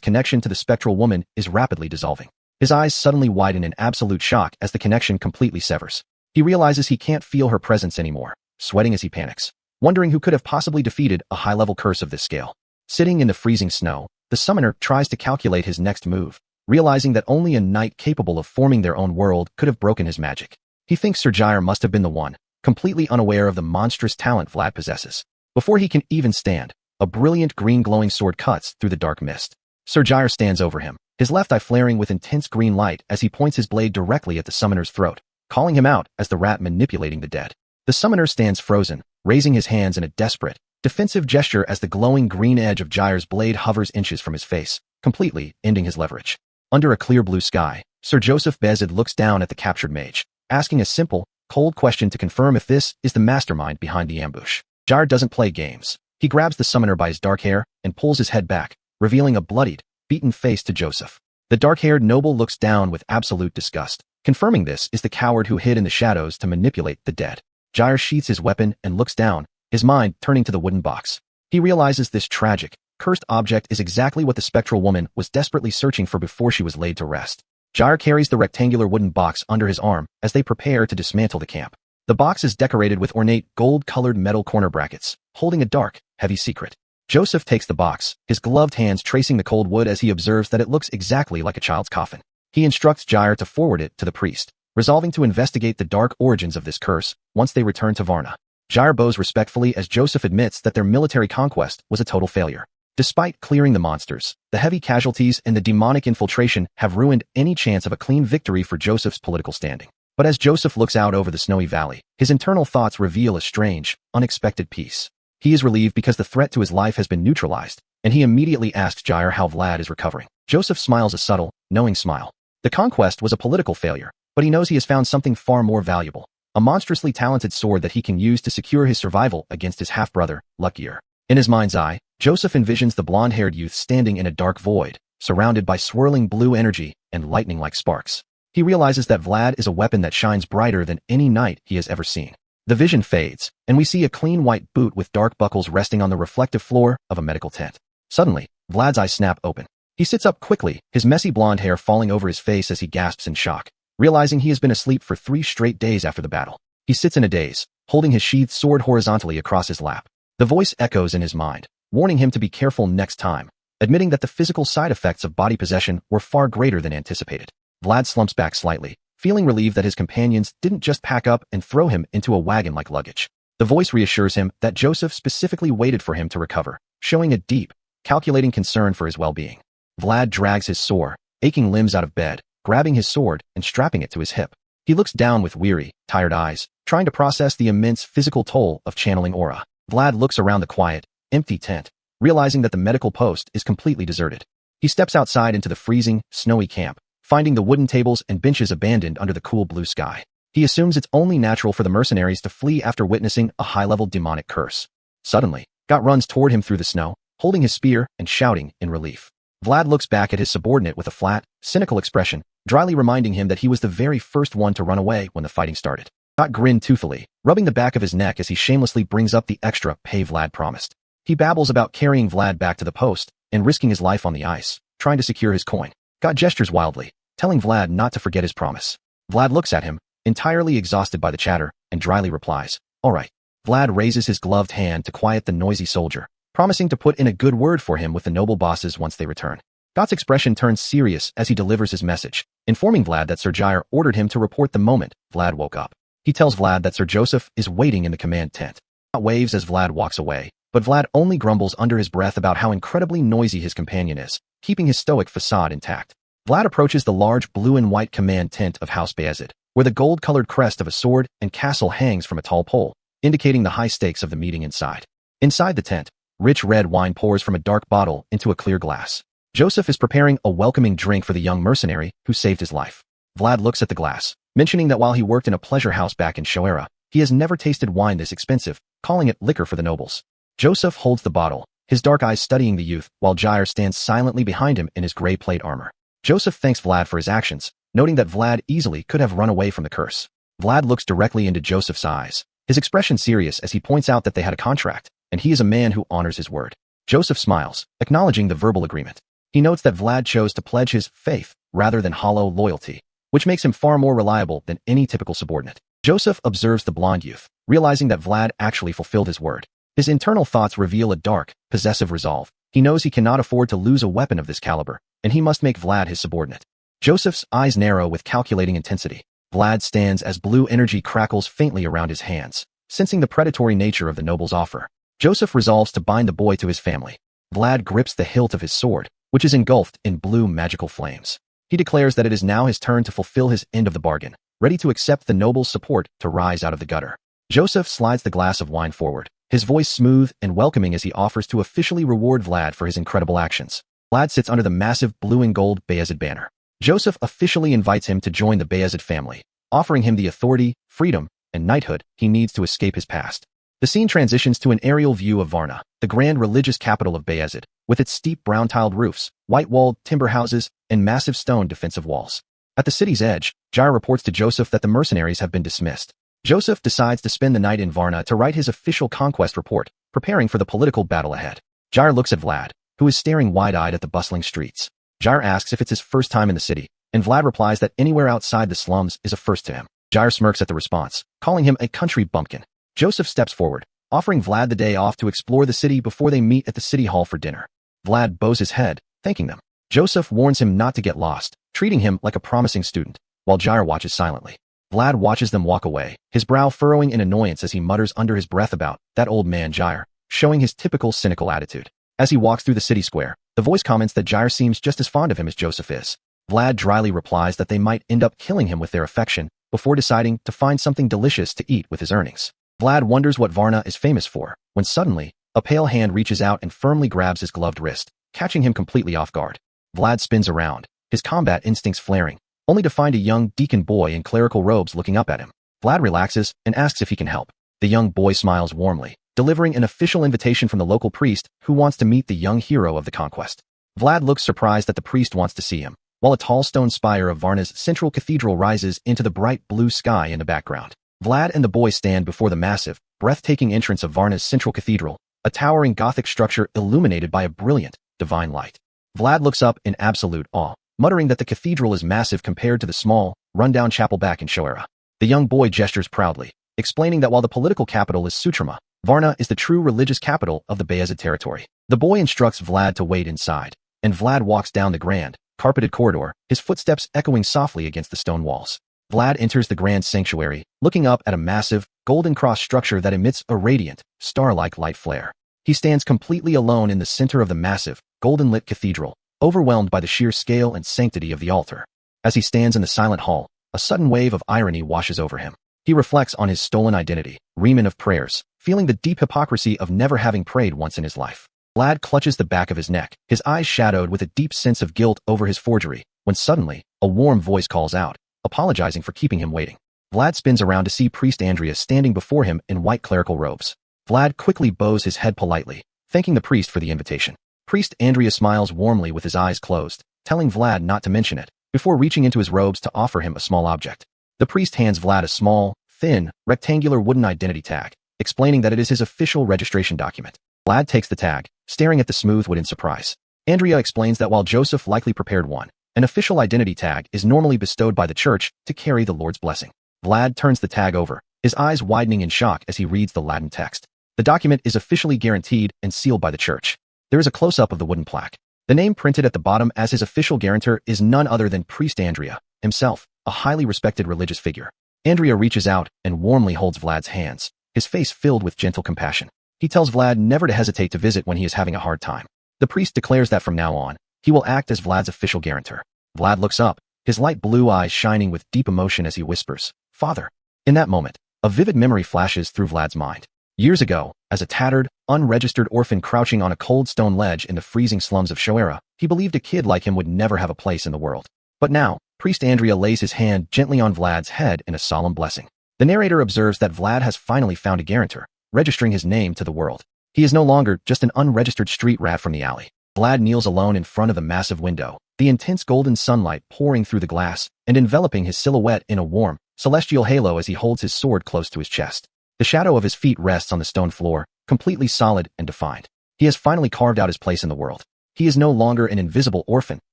connection to the spectral woman is rapidly dissolving. His eyes suddenly widen in absolute shock as the connection completely severs. He realizes he can't feel her presence anymore, sweating as he panics, wondering who could have possibly defeated a high-level curse of this scale. Sitting in the freezing snow, the summoner tries to calculate his next move, realizing that only a knight capable of forming their own world could have broken his magic. He thinks Sir Jair must have been the one, completely unaware of the monstrous talent Vlad possesses. Before he can even stand, a brilliant green glowing sword cuts through the dark mist. Sir Jair stands over him, his left eye flaring with intense green light as he points his blade directly at the summoner's throat, calling him out as the rat manipulating the dead. The summoner stands frozen, raising his hands in a desperate, defensive gesture as the glowing green edge of Jair's blade hovers inches from his face, completely ending his leverage. Under a clear blue sky, Sir Joseph Bezid looks down at the captured mage, asking a simple, cold question to confirm if this is the mastermind behind the ambush. Jair doesn't play games. He grabs the summoner by his dark hair and pulls his head back, revealing a bloodied, beaten face to Joseph. The dark-haired noble looks down with absolute disgust, confirming this is the coward who hid in the shadows to manipulate the dead. Jair sheaths his weapon and looks down, his mind turning to the wooden box. He realizes this tragic, cursed object is exactly what the spectral woman was desperately searching for before she was laid to rest. Jair carries the rectangular wooden box under his arm as they prepare to dismantle the camp. The box is decorated with ornate gold-colored metal corner brackets, holding a dark, heavy secret. Joseph takes the box, his gloved hands tracing the cold wood as he observes that it looks exactly like a child's coffin. He instructs Jair to forward it to the priest, resolving to investigate the dark origins of this curse once they return to Varna. Jair bows respectfully as Joseph admits that their military conquest was a total failure. Despite clearing the monsters, the heavy casualties and the demonic infiltration have ruined any chance of a clean victory for Joseph's political standing. But as Joseph looks out over the snowy valley, his internal thoughts reveal a strange, unexpected peace. He is relieved because the threat to his life has been neutralized, and he immediately asks Jair how Vlad is recovering. Joseph smiles a subtle, knowing smile. The conquest was a political failure, but he knows he has found something far more valuable, a monstrously talented sword that he can use to secure his survival against his half-brother, Luckier. In his mind's eye, Joseph envisions the blonde-haired youth standing in a dark void, surrounded by swirling blue energy and lightning-like sparks. He realizes that Vlad is a weapon that shines brighter than any knight he has ever seen. The vision fades, and we see a clean white boot with dark buckles resting on the reflective floor of a medical tent. Suddenly, Vlad's eyes snap open. He sits up quickly, his messy blonde hair falling over his face as he gasps in shock, realizing he has been asleep for 3 straight days after the battle. He sits in a daze, holding his sheathed sword horizontally across his lap. The voice echoes in his mind, warning him to be careful next time, admitting that the physical side effects of body possession were far greater than anticipated. Vlad slumps back slightly, feeling relieved that his companions didn't just pack up and throw him into a wagon like luggage. The voice reassures him that Joseph specifically waited for him to recover, showing a deep, calculating concern for his well-being. Vlad drags his sore, aching limbs out of bed, grabbing his sword and strapping it to his hip. He looks down with weary, tired eyes, trying to process the immense physical toll of channeling aura. Vlad looks around the quiet, empty tent, realizing that the medical post is completely deserted. He steps outside into the freezing, snowy camp, finding the wooden tables and benches abandoned under the cool blue sky. He assumes it's only natural for the mercenaries to flee after witnessing a high-level demonic curse. Suddenly, Got runs toward him through the snow, holding his spear and shouting in relief. Vlad looks back at his subordinate with a flat, cynical expression, dryly reminding him that he was the very first one to run away when the fighting started. Got grinned toothfully, rubbing the back of his neck as he shamelessly brings up the extra pay Vlad promised. He babbles about carrying Vlad back to the post and risking his life on the ice, trying to secure his coin. Got gestures wildly, telling Vlad not to forget his promise. Vlad looks at him, entirely exhausted by the chatter, and dryly replies, "All right." Vlad raises his gloved hand to quiet the noisy soldier, promising to put in a good word for him with the noble bosses once they return. Got's expression turns serious as he delivers his message, informing Vlad that Sir Jair ordered him to report the moment Vlad woke up. He tells Vlad that Sir Joseph is waiting in the command tent. Got waves as Vlad walks away, but Vlad only grumbles under his breath about how incredibly noisy his companion is, keeping his stoic facade intact. Vlad approaches the large blue and white command tent of House Bayezid, where the gold-colored crest of a sword and castle hangs from a tall pole, indicating the high stakes of the meeting inside. Inside the tent, rich red wine pours from a dark bottle into a clear glass. Joseph is preparing a welcoming drink for the young mercenary who saved his life. Vlad looks at the glass, mentioning that while he worked in a pleasure house back in Shoera, he has never tasted wine this expensive, calling it liquor for the nobles. Joseph holds the bottle, his dark eyes studying the youth, while Jair stands silently behind him in his gray plate armor. Joseph thanks Vlad for his actions, noting that Vlad easily could have run away from the curse. Vlad looks directly into Joseph's eyes, his expression serious as he points out that they had a contract, and he is a man who honors his word. Joseph smiles, acknowledging the verbal agreement. He notes that Vlad chose to pledge his faith rather than hollow loyalty, which makes him far more reliable than any typical subordinate. Joseph observes the blonde youth, realizing that Vlad actually fulfilled his word. His internal thoughts reveal a dark, possessive resolve. He knows he cannot afford to lose a weapon of this caliber, and he must make Vlad his subordinate. Joseph's eyes narrow with calculating intensity. Vlad stands as blue energy crackles faintly around his hands, sensing the predatory nature of the noble's offer. Joseph resolves to bind the boy to his family. Vlad grips the hilt of his sword, which is engulfed in blue magical flames. He declares that it is now his turn to fulfill his end of the bargain, ready to accept the noble's support to rise out of the gutter. Joseph slides the glass of wine forward, his voice smooth and welcoming as he offers to officially reward Vlad for his incredible actions. Vlad sits under the massive blue and gold Bayezid banner. Joseph officially invites him to join the Bayezid family, offering him the authority, freedom, and knighthood he needs to escape his past. The scene transitions to an aerial view of Varna, the grand religious capital of Bayezid, with its steep brown-tiled roofs, white-walled timber houses, and massive stone defensive walls. At the city's edge, Jair reports to Joseph that the mercenaries have been dismissed. Joseph decides to spend the night in Varna to write his official conquest report, preparing for the political battle ahead. Jair looks at Vlad, who is staring wide-eyed at the bustling streets. Jair asks if it's his first time in the city, and Vlad replies that anywhere outside the slums is a first to him. Jair smirks at the response, calling him a country bumpkin. Joseph steps forward, offering Vlad the day off to explore the city before they meet at the city hall for dinner. Vlad bows his head, thanking them. Joseph warns him not to get lost, treating him like a promising student, while Jair watches silently. Vlad watches them walk away, his brow furrowing in annoyance as he mutters under his breath about that old man Jair, showing his typical cynical attitude. As he walks through the city square, the voice comments that Jair seems just as fond of him as Joseph is. Vlad dryly replies that they might end up killing him with their affection, before deciding to find something delicious to eat with his earnings. Vlad wonders what Varna is famous for, when suddenly, a pale hand reaches out and firmly grabs his gloved wrist, catching him completely off guard. Vlad spins around, his combat instincts flaring, only to find a young deacon boy in clerical robes looking up at him. Vlad relaxes and asks if he can help. The young boy smiles warmly, delivering an official invitation from the local priest who wants to meet the young hero of the conquest. Vlad looks surprised that the priest wants to see him, while a tall stone spire of Varna's central cathedral rises into the bright blue sky in the background. Vlad and the boy stand before the massive, breathtaking entrance of Varna's central cathedral, a towering Gothic structure illuminated by a brilliant, divine light. Vlad looks up in absolute awe, muttering that the cathedral is massive compared to the small, rundown chapel back in Shoera. The young boy gestures proudly, explaining that while the political capital is Sutrama, Varna is the true religious capital of the Bayezid territory. The boy instructs Vlad to wait inside, and Vlad walks down the grand, carpeted corridor, his footsteps echoing softly against the stone walls. Vlad enters the grand sanctuary, looking up at a massive, golden cross structure that emits a radiant, star-like light flare. He stands completely alone in the center of the massive, golden-lit cathedral, overwhelmed by the sheer scale and sanctity of the altar. As he stands in the silent hall, a sudden wave of irony washes over him. He reflects on his stolen identity, Reman of prayers, feeling the deep hypocrisy of never having prayed once in his life. Vlad clutches the back of his neck, his eyes shadowed with a deep sense of guilt over his forgery, when suddenly, a warm voice calls out, apologizing for keeping him waiting. Vlad spins around to see Priest Andrea standing before him in white clerical robes. Vlad quickly bows his head politely, thanking the priest for the invitation. Priest Andrea smiles warmly with his eyes closed, telling Vlad not to mention it, before reaching into his robes to offer him a small object. The priest hands Vlad a small, thin, rectangular wooden identity tag, explaining that it is his official registration document. Vlad takes the tag, staring at the smooth wood in surprise. Andrea explains that while Joseph likely prepared one, an official identity tag is normally bestowed by the church to carry the Lord's blessing. Vlad turns the tag over, his eyes widening in shock as he reads the Latin text. The document is officially guaranteed and sealed by the church. There is a close-up of the wooden plaque. The name printed at the bottom as his official guarantor is none other than Priest Andrea, himself, a highly respected religious figure. Andrea reaches out and warmly holds Vlad's hands, his face filled with gentle compassion. He tells Vlad never to hesitate to visit when he is having a hard time. The priest declares that from now on, he will act as Vlad's official guarantor. Vlad looks up, his light blue eyes shining with deep emotion as he whispers, "Father." In that moment, a vivid memory flashes through Vlad's mind. Years ago, as a tattered, unregistered orphan crouching on a cold stone ledge in the freezing slums of Shoera, he believed a kid like him would never have a place in the world. But now, Priest Andrea lays his hand gently on Vlad's head in a solemn blessing. The narrator observes that Vlad has finally found a guarantor, registering his name to the world. He is no longer just an unregistered street rat from the alley. Vlad kneels alone in front of the massive window, the intense golden sunlight pouring through the glass and enveloping his silhouette in a warm, celestial halo as he holds his sword close to his chest. The shadow of his feet rests on the stone floor, completely solid and defined. He has finally carved out his place in the world. He is no longer an invisible orphan.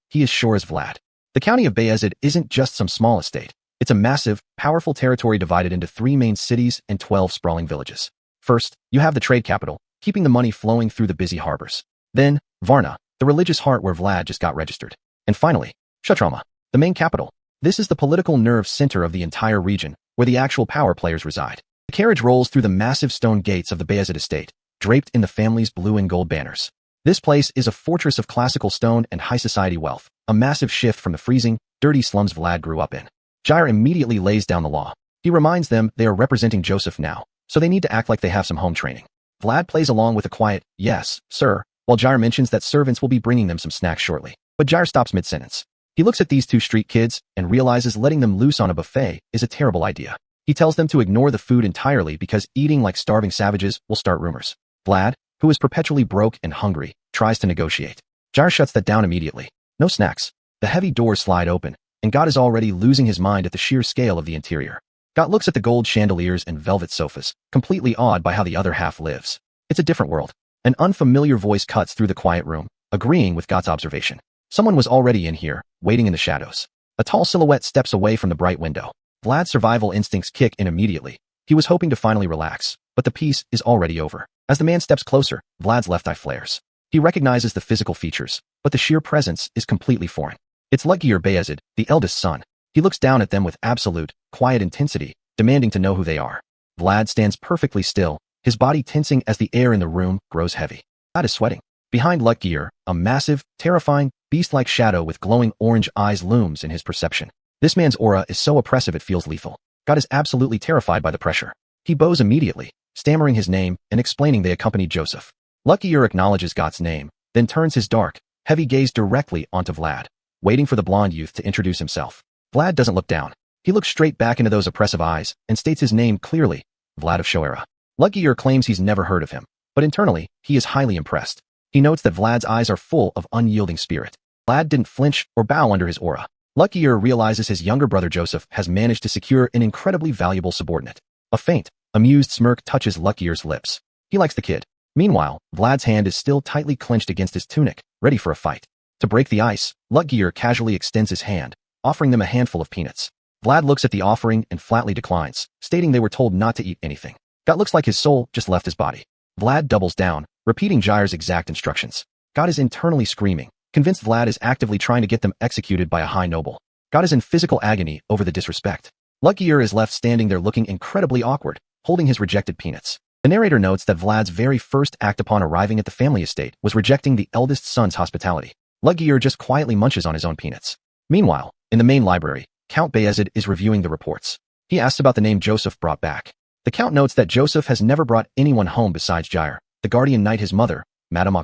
He is sure as Vlad. The county of Bayezid isn't just some small estate. It's a massive, powerful territory divided into 3 main cities and 12 sprawling villages. First, you have the trade capital, keeping the money flowing through the busy harbors. Then, Varna, the religious heart where Vlad just got registered. And finally, Kshatrama, the main capital. This is the political nerve center of the entire region, where the actual power players reside. The carriage rolls through the massive stone gates of the Bayezid estate, draped in the family's blue and gold banners. This place is a fortress of classical stone and high society wealth, a massive shift from the freezing, dirty slums Vlad grew up in. Jair immediately lays down the law. He reminds them they are representing Joseph now, so they need to act like they have some home training. Vlad plays along with a quiet, "Yes, sir," while Jair mentions that servants will be bringing them some snacks shortly. But Jair stops mid-sentence. He looks at these 2 street kids and realizes letting them loose on a buffet is a terrible idea. He tells them to ignore the food entirely because eating like starving savages will start rumors. Vlad, who is perpetually broke and hungry, tries to negotiate. Jair shuts that down immediately. No snacks. The heavy doors slide open, and God is already losing his mind at the sheer scale of the interior. God looks at the gold chandeliers and velvet sofas, completely awed by how the other half lives. It's a different world. An unfamiliar voice cuts through the quiet room, agreeing with God's observation. Someone was already in here, waiting in the shadows. A tall silhouette steps away from the bright window. Vlad's survival instincts kick in immediately. He was hoping to finally relax, but the piece is already over. As the man steps closer, Vlad's left eye flares. He recognizes the physical features, but the sheer presence is completely foreign. It's Ludgir Bayezid, the eldest son. He looks down at them with absolute, quiet intensity, demanding to know who they are. Vlad stands perfectly still, his body tensing as the air in the room grows heavy. Vlad is sweating. Behind Ludgir, a massive, terrifying, beast-like shadow with glowing orange eyes looms in his perception. This man's aura is so oppressive it feels lethal. God is absolutely terrified by the pressure. He bows immediately, stammering his name and explaining they accompanied Joseph. Ludgir acknowledges God's name, then turns his dark, heavy gaze directly onto Vlad, waiting for the blonde youth to introduce himself. Vlad doesn't look down. He looks straight back into those oppressive eyes and states his name clearly, Vlad of Shoera. Ludgir claims he's never heard of him, but internally, he is highly impressed. He notes that Vlad's eyes are full of unyielding spirit. Vlad didn't flinch or bow under his aura. Ludgir realizes his younger brother Joseph has managed to secure an incredibly valuable subordinate. A faint, amused smirk touches Ludgir's lips. He likes the kid. Meanwhile, Vlad's hand is still tightly clenched against his tunic, ready for a fight. To break the ice, Ludgir casually extends his hand, offering them a handful of peanuts. Vlad looks at the offering and flatly declines, stating they were told not to eat anything. God looks like his soul just left his body. Vlad doubles down, repeating Jair's exact instructions. God is internally screaming, convinced Vlad is actively trying to get them executed by a high noble. God is in physical agony over the disrespect. Ludgir is left standing there looking incredibly awkward, holding his rejected peanuts. The narrator notes that Vlad's very first act upon arriving at the family estate was rejecting the eldest son's hospitality. Ludgir just quietly munches on his own peanuts. Meanwhile, in the main library, Count Bayezid is reviewing the reports. He asks about the name Joseph brought back. The Count notes that Joseph has never brought anyone home besides Jair, the guardian knight his mother, Madame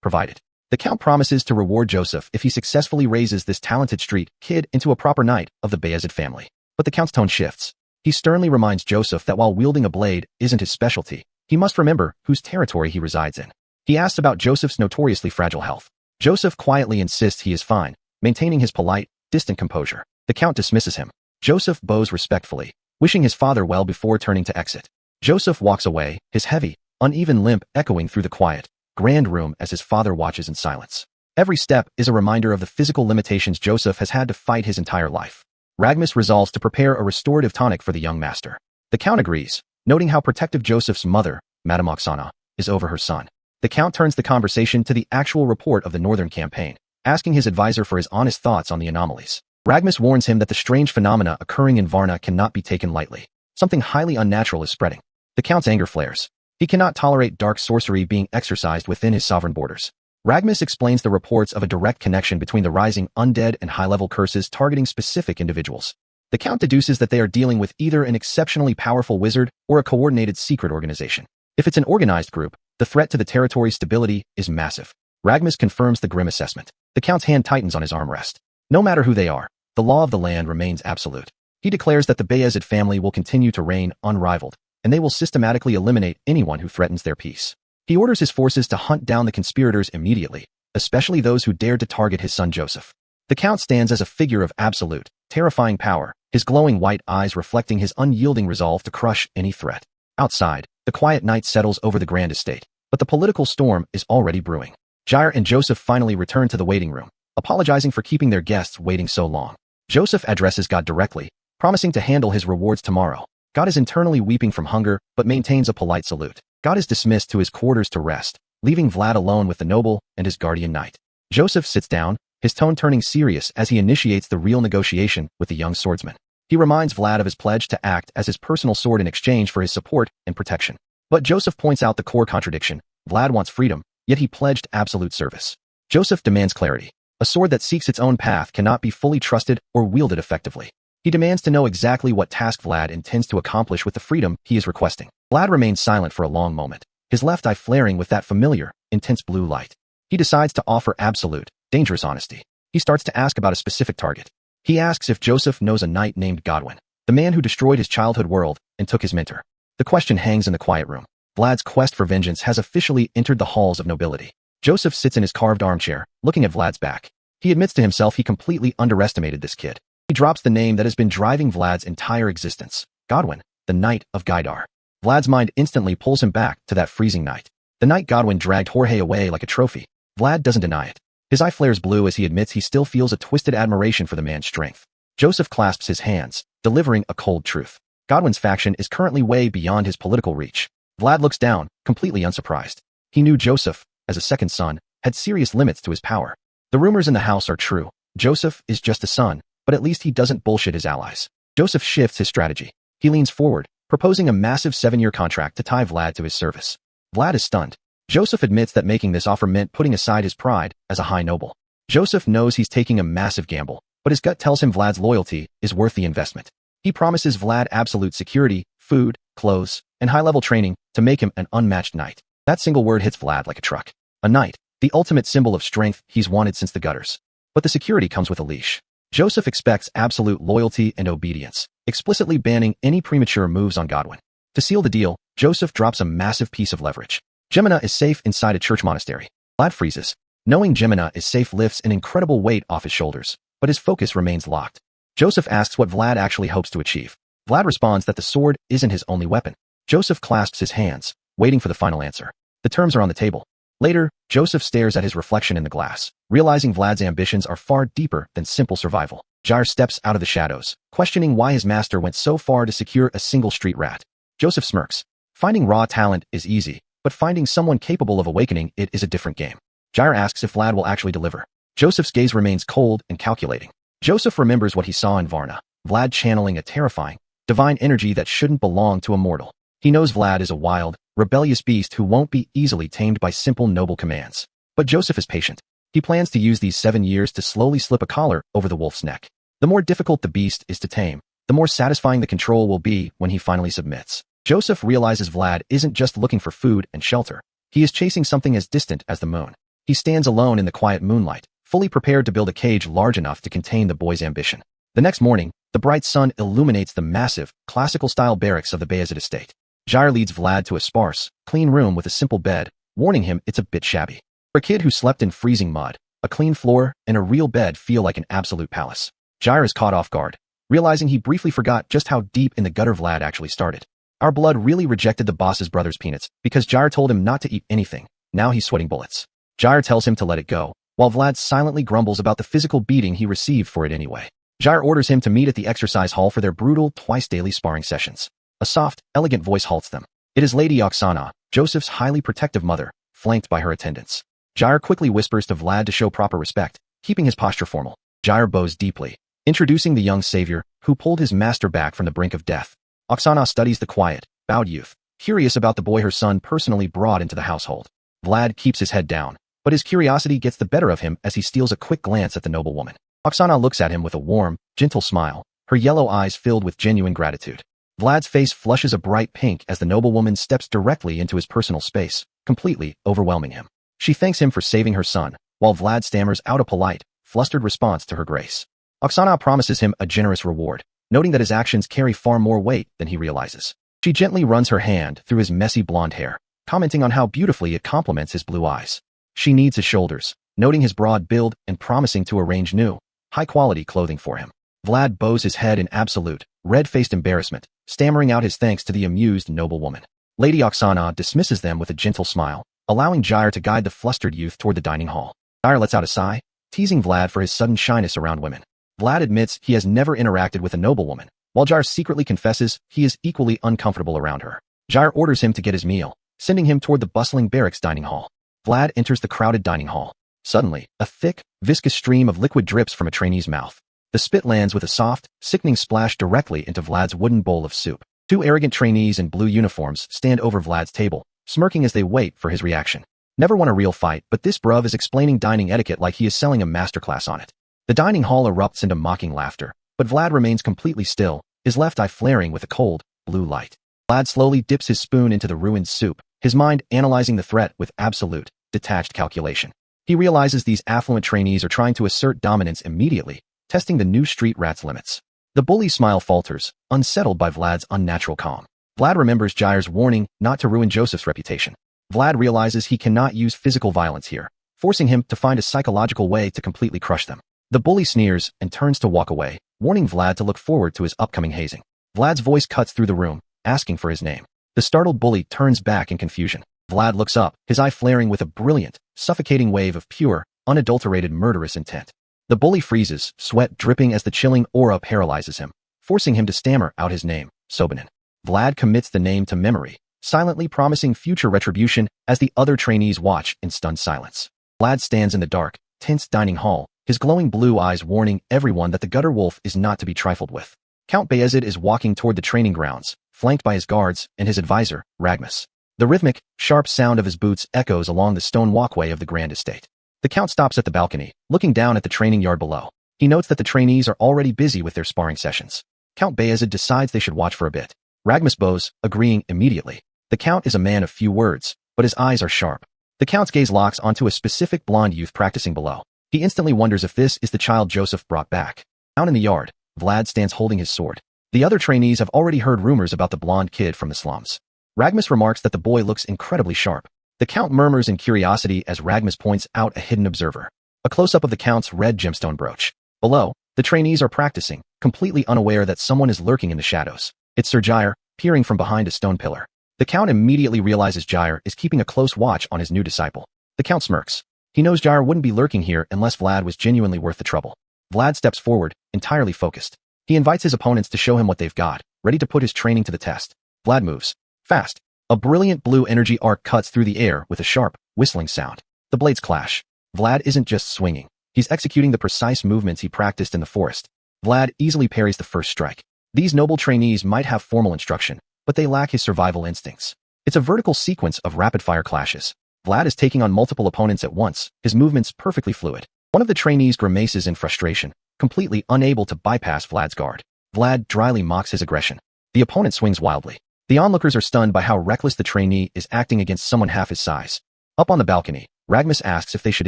provided. The Count promises to reward Joseph if he successfully raises this talented street kid into a proper knight of the Bayezid family. But the Count's tone shifts. He sternly reminds Joseph that while wielding a blade isn't his specialty, he must remember whose territory he resides in. He asks about Joseph's notoriously fragile health. Joseph quietly insists he is fine, maintaining his polite, distant composure. The Count dismisses him. Joseph bows respectfully, wishing his father well before turning to exit. Joseph walks away, his heavy, uneven limp echoing through the quiet, grand room as his father watches in silence. Every step is a reminder of the physical limitations Joseph has had to fight his entire life. Ragmus resolves to prepare a restorative tonic for the young master. The Count agrees, noting how protective Joseph's mother, Madame Oksana, is over her son. The Count turns the conversation to the actual report of the Northern Campaign, asking his advisor for his honest thoughts on the anomalies. Ragmus warns him that the strange phenomena occurring in Varna cannot be taken lightly. Something highly unnatural is spreading. The Count's anger flares. He cannot tolerate dark sorcery being exercised within his sovereign borders. Ragmus explains the reports of a direct connection between the rising undead and high-level curses targeting specific individuals. The Count deduces that they are dealing with either an exceptionally powerful wizard or a coordinated secret organization. If it's an organized group, the threat to the territory's stability is massive. Ragmus confirms the grim assessment. The Count's hand tightens on his armrest. No matter who they are, the law of the land remains absolute. He declares that the Bayezid family will continue to reign unrivaled, and they will systematically eliminate anyone who threatens their peace. He orders his forces to hunt down the conspirators immediately, especially those who dared to target his son Joseph. The Count stands as a figure of absolute, terrifying power, his glowing white eyes reflecting his unyielding resolve to crush any threat. Outside, the quiet night settles over the grand estate, but the political storm is already brewing. Jair and Joseph finally return to the waiting room, apologizing for keeping their guests waiting so long. Joseph addresses God directly, promising to handle his rewards tomorrow. God is internally weeping from hunger, but maintains a polite salute. God is dismissed to his quarters to rest, leaving Vlad alone with the noble and his guardian knight. Joseph sits down, his tone turning serious as he initiates the real negotiation with the young swordsman. He reminds Vlad of his pledge to act as his personal sword in exchange for his support and protection. But Joseph points out the core contradiction. Vlad wants freedom, yet he pledged absolute service. Joseph demands clarity. A sword that seeks its own path cannot be fully trusted or wielded effectively. He demands to know exactly what task Vlad intends to accomplish with the freedom he is requesting. Vlad remains silent for a long moment, his left eye flaring with that familiar, intense blue light. He decides to offer absolute, dangerous honesty. He starts to ask about a specific target. He asks if Joseph knows a knight named Godwin, the man who destroyed his childhood world and took his mentor. The question hangs in the quiet room. Vlad's quest for vengeance has officially entered the halls of nobility. Joseph sits in his carved armchair, looking at Vlad's back. He admits to himself he completely underestimated this kid. He drops the name that has been driving Vlad's entire existence. Godwin, the Knight of Gaidar. Vlad's mind instantly pulls him back to that freezing night. The night Godwin dragged Jorge away like a trophy. Vlad doesn't deny it. His eye flares blue as he admits he still feels a twisted admiration for the man's strength. Joseph clasps his hands, delivering a cold truth. Godwin's faction is currently way beyond his political reach. Vlad looks down, completely unsurprised. He knew Joseph, as a second son, had serious limits to his power. The rumors in the house are true. Joseph is just a son, but at least he doesn't bullshit his allies. Joseph shifts his strategy. He leans forward, proposing a massive 7-year contract to tie Vlad to his service. Vlad is stunned. Joseph admits that making this offer meant putting aside his pride as a high noble. Joseph knows he's taking a massive gamble, but his gut tells him Vlad's loyalty is worth the investment. He promises Vlad absolute security, food, clothes, and high-level training to make him an unmatched knight. That single word hits Vlad like a truck. A knight, the ultimate symbol of strength he's wanted since the gutters. But the security comes with a leash. Joseph expects absolute loyalty and obedience, explicitly banning any premature moves on Godwin. To seal the deal, Joseph drops a massive piece of leverage. Gemina is safe inside a church monastery. Vlad freezes. Knowing Gemina is safe lifts an incredible weight off his shoulders, but his focus remains locked. Joseph asks what Vlad actually hopes to achieve. Vlad responds that the sword isn't his only weapon. Joseph clasps his hands, waiting for the final answer. The terms are on the table. Later, Joseph stares at his reflection in the glass, realizing Vlad's ambitions are far deeper than simple survival. Jair steps out of the shadows, questioning why his master went so far to secure a single street rat. Joseph smirks. Finding raw talent is easy, but finding someone capable of awakening it is a different game. Jair asks if Vlad will actually deliver. Joseph's gaze remains cold and calculating. Joseph remembers what he saw in Varna, Vlad channeling a terrifying, divine energy that shouldn't belong to a mortal. He knows Vlad is a wild, rebellious beast who won't be easily tamed by simple noble commands. But Joseph is patient. He plans to use these 7 years to slowly slip a collar over the wolf's neck. The more difficult the beast is to tame, the more satisfying the control will be when he finally submits. Joseph realizes Vlad isn't just looking for food and shelter. He is chasing something as distant as the moon. He stands alone in the quiet moonlight, fully prepared to build a cage large enough to contain the boy's ambition. The next morning, the bright sun illuminates the massive, classical-style barracks of the Bayezid estate. Jair leads Vlad to a sparse, clean room with a simple bed, warning him it's a bit shabby. For a kid who slept in freezing mud, a clean floor and a real bed feel like an absolute palace. Jair is caught off guard, realizing he briefly forgot just how deep in the gutter Vlad actually started. Our blood really rejected the boss's brother's peanuts because Jair told him not to eat anything. Now he's sweating bullets. Jair tells him to let it go, while Vlad silently grumbles about the physical beating he received for it anyway. Jair orders him to meet at the exercise hall for their brutal, twice-daily sparring sessions. A soft, elegant voice halts them. It is Lady Oksana, Joseph's highly protective mother, flanked by her attendants. Jair quickly whispers to Vlad to show proper respect, keeping his posture formal. Jair bows deeply, introducing the young savior, who pulled his master back from the brink of death. Oksana studies the quiet, bowed youth, curious about the boy her son personally brought into the household. Vlad keeps his head down, but his curiosity gets the better of him as he steals a quick glance at the noblewoman. Oksana looks at him with a warm, gentle smile, her yellow eyes filled with genuine gratitude. Vlad's face flushes a bright pink as the noblewoman steps directly into his personal space, completely overwhelming him. She thanks him for saving her son, while Vlad stammers out a polite, flustered response to her grace. Oksana promises him a generous reward, noting that his actions carry far more weight than he realizes. She gently runs her hand through his messy blonde hair, commenting on how beautifully it complements his blue eyes. She kneads his shoulders, noting his broad build and promising to arrange new, high-quality clothing for him. Vlad bows his head in absolute, red-faced embarrassment, stammering out his thanks to the amused noblewoman. Lady Oksana dismisses them with a gentle smile, allowing Jair to guide the flustered youth toward the dining hall. Jair lets out a sigh, teasing Vlad for his sudden shyness around women. Vlad admits he has never interacted with a noblewoman, while Jair secretly confesses he is equally uncomfortable around her. Jair orders him to get his meal, sending him toward the bustling barracks dining hall. Vlad enters the crowded dining hall. Suddenly, a thick, viscous stream of liquid drips from a trainee's mouth. The spit lands with a soft, sickening splash directly into Vlad's wooden bowl of soup. Two arrogant trainees in blue uniforms stand over Vlad's table, smirking as they wait for his reaction. Never won a real fight, but this bruv is explaining dining etiquette like he is selling a masterclass on it. The dining hall erupts into mocking laughter, but Vlad remains completely still, his left eye flaring with a cold, blue light. Vlad slowly dips his spoon into the ruined soup, his mind analyzing the threat with absolute, detached calculation. He realizes these affluent trainees are trying to assert dominance immediately, testing the new street rat's limits. The bully's smile falters, unsettled by Vlad's unnatural calm. Vlad remembers Jair's warning not to ruin Joseph's reputation. Vlad realizes he cannot use physical violence here, forcing him to find a psychological way to completely crush them. The bully sneers and turns to walk away, warning Vlad to look forward to his upcoming hazing. Vlad's voice cuts through the room, asking for his name. The startled bully turns back in confusion. Vlad looks up, his eye flaring with a brilliant, suffocating wave of pure, unadulterated murderous intent. The bully freezes, sweat dripping as the chilling aura paralyzes him, forcing him to stammer out his name, Sobanin. Vlad commits the name to memory, silently promising future retribution as the other trainees watch in stunned silence. Vlad stands in the dark, tense dining hall, his glowing blue eyes warning everyone that the gutter wolf is not to be trifled with. Count Bayezid is walking toward the training grounds, flanked by his guards and his advisor, Ragmus. The rhythmic, sharp sound of his boots echoes along the stone walkway of the grand estate. The Count stops at the balcony, looking down at the training yard below. He notes that the trainees are already busy with their sparring sessions. Count Bayezid decides they should watch for a bit. Ragmus bows, agreeing immediately. The Count is a man of few words, but his eyes are sharp. The Count's gaze locks onto a specific blonde youth practicing below. He instantly wonders if this is the child Joseph brought back. Down in the yard, Vlad stands holding his sword. The other trainees have already heard rumors about the blonde kid from the slums. Ragmus remarks that the boy looks incredibly sharp. The Count murmurs in curiosity as Ragmus points out a hidden observer. A close-up of the Count's red gemstone brooch. Below, the trainees are practicing, completely unaware that someone is lurking in the shadows. It's Sir Jair, peering from behind a stone pillar. The Count immediately realizes Jair is keeping a close watch on his new disciple. The Count smirks. He knows Jair wouldn't be lurking here unless Vlad was genuinely worth the trouble. Vlad steps forward, entirely focused. He invites his opponents to show him what they've got, ready to put his training to the test. Vlad moves. Fast. A brilliant blue energy arc cuts through the air with a sharp, whistling sound. The blades clash. Vlad isn't just swinging. He's executing the precise movements he practiced in the forest. Vlad easily parries the first strike. These noble trainees might have formal instruction, but they lack his survival instincts. It's a vertical sequence of rapid-fire clashes. Vlad is taking on multiple opponents at once, his movements perfectly fluid. One of the trainees grimaces in frustration, completely unable to bypass Vlad's guard. Vlad dryly mocks his aggression. The opponent swings wildly. The onlookers are stunned by how reckless the trainee is acting against someone half his size. Up on the balcony, Ragmus asks if they should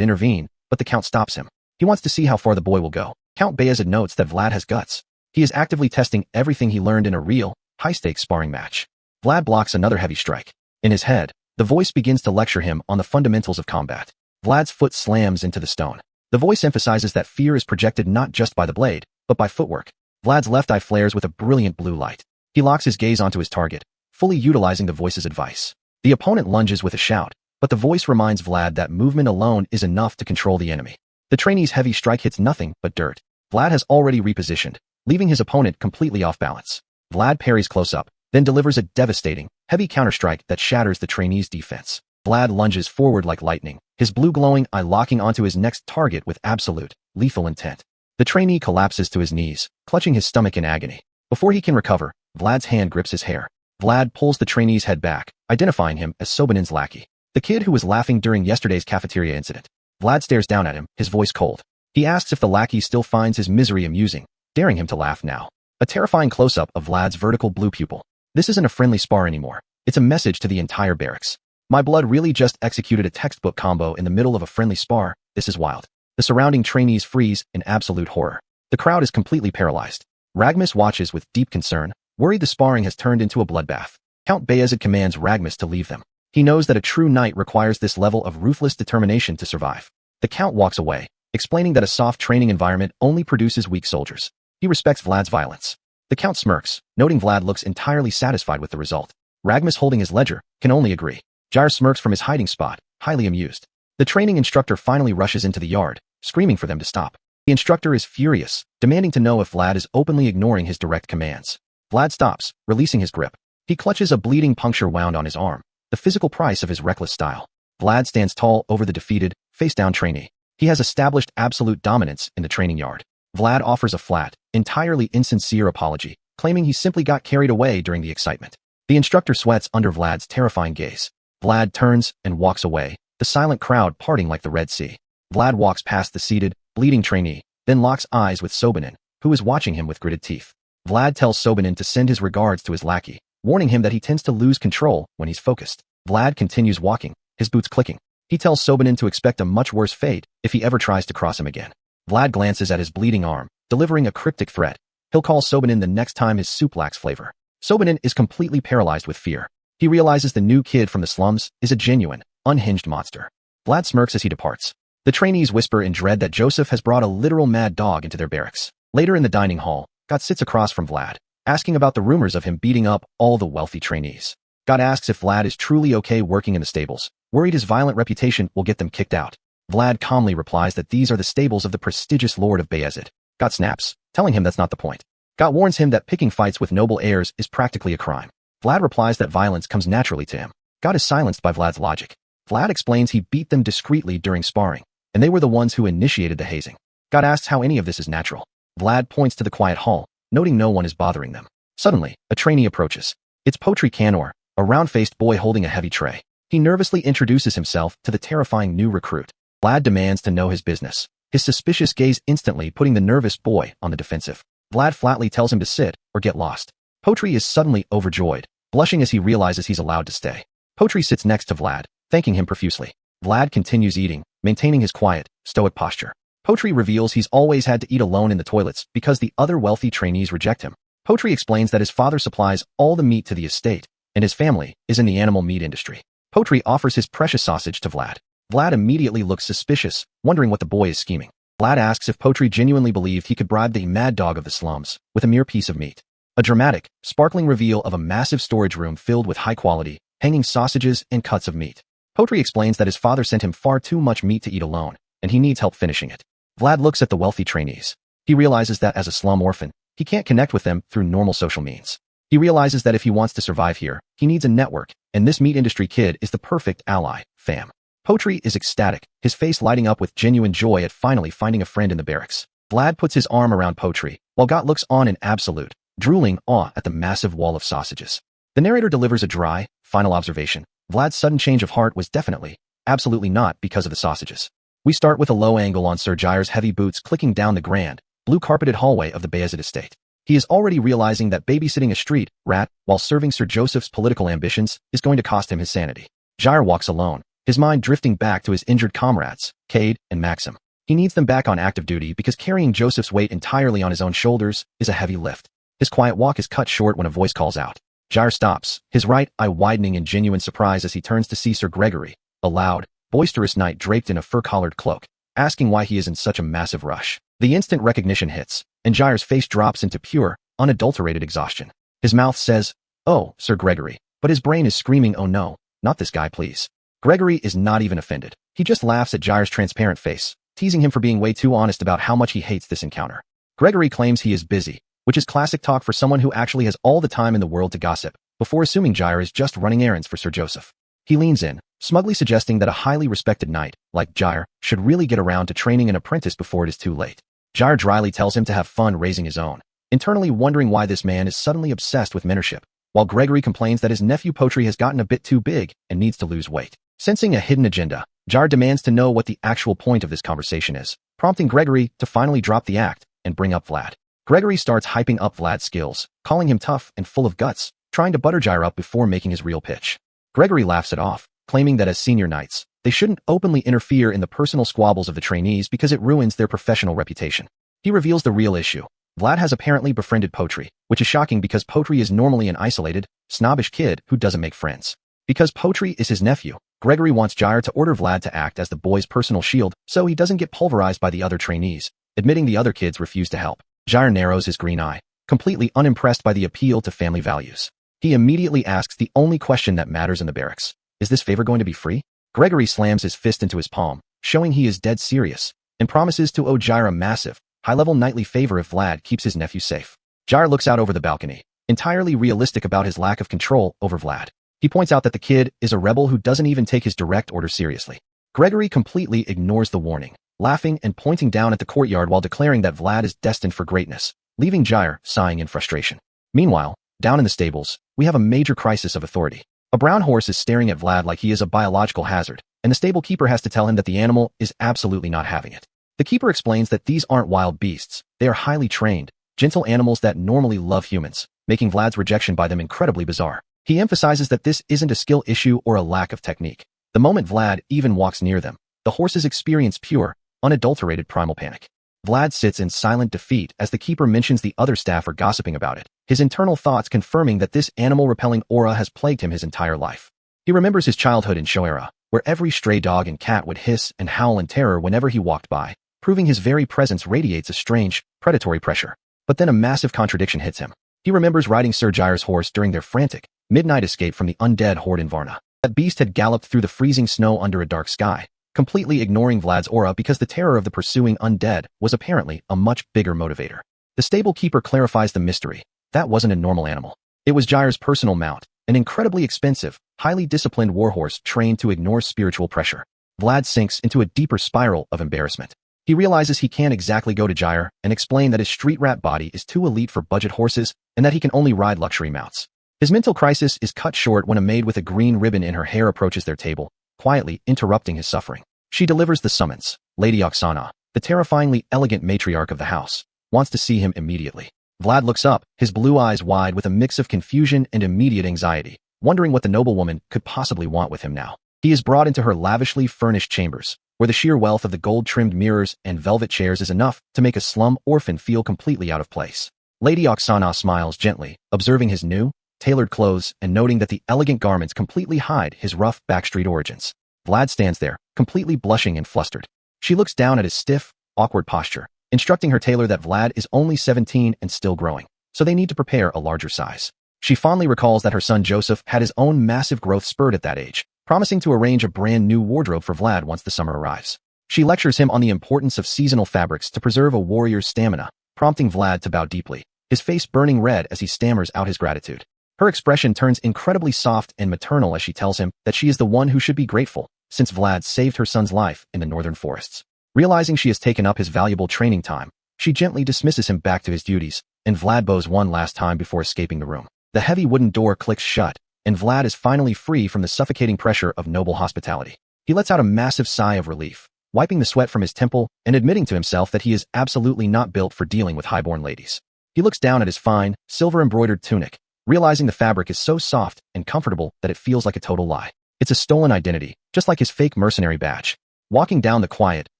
intervene, but the Count stops him. He wants to see how far the boy will go. Count Bayezid notes that Vlad has guts. He is actively testing everything he learned in a real, high-stakes sparring match. Vlad blocks another heavy strike. In his head, the voice begins to lecture him on the fundamentals of combat. Vlad's foot slams into the stone. The voice emphasizes that fear is projected not just by the blade, but by footwork. Vlad's left eye flares with a brilliant blue light. He locks his gaze onto his target, fully utilizing the voice's advice. The opponent lunges with a shout, but the voice reminds Vlad that movement alone is enough to control the enemy. The trainee's heavy strike hits nothing but dirt. Vlad has already repositioned, leaving his opponent completely off balance. Vlad parries close up, then delivers a devastating, heavy counterstrike that shatters the trainee's defense. Vlad lunges forward like lightning, his blue glowing eye locking onto his next target with absolute, lethal intent. The trainee collapses to his knees, clutching his stomach in agony. Before he can recover, Vlad's hand grips his hair. Vlad pulls the trainee's head back, identifying him as Sobanin's lackey, the kid who was laughing during yesterday's cafeteria incident. Vlad stares down at him, his voice cold. He asks if the lackey still finds his misery amusing, daring him to laugh now. A terrifying close-up of Vlad's vertical blue pupil. This isn't a friendly spar anymore. It's a message to the entire barracks. My blood really just executed a textbook combo in the middle of a friendly spar. This is wild. The surrounding trainees freeze in absolute horror. The crowd is completely paralyzed. Ragmus watches with deep concern, worried the sparring has turned into a bloodbath. Count Bayezid commands Ragmus to leave them. He knows that a true knight requires this level of ruthless determination to survive. The Count walks away, explaining that a soft training environment only produces weak soldiers. He respects Vlad's violence. The Count smirks, noting Vlad looks entirely satisfied with the result. Ragmus, holding his ledger, can only agree. Jair smirks from his hiding spot, highly amused. The training instructor finally rushes into the yard, screaming for them to stop. The instructor is furious, demanding to know if Vlad is openly ignoring his direct commands. Vlad stops, releasing his grip. He clutches a bleeding puncture wound on his arm, the physical price of his reckless style. Vlad stands tall over the defeated, face-down trainee. He has established absolute dominance in the training yard. Vlad offers a flat, entirely insincere apology, claiming he simply got carried away during the excitement. The instructor sweats under Vlad's terrifying gaze. Vlad turns and walks away, the silent crowd parting like the Red Sea. Vlad walks past the seated, bleeding trainee, then locks eyes with Sobanin, who is watching him with gritted teeth. Vlad tells Sobanin to send his regards to his lackey, warning him that he tends to lose control when he's focused. Vlad continues walking, his boots clicking. He tells Sobanin to expect a much worse fate if he ever tries to cross him again. Vlad glances at his bleeding arm, delivering a cryptic threat. He'll call Sobanin the next time his soup lacks flavor. Sobanin is completely paralyzed with fear. He realizes the new kid from the slums is a genuine, unhinged monster. Vlad smirks as he departs. The trainees whisper in dread that Joseph has brought a literal mad dog into their barracks. Later in the dining hall, God sits across from Vlad, asking about the rumors of him beating up all the wealthy trainees. God asks if Vlad is truly okay working in the stables, worried his violent reputation will get them kicked out. Vlad calmly replies that these are the stables of the prestigious Lord of Bayezid. God snaps, telling him that's not the point. God warns him that picking fights with noble heirs is practically a crime. Vlad replies that violence comes naturally to him. God is silenced by Vlad's logic. Vlad explains he beat them discreetly during sparring, and they were the ones who initiated the hazing. God asks how any of this is natural. Vlad points to the quiet hall, noting no one is bothering them. Suddenly, a trainee approaches. It's Potri Kanor, a round-faced boy holding a heavy tray. He nervously introduces himself to the terrifying new recruit. Vlad demands to know his business, his suspicious gaze instantly putting the nervous boy on the defensive. Vlad flatly tells him to sit or get lost. Potri is suddenly overjoyed, blushing as he realizes he's allowed to stay. Potri sits next to Vlad, thanking him profusely. Vlad continues eating, maintaining his quiet, stoic posture. Potri reveals he's always had to eat alone in the toilets because the other wealthy trainees reject him. Potri explains that his father supplies all the meat to the estate, and his family is in the animal meat industry. Potri offers his precious sausage to Vlad. Vlad immediately looks suspicious, wondering what the boy is scheming. Vlad asks if Potri genuinely believed he could bribe the mad dog of the slums with a mere piece of meat. A dramatic, sparkling reveal of a massive storage room filled with high-quality, hanging sausages and cuts of meat. Potri explains that his father sent him far too much meat to eat alone, and he needs help finishing it. Vlad looks at the wealthy trainees. He realizes that as a slum orphan, he can't connect with them through normal social means. He realizes that if he wants to survive here, he needs a network, and this meat industry kid is the perfect ally, fam. Potri is ecstatic, his face lighting up with genuine joy at finally finding a friend in the barracks. Vlad puts his arm around Potri, while Got looks on in absolute, drooling awe at the massive wall of sausages. The narrator delivers a dry, final observation. Vlad's sudden change of heart was definitely, absolutely not because of the sausages. We start with a low angle on Sir Jair's heavy boots clicking down the grand, blue-carpeted hallway of the Bayezid estate. He is already realizing that babysitting a street rat while serving Sir Joseph's political ambitions is going to cost him his sanity. Jair walks alone, his mind drifting back to his injured comrades, Cade and Maxim. He needs them back on active duty because carrying Joseph's weight entirely on his own shoulders is a heavy lift. His quiet walk is cut short when a voice calls out. Jair stops, his right eye widening in genuine surprise as he turns to see Sir Gregory, a loud, boisterous knight draped in a fur-collared cloak, asking why he is in such a massive rush. The instant recognition hits, and Jair's face drops into pure, unadulterated exhaustion. His mouth says, "Oh, Sir Gregory," but his brain is screaming, "Oh no, not this guy, please." Gregory is not even offended. He just laughs at Jair's transparent face, teasing him for being way too honest about how much he hates this encounter. Gregory claims he is busy, which is classic talk for someone who actually has all the time in the world to gossip, before assuming Jair is just running errands for Sir Joseph. He leans in, smugly suggesting that a highly respected knight, like Jair, should really get around to training an apprentice before it is too late. Jair dryly tells him to have fun raising his own, internally wondering why this man is suddenly obsessed with mentorship, while Gregory complains that his nephew Potri has gotten a bit too big and needs to lose weight. Sensing a hidden agenda, Jair demands to know what the actual point of this conversation is, prompting Gregory to finally drop the act and bring up Vlad. Gregory starts hyping up Vlad's skills, calling him tough and full of guts, trying to butter Jair up before making his real pitch. Gregory laughs it off, claiming that as senior knights, they shouldn't openly interfere in the personal squabbles of the trainees because it ruins their professional reputation. He reveals the real issue. Vlad has apparently befriended Potri, which is shocking because Potri is normally an isolated, snobbish kid who doesn't make friends. Because Potri is his nephew, Gregory wants Jair to order Vlad to act as the boy's personal shield so he doesn't get pulverized by the other trainees. Admitting the other kids refuse to help, Jair narrows his green eye, completely unimpressed by the appeal to family values. He immediately asks the only question that matters in the barracks. Is this favor going to be free? Gregory slams his fist into his palm, showing he is dead serious, and promises to owe Jair a massive, high-level nightly favor if Vlad keeps his nephew safe. Jair looks out over the balcony, entirely realistic about his lack of control over Vlad. He points out that the kid is a rebel who doesn't even take his direct order seriously. Gregory completely ignores the warning, laughing and pointing down at the courtyard while declaring that Vlad is destined for greatness, leaving Jair sighing in frustration. Meanwhile, down in the stables, we have a major crisis of authority. A brown horse is staring at Vlad like he is a biological hazard, and the stable keeper has to tell him that the animal is absolutely not having it. The keeper explains that these aren't wild beasts, they are highly trained, gentle animals that normally love humans, making Vlad's rejection by them incredibly bizarre. He emphasizes that this isn't a skill issue or a lack of technique. The moment Vlad even walks near them, the horses experience pure, unadulterated primal panic. Vlad sits in silent defeat as the keeper mentions the other staff are gossiping about it, his internal thoughts confirming that this animal-repelling aura has plagued him his entire life. He remembers his childhood in Shoera, where every stray dog and cat would hiss and howl in terror whenever he walked by, proving his very presence radiates a strange, predatory pressure. But then a massive contradiction hits him. He remembers riding Sir Jair's horse during their frantic, midnight escape from the undead horde in Varna. That beast had galloped through the freezing snow under a dark sky, completely ignoring Vlad's aura because the terror of the pursuing undead was apparently a much bigger motivator. The stable keeper clarifies the mystery. That wasn't a normal animal. It was Jair's personal mount, an incredibly expensive, highly disciplined warhorse trained to ignore spiritual pressure. Vlad sinks into a deeper spiral of embarrassment. He realizes he can't exactly go to Jair and explain that his street rat body is too elite for budget horses and that he can only ride luxury mounts. His mental crisis is cut short when a maid with a green ribbon in her hair approaches their table, quietly interrupting his suffering. She delivers the summons. Lady Oksana, the terrifyingly elegant matriarch of the house, wants to see him immediately. Vlad looks up, his blue eyes wide with a mix of confusion and immediate anxiety, wondering what the noblewoman could possibly want with him now. He is brought into her lavishly furnished chambers, where the sheer wealth of the gold-trimmed mirrors and velvet chairs is enough to make a slum orphan feel completely out of place. Lady Oksana smiles gently, observing his new, tailored clothes and noting that the elegant garments completely hide his rough backstreet origins. Vlad stands there, completely blushing and flustered. She looks down at his stiff, awkward posture, instructing her tailor that Vlad is only 17 and still growing, so they need to prepare a larger size. She fondly recalls that her son Joseph had his own massive growth spurt at that age, promising to arrange a brand new wardrobe for Vlad once the summer arrives. She lectures him on the importance of seasonal fabrics to preserve a warrior's stamina, prompting Vlad to bow deeply, his face burning red as he stammers out his gratitude. Her expression turns incredibly soft and maternal as she tells him that she is the one who should be grateful, since Vlad saved her son's life in the northern forests. Realizing she has taken up his valuable training time, she gently dismisses him back to his duties, and Vlad bows one last time before escaping the room. The heavy wooden door clicks shut, and Vlad is finally free from the suffocating pressure of noble hospitality. He lets out a massive sigh of relief, wiping the sweat from his temple and admitting to himself that he is absolutely not built for dealing with highborn ladies. He looks down at his fine, silver-embroidered tunic, realizing the fabric is so soft and comfortable that it feels like a total lie. It's a stolen identity, just like his fake mercenary badge. Walking down the quiet,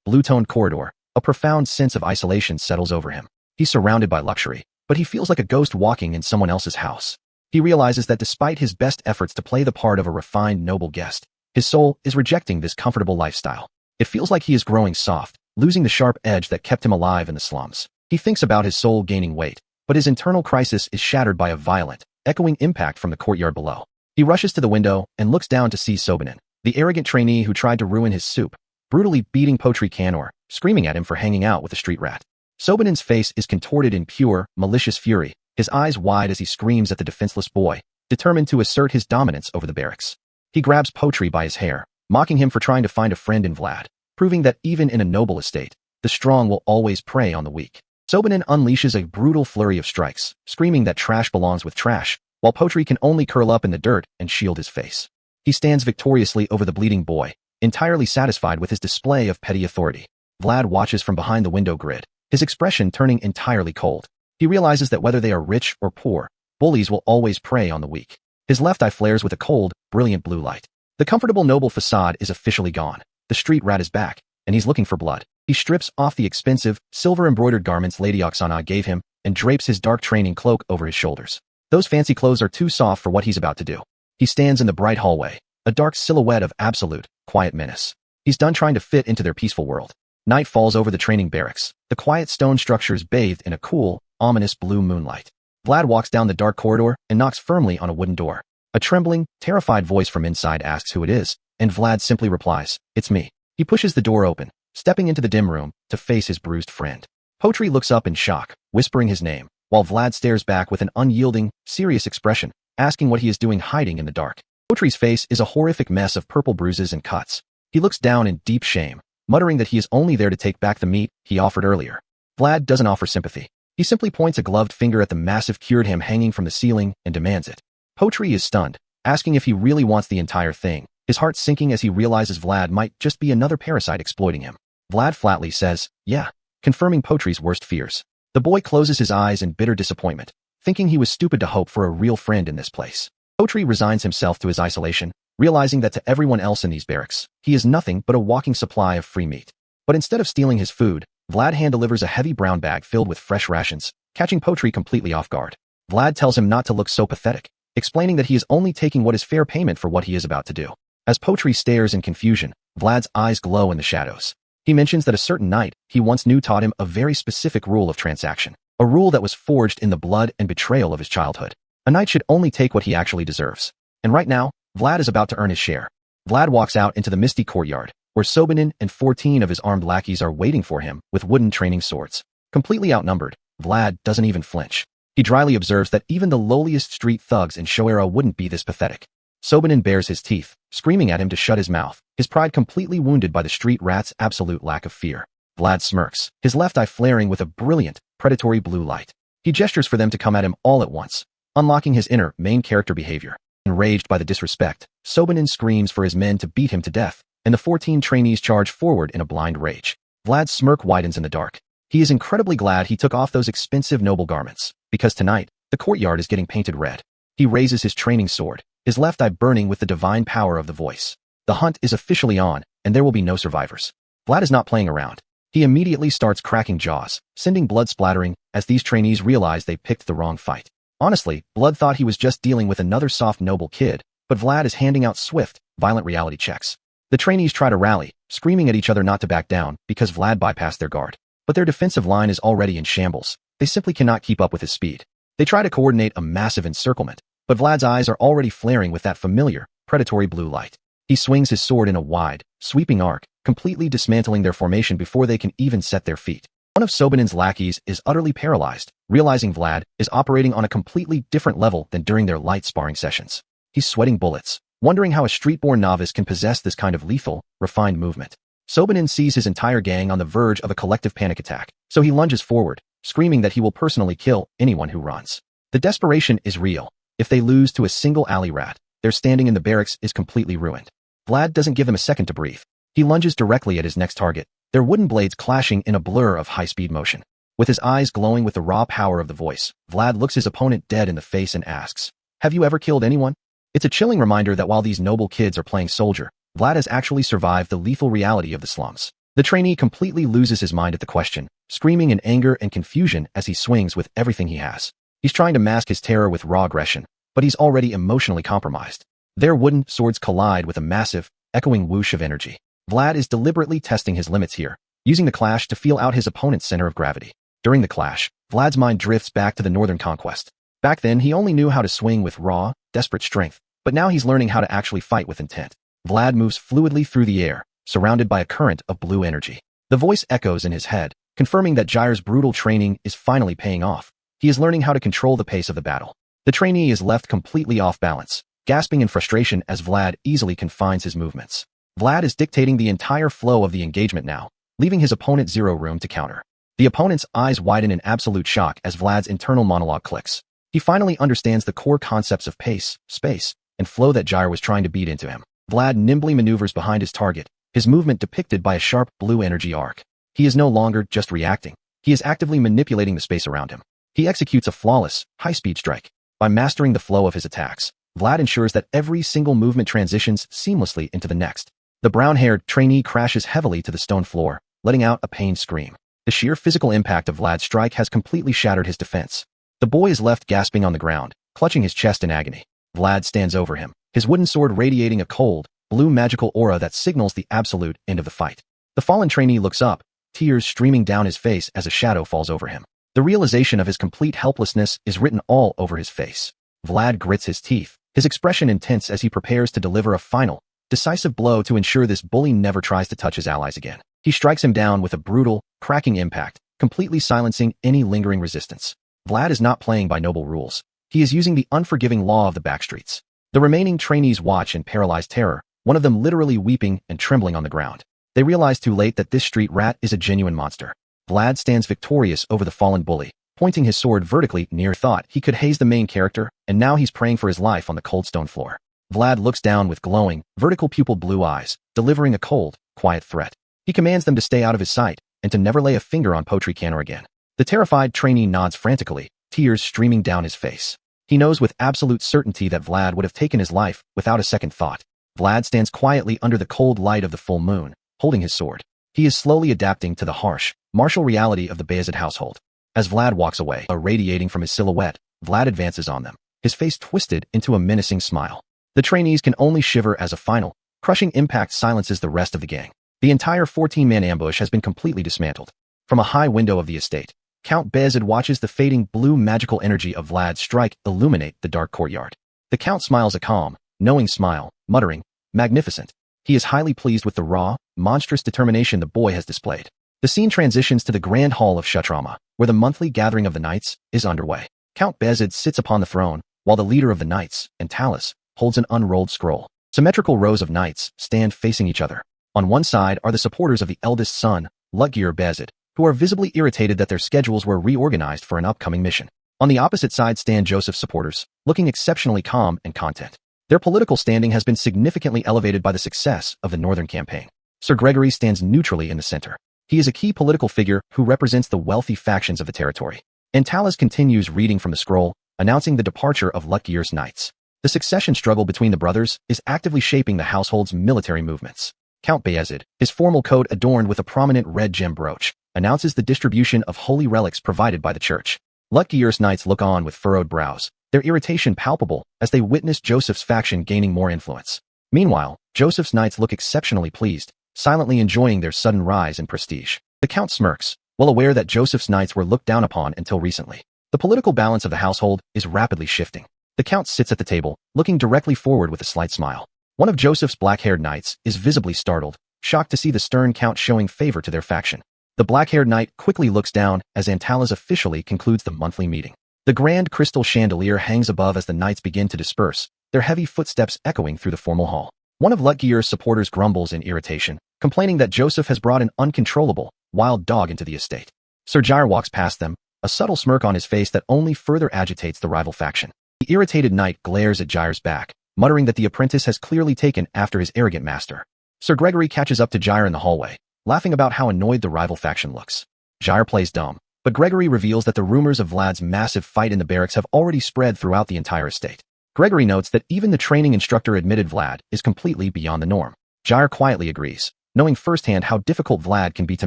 blue-toned corridor, a profound sense of isolation settles over him. He's surrounded by luxury, but he feels like a ghost walking in someone else's house. He realizes that despite his best efforts to play the part of a refined, noble guest, his soul is rejecting this comfortable lifestyle. It feels like he is growing soft, losing the sharp edge that kept him alive in the slums. He thinks about his soul gaining weight, but his internal crisis is shattered by a violent, echoing impact from the courtyard below. He rushes to the window and looks down to see Sobanin, the arrogant trainee who tried to ruin his soup, brutally beating Potri Kanor, screaming at him for hanging out with a street rat. Sobanin's face is contorted in pure, malicious fury, his eyes wide as he screams at the defenseless boy, determined to assert his dominance over the barracks. He grabs Potri by his hair, mocking him for trying to find a friend in Vlad, proving that even in a noble estate, the strong will always prey on the weak. Sobanin unleashes a brutal flurry of strikes, screaming that trash belongs with trash, while Potri can only curl up in the dirt and shield his face. He stands victoriously over the bleeding boy, entirely satisfied with his display of petty authority. Vlad watches from behind the window grid, his expression turning entirely cold. He realizes that whether they are rich or poor, bullies will always prey on the weak. His left eye flares with a cold, brilliant blue light. The comfortable noble facade is officially gone. The street rat is back, and he's looking for blood. He He strips off the expensive, silver-embroidered garments Lady Oksana gave him and drapes his dark training cloak over his shoulders. Those fancy clothes are too soft for what he's about to do. He stands in the bright hallway, a dark silhouette of absolute, quiet menace. He's done trying to fit into their peaceful world. Night falls over the training barracks, the quiet stone structures bathed in a cool, ominous blue moonlight. Vlad walks down the dark corridor and knocks firmly on a wooden door. A trembling, terrified voice from inside asks who it is, and Vlad simply replies, "It's me." He pushes the door open, stepping into the dim room to face his bruised friend. Potri looks up in shock, whispering his name, while Vlad stares back with an unyielding, serious expression, asking what he is doing hiding in the dark. Potri's face is a horrific mess of purple bruises and cuts. He looks down in deep shame, muttering that he is only there to take back the meat he offered earlier. Vlad doesn't offer sympathy. He simply points a gloved finger at the massive cured ham hanging from the ceiling and demands it. Potri is stunned, asking if he really wants the entire thing, his heart sinking as he realizes Vlad might just be another parasite exploiting him. Vlad flatly says, "Yeah," confirming Potri's worst fears. The boy closes his eyes in bitter disappointment, thinking he was stupid to hope for a real friend in this place. Potri resigns himself to his isolation, realizing that to everyone else in these barracks, he is nothing but a walking supply of free meat. But instead of stealing his food, Vlad hand-delivers a heavy brown bag filled with fresh rations, catching Potri completely off guard. Vlad tells him not to look so pathetic, explaining that he is only taking what is fair payment for what he is about to do. As Potri stares in confusion, Vlad's eyes glow in the shadows. He mentions that a certain knight he once knew taught him a very specific rule of transaction, a rule that was forged in the blood and betrayal of his childhood. A knight should only take what he actually deserves. And right now, Vlad is about to earn his share. Vlad walks out into the misty courtyard, where Sobanin and 14 of his armed lackeys are waiting for him with wooden training swords. Completely outnumbered, Vlad doesn't even flinch. He dryly observes that even the lowliest street thugs in Shoera wouldn't be this pathetic. Sobanin bares his teeth, screaming at him to shut his mouth, his pride completely wounded by the street rat's absolute lack of fear. Vlad smirks, his left eye flaring with a brilliant, predatory blue light. He gestures for them to come at him all at once, unlocking his inner, main character behavior. Enraged by the disrespect, Sobanin screams for his men to beat him to death, and the 14 trainees charge forward in a blind rage. Vlad's smirk widens in the dark. He is incredibly glad he took off those expensive noble garments, because tonight, the courtyard is getting painted red. He raises his training sword, his left eye burning with the divine power of the voice. The hunt is officially on, and there will be no survivors. Vlad is not playing around. He immediately starts cracking jaws, sending blood splattering as these trainees realize they picked the wrong fight. Honestly, Blood thought he was just dealing with another soft noble kid, but Vlad is handing out swift, violent reality checks. The trainees try to rally, screaming at each other not to back down because Vlad bypassed their guard. But their defensive line is already in shambles. They simply cannot keep up with his speed. They try to coordinate a massive encirclement, but Vlad's eyes are already flaring with that familiar, predatory blue light. He swings his sword in a wide, sweeping arc, completely dismantling their formation before they can even set their feet. One of Sobanin's lackeys is utterly paralyzed, realizing Vlad is operating on a completely different level than during their light sparring sessions. He's sweating bullets, wondering how a street-born novice can possess this kind of lethal, refined movement. Sobanin sees his entire gang on the verge of a collective panic attack, so he lunges forward, screaming that he will personally kill anyone who runs. The desperation is real. If they lose to a single alley rat, their standing in the barracks is completely ruined. Vlad doesn't give them a second to breathe. He lunges directly at his next target, their wooden blades clashing in a blur of high-speed motion. With his eyes glowing with the raw power of the voice, Vlad looks his opponent dead in the face and asks, "Have you ever killed anyone?" It's a chilling reminder that while these noble kids are playing soldier, Vlad has actually survived the lethal reality of the slums. The trainee completely loses his mind at the question, screaming in anger and confusion as he swings with everything he has. He's trying to mask his terror with raw aggression, but he's already emotionally compromised. Their wooden swords collide with a massive, echoing whoosh of energy. Vlad is deliberately testing his limits here, using the clash to feel out his opponent's center of gravity. During the clash, Vlad's mind drifts back to the northern conquest. Back then, he only knew how to swing with raw, desperate strength, but now he's learning how to actually fight with intent. Vlad moves fluidly through the air, surrounded by a current of blue energy. The voice echoes in his head, confirming that Jair's brutal training is finally paying off. He is learning how to control the pace of the battle. The trainee is left completely off balance, gasping in frustration as Vlad easily confines his movements. Vlad is dictating the entire flow of the engagement now, leaving his opponent zero room to counter. The opponent's eyes widen in absolute shock as Vlad's internal monologue clicks. He finally understands the core concepts of pace, space, and flow that Jair was trying to beat into him. Vlad nimbly maneuvers behind his target, his movement depicted by a sharp blue energy arc. He is no longer just reacting. He is actively manipulating the space around him. He executes a flawless, high-speed strike. By mastering the flow of his attacks, Vlad ensures that every single movement transitions seamlessly into the next. The brown-haired trainee crashes heavily to the stone floor, letting out a pained scream. The sheer physical impact of Vlad's strike has completely shattered his defense. The boy is left gasping on the ground, clutching his chest in agony. Vlad stands over him, his wooden sword radiating a cold, blue magical aura that signals the absolute end of the fight. The fallen trainee looks up, tears streaming down his face as a shadow falls over him. The realization of his complete helplessness is written all over his face. Vlad grits his teeth, his expression intense as he prepares to deliver a final, decisive blow to ensure this bully never tries to touch his allies again. He strikes him down with a brutal, cracking impact, completely silencing any lingering resistance. Vlad is not playing by noble rules. He is using the unforgiving law of the backstreets. The remaining trainees watch in paralyzed terror, one of them literally weeping and trembling on the ground. They realize too late that this street rat is a genuine monster. Vlad stands victorious over the fallen bully, pointing his sword vertically. Near thought he could haze the main character, and now he's praying for his life on the cold stone floor. Vlad looks down with glowing, vertical-pupiled blue eyes, delivering a cold, quiet threat. He commands them to stay out of his sight, and to never lay a finger on Potri Canor again. The terrified trainee nods frantically, tears streaming down his face. He knows with absolute certainty that Vlad would have taken his life without a second thought. Vlad stands quietly under the cold light of the full moon, holding his sword. He is slowly adapting to the harsh, martial reality of the Bayezid household. As Vlad walks away, radiating from his silhouette, Vlad advances on them, his face twisted into a menacing smile. The trainees can only shiver as a final, crushing impact silences the rest of the gang. The entire 14-man ambush has been completely dismantled. From a high window of the estate, Count Bayezid watches the fading blue magical energy of Vlad's strike illuminate the dark courtyard. The Count smiles a calm, knowing smile, muttering, "Magnificent." He is highly pleased with the raw, monstrous determination the boy has displayed. The scene transitions to the Grand Hall of Kshatrama, where the monthly gathering of the knights is underway. Count Bayezid sits upon the throne, while the leader of the knights, Antalis, holds an unrolled scroll. Symmetrical rows of knights stand facing each other. On one side are the supporters of the eldest son, Lutgir Bayezid, who are visibly irritated that their schedules were reorganized for an upcoming mission. On the opposite side stand Joseph's supporters, looking exceptionally calm and content. Their political standing has been significantly elevated by the success of the Northern Campaign. Sir Gregory stands neutrally in the center. He is a key political figure who represents the wealthy factions of the territory. Antalis continues reading from the scroll, announcing the departure of Lutgir's knights. The succession struggle between the brothers is actively shaping the household's military movements. Count Bayezid, his formal coat adorned with a prominent red gem brooch, announces the distribution of holy relics provided by the church. Lutgir's knights look on with furrowed brows, their irritation palpable as they witness Joseph's faction gaining more influence. Meanwhile, Joseph's knights look exceptionally pleased, silently enjoying their sudden rise in prestige. The Count smirks, well aware that Joseph's knights were looked down upon until recently. The political balance of the household is rapidly shifting. The Count sits at the table, looking directly forward with a slight smile. One of Joseph's black-haired knights is visibly startled, shocked to see the stern Count showing favor to their faction. The black-haired knight quickly looks down as Antalis officially concludes the monthly meeting. The grand crystal chandelier hangs above as the knights begin to disperse, their heavy footsteps echoing through the formal hall. One of Lutgir's supporters grumbles in irritation, complaining that Joseph has brought an uncontrollable, wild dog into the estate. Sir Jair walks past them, a subtle smirk on his face that only further agitates the rival faction. The irritated knight glares at Jair's back, muttering that the apprentice has clearly taken after his arrogant master. Sir Gregory catches up to Jair in the hallway, laughing about how annoyed the rival faction looks. Jair plays dumb, but Gregory reveals that the rumors of Vlad's massive fight in the barracks have already spread throughout the entire estate. Gregory notes that even the training instructor admitted Vlad is completely beyond the norm. Jair quietly agrees, knowing firsthand how difficult Vlad can be to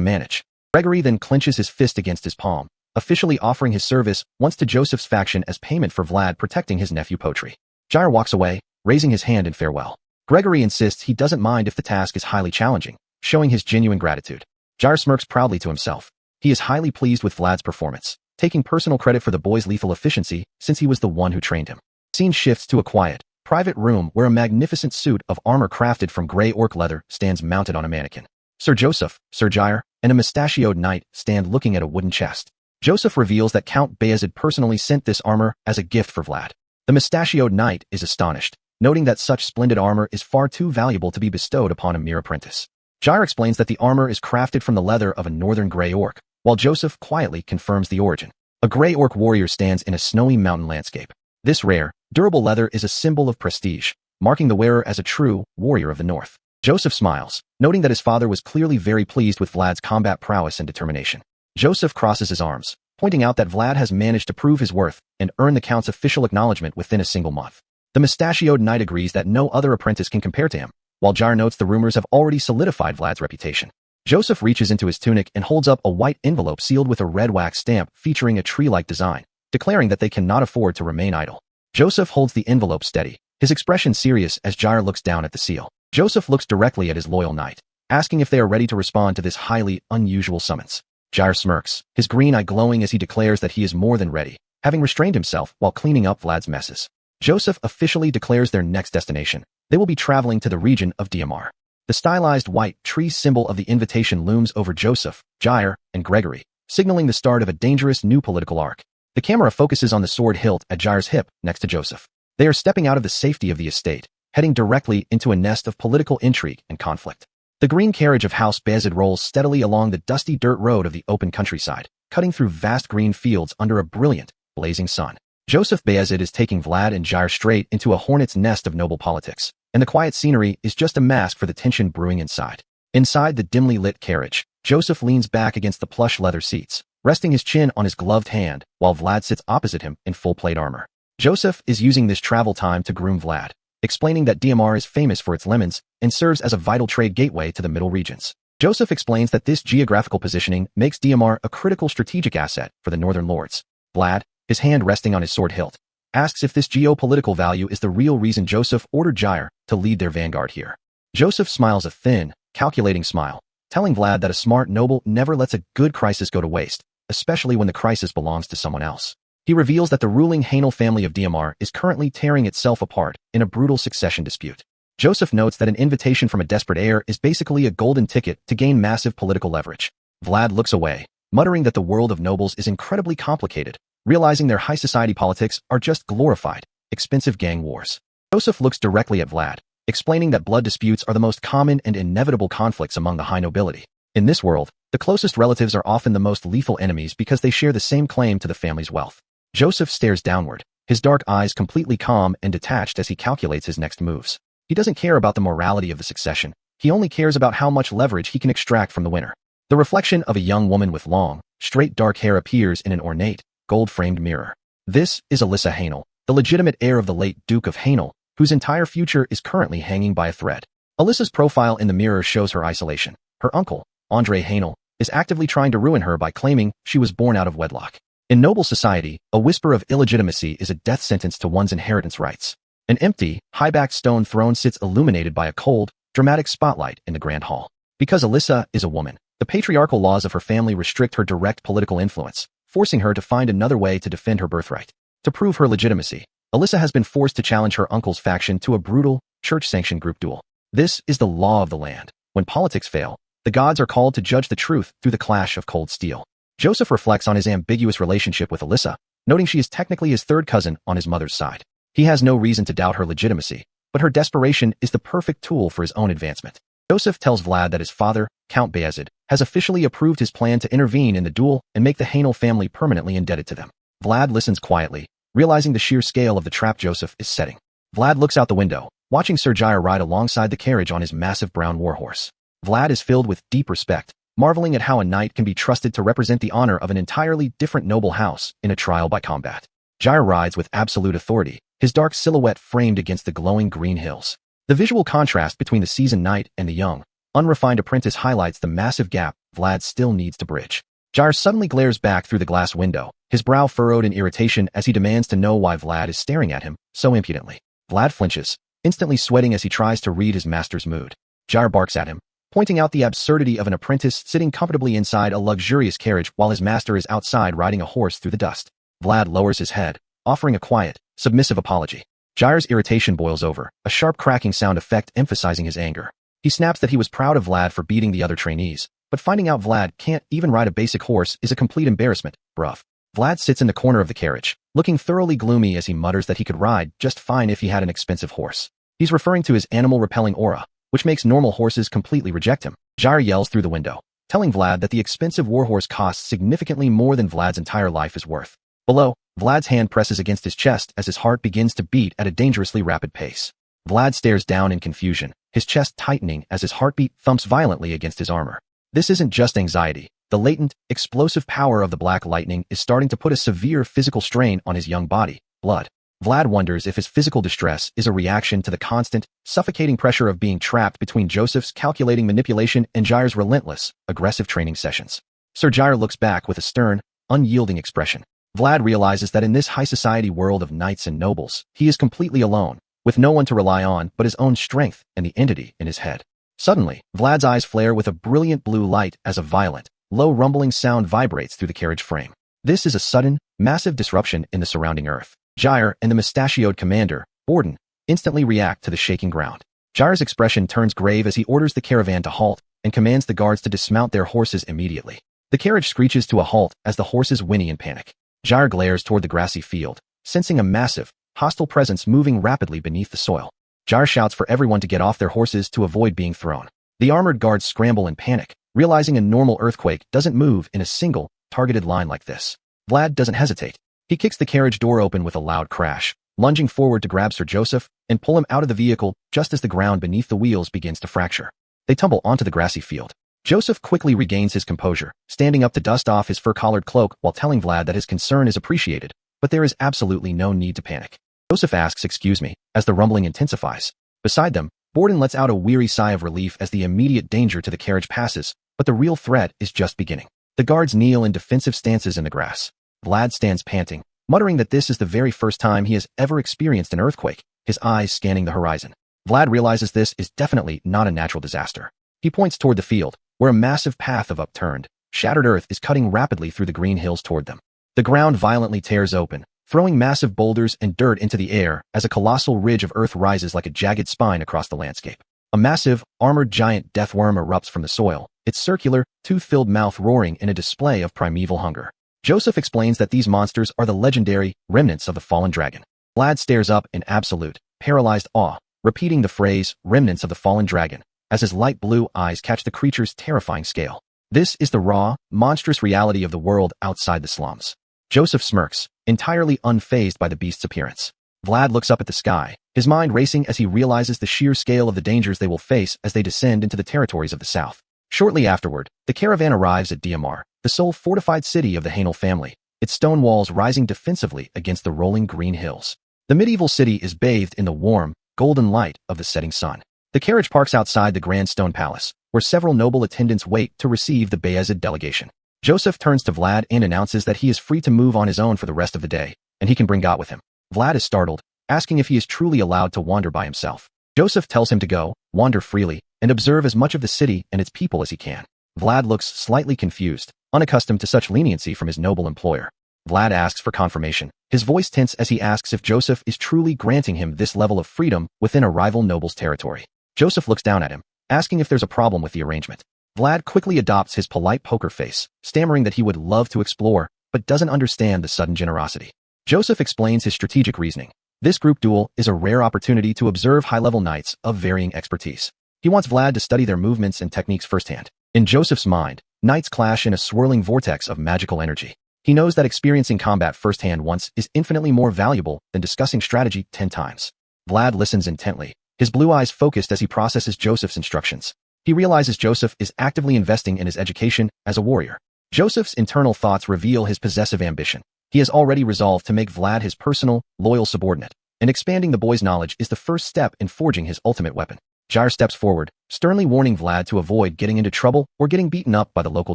manage. Gregory then clenches his fist against his palm, officially offering his service once to Joseph's faction as payment for Vlad protecting his nephew Potri. Jair walks away, raising his hand in farewell. Gregory insists he doesn't mind if the task is highly challenging, showing his genuine gratitude. Jair smirks proudly to himself. He is highly pleased with Vlad's performance, taking personal credit for the boy's lethal efficiency since he was the one who trained him. Scene shifts to a quiet, private room where a magnificent suit of armor crafted from gray orc leather stands mounted on a mannequin. Sir Joseph, Sir Jair, and a mustachioed knight stand looking at a wooden chest. Joseph reveals that Count Bayezid personally sent this armor as a gift for Vlad. The mustachioed knight is astonished, noting that such splendid armor is far too valuable to be bestowed upon a mere apprentice. Jair explains that the armor is crafted from the leather of a northern gray orc, while Joseph quietly confirms the origin. A gray orc warrior stands in a snowy mountain landscape. This rare, durable leather is a symbol of prestige, marking the wearer as a true warrior of the north. Joseph smiles, noting that his father was clearly very pleased with Vlad's combat prowess and determination. Joseph crosses his arms, pointing out that Vlad has managed to prove his worth and earn the Count's official acknowledgement within a single month. The mustachioed knight agrees that no other apprentice can compare to him, while Jair notes the rumors have already solidified Vlad's reputation. Joseph reaches into his tunic and holds up a white envelope sealed with a red wax stamp featuring a tree-like design, declaring that they cannot afford to remain idle. Joseph holds the envelope steady, his expression serious as Jair looks down at the seal. Joseph looks directly at his loyal knight, asking if they are ready to respond to this highly unusual summons. Jair smirks, his green eye glowing as he declares that he is more than ready, having restrained himself while cleaning up Vlad's messes. Joseph officially declares their next destination. They will be traveling to the region of Diamar. The stylized white tree symbol of the invitation looms over Joseph, Jair, and Gregory, signaling the start of a dangerous new political arc. The camera focuses on the sword hilt at Jair's hip next to Joseph. They are stepping out of the safety of the estate, heading directly into a nest of political intrigue and conflict. The green carriage of House Bayezid rolls steadily along the dusty dirt road of the open countryside, cutting through vast green fields under a brilliant, blazing sun. Joseph Bayezid is taking Vlad and Jair straight into a hornet's nest of noble politics, and the quiet scenery is just a mask for the tension brewing inside. Inside the dimly lit carriage, Joseph leans back against the plush leather seats, resting his chin on his gloved hand, while Vlad sits opposite him in full plate armor. Joseph is using this travel time to groom Vlad, explaining that Diamar is famous for its lemons and serves as a vital trade gateway to the middle regions. Joseph explains that this geographical positioning makes Diamar a critical strategic asset for the northern lords. Vlad, his hand resting on his sword hilt, asks if this geopolitical value is the real reason Joseph ordered Jair to lead their vanguard here. Joseph smiles a thin, calculating smile, telling Vlad that a smart noble never lets a good crisis go to waste, especially when the crisis belongs to someone else. He reveals that the ruling Hainel family of Diamar is currently tearing itself apart in a brutal succession dispute. Joseph notes that an invitation from a desperate heir is basically a golden ticket to gain massive political leverage. Vlad looks away, muttering that the world of nobles is incredibly complicated, realizing their high society politics are just glorified, expensive gang wars. Joseph looks directly at Vlad, explaining that blood disputes are the most common and inevitable conflicts among the high nobility. In this world, the closest relatives are often the most lethal enemies because they share the same claim to the family's wealth. Joseph stares downward, his dark eyes completely calm and detached as he calculates his next moves. He doesn't care about the morality of the succession, he only cares about how much leverage he can extract from the winner. The reflection of a young woman with long, straight dark hair appears in an ornate, gold-framed mirror. This is Alyssa Hainel, the legitimate heir of the late Duke of Hainel, whose entire future is currently hanging by a thread. Alyssa's profile in the mirror shows her isolation. Her uncle, Andre Hainel, is actively trying to ruin her by claiming she was born out of wedlock. In noble society, a whisper of illegitimacy is a death sentence to one's inheritance rights. An empty, high-backed stone throne sits illuminated by a cold, dramatic spotlight in the grand hall. Because Alyssa is a woman, the patriarchal laws of her family restrict her direct political influence, forcing her to find another way to defend her birthright. To prove her legitimacy, Alyssa has been forced to challenge her uncle's faction to a brutal, church-sanctioned group duel. This is the law of the land. When politics fail, the gods are called to judge the truth through the clash of cold steel. Joseph reflects on his ambiguous relationship with Alyssa, noting she is technically his third cousin on his mother's side. He has no reason to doubt her legitimacy, but her desperation is the perfect tool for his own advancement. Joseph tells Vlad that his father, Count Bayezid, has officially approved his plan to intervene in the duel and make the Hainel family permanently indebted to them. Vlad listens quietly, realizing the sheer scale of the trap Joseph is setting. Vlad looks out the window, watching Sir Jair ride alongside the carriage on his massive brown warhorse. Vlad is filled with deep respect, marveling at how a knight can be trusted to represent the honor of an entirely different noble house in a trial by combat. Jair rides with absolute authority, his dark silhouette framed against the glowing green hills. The visual contrast between the seasoned knight and the young, unrefined apprentice highlights the massive gap Vlad still needs to bridge. Jair suddenly glares back through the glass window, his brow furrowed in irritation as he demands to know why Vlad is staring at him so impudently. Vlad flinches, instantly sweating as he tries to read his master's mood. Jair barks at him, pointing out the absurdity of an apprentice sitting comfortably inside a luxurious carriage while his master is outside riding a horse through the dust. Vlad lowers his head, offering a quiet, submissive apology. Jair's irritation boils over, a sharp cracking sound effect emphasizing his anger. He snaps that he was proud of Vlad for beating the other trainees, but finding out Vlad can't even ride a basic horse is a complete embarrassment, bruv. Vlad sits in the corner of the carriage, looking thoroughly gloomy as he mutters that he could ride just fine if he had an expensive horse. He's referring to his animal-repelling aura, which makes normal horses completely reject him. Jair yells through the window, telling Vlad that the expensive warhorse costs significantly more than Vlad's entire life is worth. Below, Vlad's hand presses against his chest as his heart begins to beat at a dangerously rapid pace. Vlad stares down in confusion, his chest tightening as his heartbeat thumps violently against his armor. This isn't just anxiety. The latent, explosive power of the black lightning is starting to put a severe physical strain on his young body. Blood. Vlad wonders if his physical distress is a reaction to the constant, suffocating pressure of being trapped between Joseph's calculating manipulation and Jair's relentless, aggressive training sessions. Sir Jair looks back with a stern, unyielding expression. Vlad realizes that in this high-society world of knights and nobles, he is completely alone, with no one to rely on but his own strength and the entity in his head. Suddenly, Vlad's eyes flare with a brilliant blue light as a violent, low rumbling sound vibrates through the carriage frame. This is a sudden, massive disruption in the surrounding earth. Jair and the mustachioed commander, Orden, instantly react to the shaking ground. Jair's expression turns grave as he orders the caravan to halt and commands the guards to dismount their horses immediately. The carriage screeches to a halt as the horses whinny in panic. Jair glares toward the grassy field, sensing a massive, hostile presence moving rapidly beneath the soil. Jair shouts for everyone to get off their horses to avoid being thrown. The armored guards scramble in panic, realizing a normal earthquake doesn't move in a single, targeted line like this. Vlad doesn't hesitate. He kicks the carriage door open with a loud crash, lunging forward to grab Sir Joseph and pull him out of the vehicle just as the ground beneath the wheels begins to fracture. They tumble onto the grassy field. Joseph quickly regains his composure, standing up to dust off his fur-collared cloak while telling Vlad that his concern is appreciated, but there is absolutely no need to panic. Joseph asks excuse me, as the rumbling intensifies. Beside them, Borden lets out a weary sigh of relief as the immediate danger to the carriage passes, but the real threat is just beginning. The guards kneel in defensive stances in the grass. Vlad stands panting, muttering that this is the very first time he has ever experienced an earthquake, his eyes scanning the horizon. Vlad realizes this is definitely not a natural disaster. He points toward the field, where a massive path of upturned, shattered earth is cutting rapidly through the green hills toward them. The ground violently tears open, throwing massive boulders and dirt into the air as a colossal ridge of earth rises like a jagged spine across the landscape. A massive, armored giant deathworm erupts from the soil, its circular, tooth-filled mouth roaring in a display of primeval hunger. Joseph explains that these monsters are the legendary remnants of the fallen dragon. Vlad stares up in absolute, paralyzed awe, repeating the phrase, remnants of the fallen dragon, as his light blue eyes catch the creature's terrifying scale. This is the raw, monstrous reality of the world outside the slums. Joseph smirks, entirely unfazed by the beast's appearance. Vlad looks up at the sky, his mind racing as he realizes the sheer scale of the dangers they will face as they descend into the territories of the south. Shortly afterward, the caravan arrives at Diamar, the sole fortified city of the Hainel family, its stone walls rising defensively against the rolling green hills. The medieval city is bathed in the warm, golden light of the setting sun. The carriage parks outside the grand stone palace, where several noble attendants wait to receive the Bayezid delegation. Joseph turns to Vlad and announces that he is free to move on his own for the rest of the day, and he can bring Got with him. Vlad is startled, asking if he is truly allowed to wander by himself. Joseph tells him to go, wander freely, and observe as much of the city and its people as he can. Vlad looks slightly confused, unaccustomed to such leniency from his noble employer. Vlad asks for confirmation, his voice tense as he asks if Joseph is truly granting him this level of freedom within a rival noble's territory. Joseph looks down at him, asking if there's a problem with the arrangement. Vlad quickly adopts his polite poker face, stammering that he would love to explore, but doesn't understand the sudden generosity. Joseph explains his strategic reasoning. This group duel is a rare opportunity to observe high-level knights of varying expertise. He wants Vlad to study their movements and techniques firsthand. In Joseph's mind, knights clash in a swirling vortex of magical energy. He knows that experiencing combat firsthand once is infinitely more valuable than discussing strategy 10 times. Vlad listens intently, his blue eyes focused as he processes Joseph's instructions. He realizes Joseph is actively investing in his education as a warrior. Joseph's internal thoughts reveal his possessive ambition. He has already resolved to make Vlad his personal, loyal subordinate, and expanding the boy's knowledge is the first step in forging his ultimate weapon. Jair steps forward, sternly warning Vlad to avoid getting into trouble or getting beaten up by the local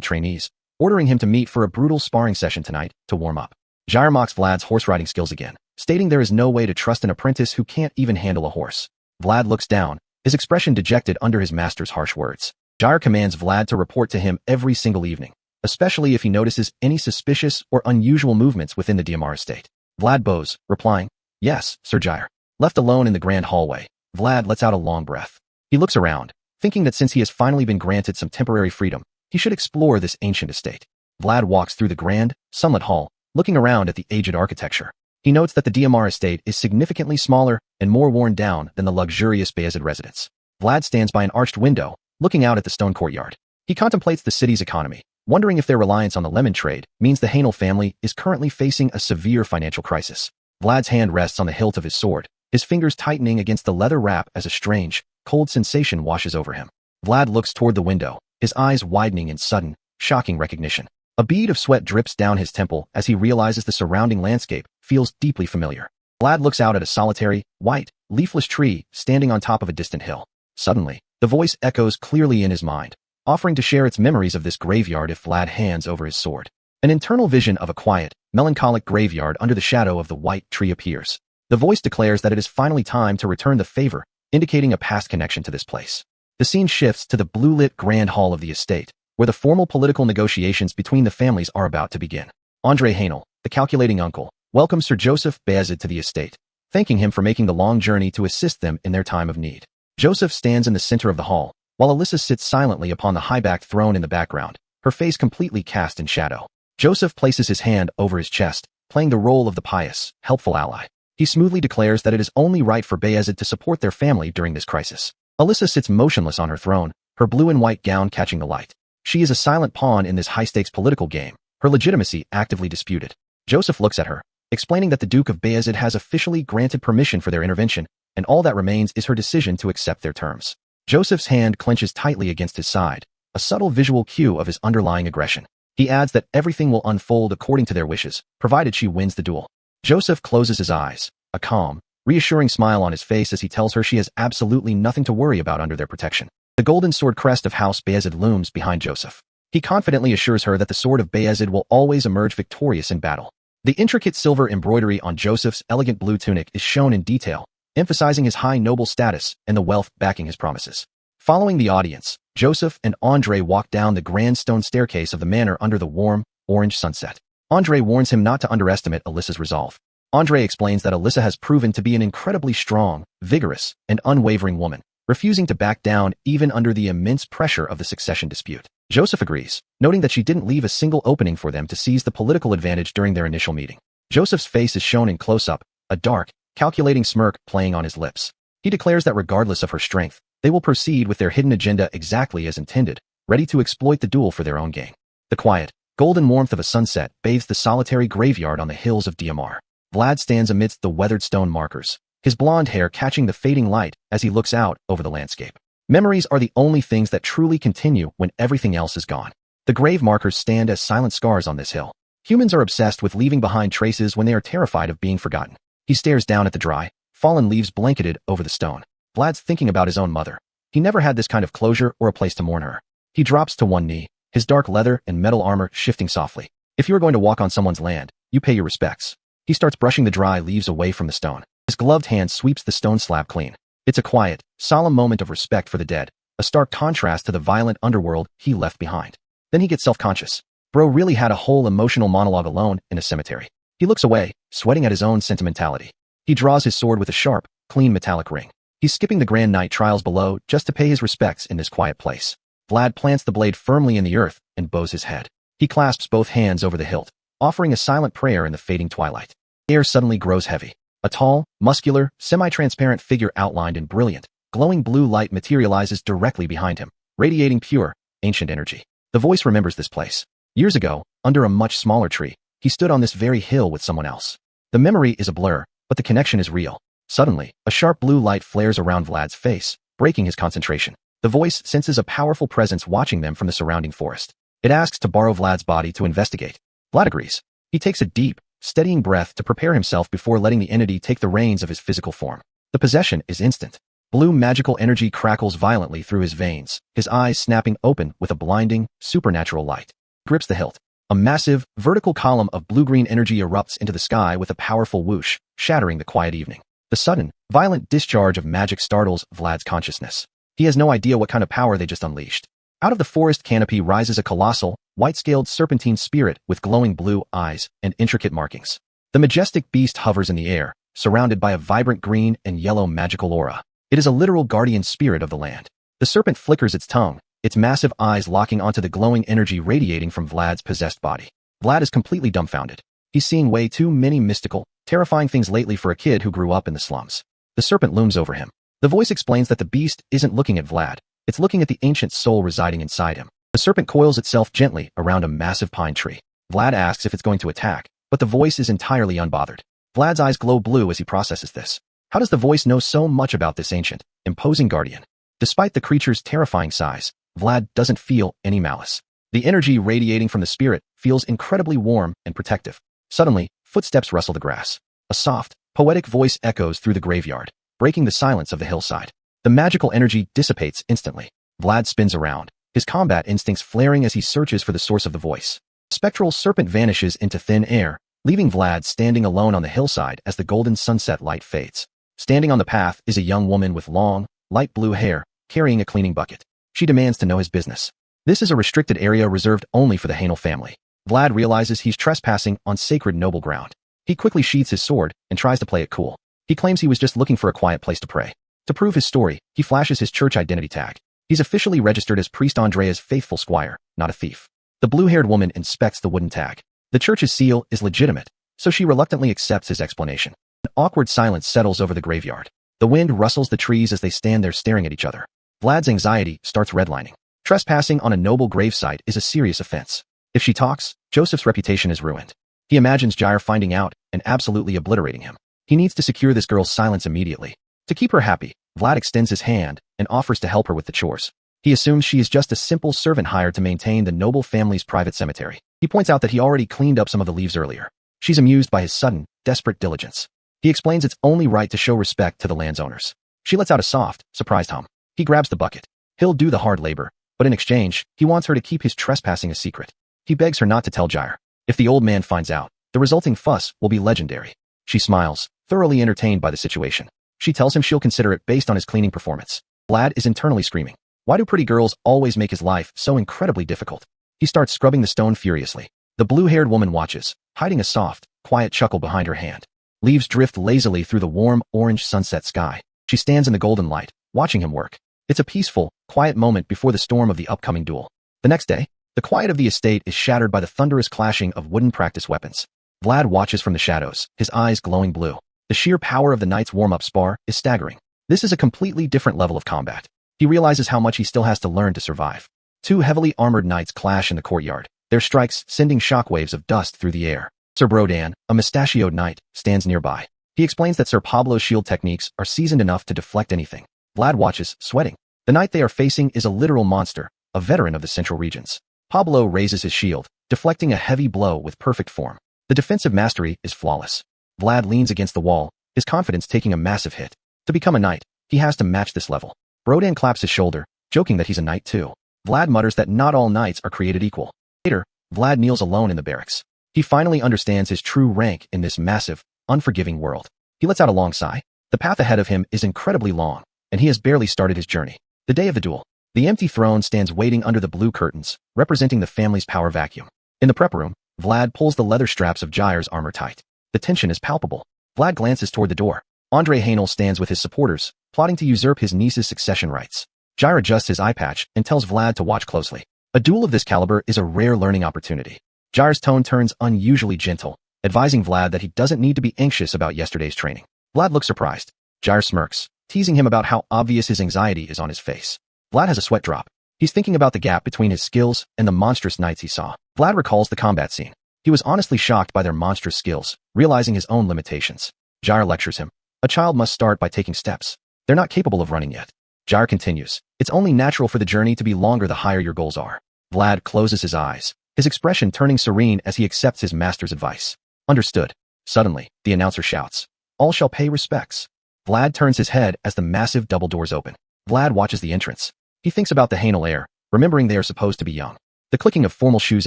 trainees, ordering him to meet for a brutal sparring session tonight to warm up. Jair mocks Vlad's horse riding skills again, stating there is no way to trust an apprentice who can't even handle a horse. Vlad looks down, his expression dejected under his master's harsh words. Jair commands Vlad to report to him every single evening, especially if he notices any suspicious or unusual movements within the Diamar estate. Vlad bows, replying, "Yes, Sir Jair." Left alone in the grand hallway, Vlad lets out a long breath. He looks around, thinking that since he has finally been granted some temporary freedom, he should explore this ancient estate. Vlad walks through the grand, sunlit hall, looking around at the aged architecture. He notes that the Diamar estate is significantly smaller and more worn down than the luxurious Bayezid residence. Vlad stands by an arched window, looking out at the stone courtyard. He contemplates the city's economy, wondering if their reliance on the lemon trade means the Hainel family is currently facing a severe financial crisis. Vlad's hand rests on the hilt of his sword, his fingers tightening against the leather wrap as a strange, cold sensation washes over him. Vlad looks toward the window, his eyes widening in sudden, shocking recognition. A bead of sweat drips down his temple as he realizes the surrounding landscape feels deeply familiar. Vlad looks out at a solitary, white, leafless tree standing on top of a distant hill. Suddenly, the voice echoes clearly in his mind, offering to share its memories of this graveyard if Vlad hands over his sword. An internal vision of a quiet, melancholic graveyard under the shadow of the white tree appears. The voice declares that it is finally time to return the favor, indicating a past connection to this place. The scene shifts to the blue-lit grand hall of the estate, where the formal political negotiations between the families are about to begin. André Haenel, the calculating uncle, welcomes Sir Joseph Bayezid to the estate, thanking him for making the long journey to assist them in their time of need. Joseph stands in the center of the hall, while Alyssa sits silently upon the high-backed throne in the background, her face completely cast in shadow. Joseph places his hand over his chest, playing the role of the pious, helpful ally. He smoothly declares that it is only right for Bayezid to support their family during this crisis. Alyssa sits motionless on her throne, her blue and white gown catching the light. She is a silent pawn in this high-stakes political game, her legitimacy actively disputed. Joseph looks at her, explaining that the Duke of Bayezid has officially granted permission for their intervention, and all that remains is her decision to accept their terms. Joseph's hand clenches tightly against his side, a subtle visual cue of his underlying aggression. He adds that everything will unfold according to their wishes, provided she wins the duel. Joseph closes his eyes, a calm, reassuring smile on his face as he tells her she has absolutely nothing to worry about under their protection. The golden sword crest of House Bayezid looms behind Joseph. He confidently assures her that the sword of Bayezid will always emerge victorious in battle. The intricate silver embroidery on Joseph's elegant blue tunic is shown in detail, emphasizing his high noble status and the wealth backing his promises. Following the audience, Joseph and André walk down the grand stone staircase of the manor under the warm, orange sunset. André warns him not to underestimate Alyssa's resolve. André explains that Alyssa has proven to be an incredibly strong, vigorous, and unwavering woman, refusing to back down even under the immense pressure of the succession dispute. Joseph agrees, noting that she didn't leave a single opening for them to seize the political advantage during their initial meeting. Joseph's face is shown in close-up, a dark, calculating smirk playing on his lips. He declares that regardless of her strength, they will proceed with their hidden agenda exactly as intended, ready to exploit the duel for their own gain. The quiet, golden warmth of a sunset bathes the solitary graveyard on the hills of Diamar. Vlad stands amidst the weathered stone markers, his blonde hair catching the fading light as he looks out over the landscape. Memories are the only things that truly continue when everything else is gone. The grave markers stand as silent scars on this hill. Humans are obsessed with leaving behind traces when they are terrified of being forgotten. He stares down at the dry, fallen leaves blanketed over the stone. Vlad's thinking about his own mother. He never had this kind of closure or a place to mourn her. He drops to one knee, his dark leather and metal armor shifting softly. If you are going to walk on someone's land, you pay your respects. He starts brushing the dry leaves away from the stone. His gloved hand sweeps the stone slab clean. It's a quiet, solemn moment of respect for the dead, a stark contrast to the violent underworld he left behind. Then he gets self-conscious. Bro really had a whole emotional monologue alone in a cemetery. He looks away, sweating at his own sentimentality. He draws his sword with a sharp, clean metallic ring. He's skipping the grand night trials below just to pay his respects in this quiet place. Vlad plants the blade firmly in the earth and bows his head. He clasps both hands over the hilt, offering a silent prayer in the fading twilight. Air suddenly grows heavy. A tall, muscular, semi-transparent figure outlined in brilliant, glowing blue light materializes directly behind him, radiating pure, ancient energy. The voice remembers this place. Years ago, under a much smaller tree, he stood on this very hill with someone else. The memory is a blur, but the connection is real. Suddenly, a sharp blue light flares around Vlad's face, breaking his concentration. The voice senses a powerful presence watching them from the surrounding forest. It asks to borrow Vlad's body to investigate. Vlad agrees. He takes a deep, steadying breath to prepare himself before letting the entity take the reins of his physical form. The possession is instant. Blue magical energy crackles violently through his veins, his eyes snapping open with a blinding, supernatural light. Grips the hilt. A massive, vertical column of blue-green energy erupts into the sky with a powerful whoosh, shattering the quiet evening. The sudden, violent discharge of magic startles Vlad's consciousness. He has no idea what kind of power they just unleashed. Out of the forest canopy rises a colossal, white-scaled serpentine spirit with glowing blue eyes and intricate markings. The majestic beast hovers in the air, surrounded by a vibrant green and yellow magical aura. It is a literal guardian spirit of the land. The serpent flickers its tongue, its massive eyes locking onto the glowing energy radiating from Vlad's possessed body. Vlad is completely dumbfounded. He's seeing way too many mystical, terrifying things lately for a kid who grew up in the slums. The serpent looms over him. The voice explains that the beast isn't looking at Vlad. It's looking at the ancient soul residing inside him. The serpent coils itself gently around a massive pine tree. Vlad asks if it's going to attack, but the voice is entirely unbothered. Vlad's eyes glow blue as he processes this. How does the voice know so much about this ancient, imposing guardian? Despite the creature's terrifying size, Vlad doesn't feel any malice. The energy radiating from the spirit feels incredibly warm and protective. Suddenly, footsteps rustle the grass. A soft, Poetic voice echoes through the graveyard, breaking the silence of the hillside. The magical energy dissipates instantly. Vlad spins around, his combat instincts flaring as he searches for the source of the voice. The spectral serpent vanishes into thin air, leaving Vlad standing alone on the hillside as the golden sunset light fades. Standing on the path is a young woman with long, light blue hair, carrying a cleaning bucket. She demands to know his business. This is a restricted area reserved only for the Hainel family. Vlad realizes he's trespassing on sacred noble ground. He quickly sheathes his sword and tries to play it cool. He claims he was just looking for a quiet place to pray. To prove his story, he flashes his church identity tag. He's officially registered as Priest Andrea's faithful squire, not a thief. The blue-haired woman inspects the wooden tag. The church's seal is legitimate, so she reluctantly accepts his explanation. An awkward silence settles over the graveyard. The wind rustles the trees as they stand there staring at each other. Vlad's anxiety starts redlining. Trespassing on a noble gravesite is a serious offense. If she talks, Joseph's reputation is ruined. He imagines Jair finding out and absolutely obliterating him. He needs to secure this girl's silence immediately. To keep her happy, Vlad extends his hand and offers to help her with the chores. He assumes she is just a simple servant hired to maintain the noble family's private cemetery. He points out that he already cleaned up some of the leaves earlier. She's amused by his sudden, desperate diligence. He explains it's only right to show respect to the land's owners. She lets out a soft, surprised hum. He grabs the bucket. He'll do the hard labor, but in exchange, he wants her to keep his trespassing a secret. He begs her not to tell Jair. If the old man finds out, the resulting fuss will be legendary. She smiles, thoroughly entertained by the situation. She tells him she'll consider it based on his cleaning performance. Vlad is internally screaming. Why do pretty girls always make his life so incredibly difficult? He starts scrubbing the stone furiously. The blue-haired woman watches, hiding a soft, quiet chuckle behind her hand. Leaves drift lazily through the warm, orange sunset sky. She stands in the golden light, watching him work. It's a peaceful, quiet moment before the storm of the upcoming duel. The next day, the quiet of the estate is shattered by the thunderous clashing of wooden practice weapons. Vlad watches from the shadows, his eyes glowing blue. The sheer power of the knight's warm-up spar is staggering. This is a completely different level of combat. He realizes how much he still has to learn to survive. Two heavily armored knights clash in the courtyard, their strikes sending shockwaves of dust through the air. Sir Brodan, a mustachioed knight, stands nearby. He explains that Sir Pablo's shield techniques are seasoned enough to deflect anything. Vlad watches, sweating. The knight they are facing is a literal monster, a veteran of the central regions. Pablo raises his shield, deflecting a heavy blow with perfect form. The defensive mastery is flawless. Vlad leans against the wall, his confidence taking a massive hit. To become a knight, he has to match this level. Brodan claps his shoulder, joking that he's a knight too. Vlad mutters that not all knights are created equal. Later, Vlad kneels alone in the barracks. He finally understands his true rank in this massive, unforgiving world. He lets out a long sigh. The path ahead of him is incredibly long, and he has barely started his journey. The day of the duel. The empty throne stands waiting under the blue curtains, representing the family's power vacuum. In the prep room, Vlad pulls the leather straps of Jair's armor tight. The tension is palpable. Vlad glances toward the door. Andre Hainel stands with his supporters, plotting to usurp his niece's succession rights. Jair adjusts his eye patch and tells Vlad to watch closely. A duel of this caliber is a rare learning opportunity. Jair's tone turns unusually gentle, advising Vlad that he doesn't need to be anxious about yesterday's training. Vlad looks surprised. Jair smirks, teasing him about how obvious his anxiety is on his face. Vlad has a sweat drop. He's thinking about the gap between his skills and the monstrous knights he saw. Vlad recalls the combat scene. He was honestly shocked by their monstrous skills, realizing his own limitations. Jair lectures him. A child must start by taking steps. They're not capable of running yet. Jair continues. It's only natural for the journey to be longer the higher your goals are. Vlad closes his eyes, his expression turning serene as he accepts his master's advice. Understood. Suddenly, the announcer shouts. All shall pay respects. Vlad turns his head as the massive double doors open. Vlad watches the entrance. He thinks about the Hainel heir, remembering they are supposed to be young. The clicking of formal shoes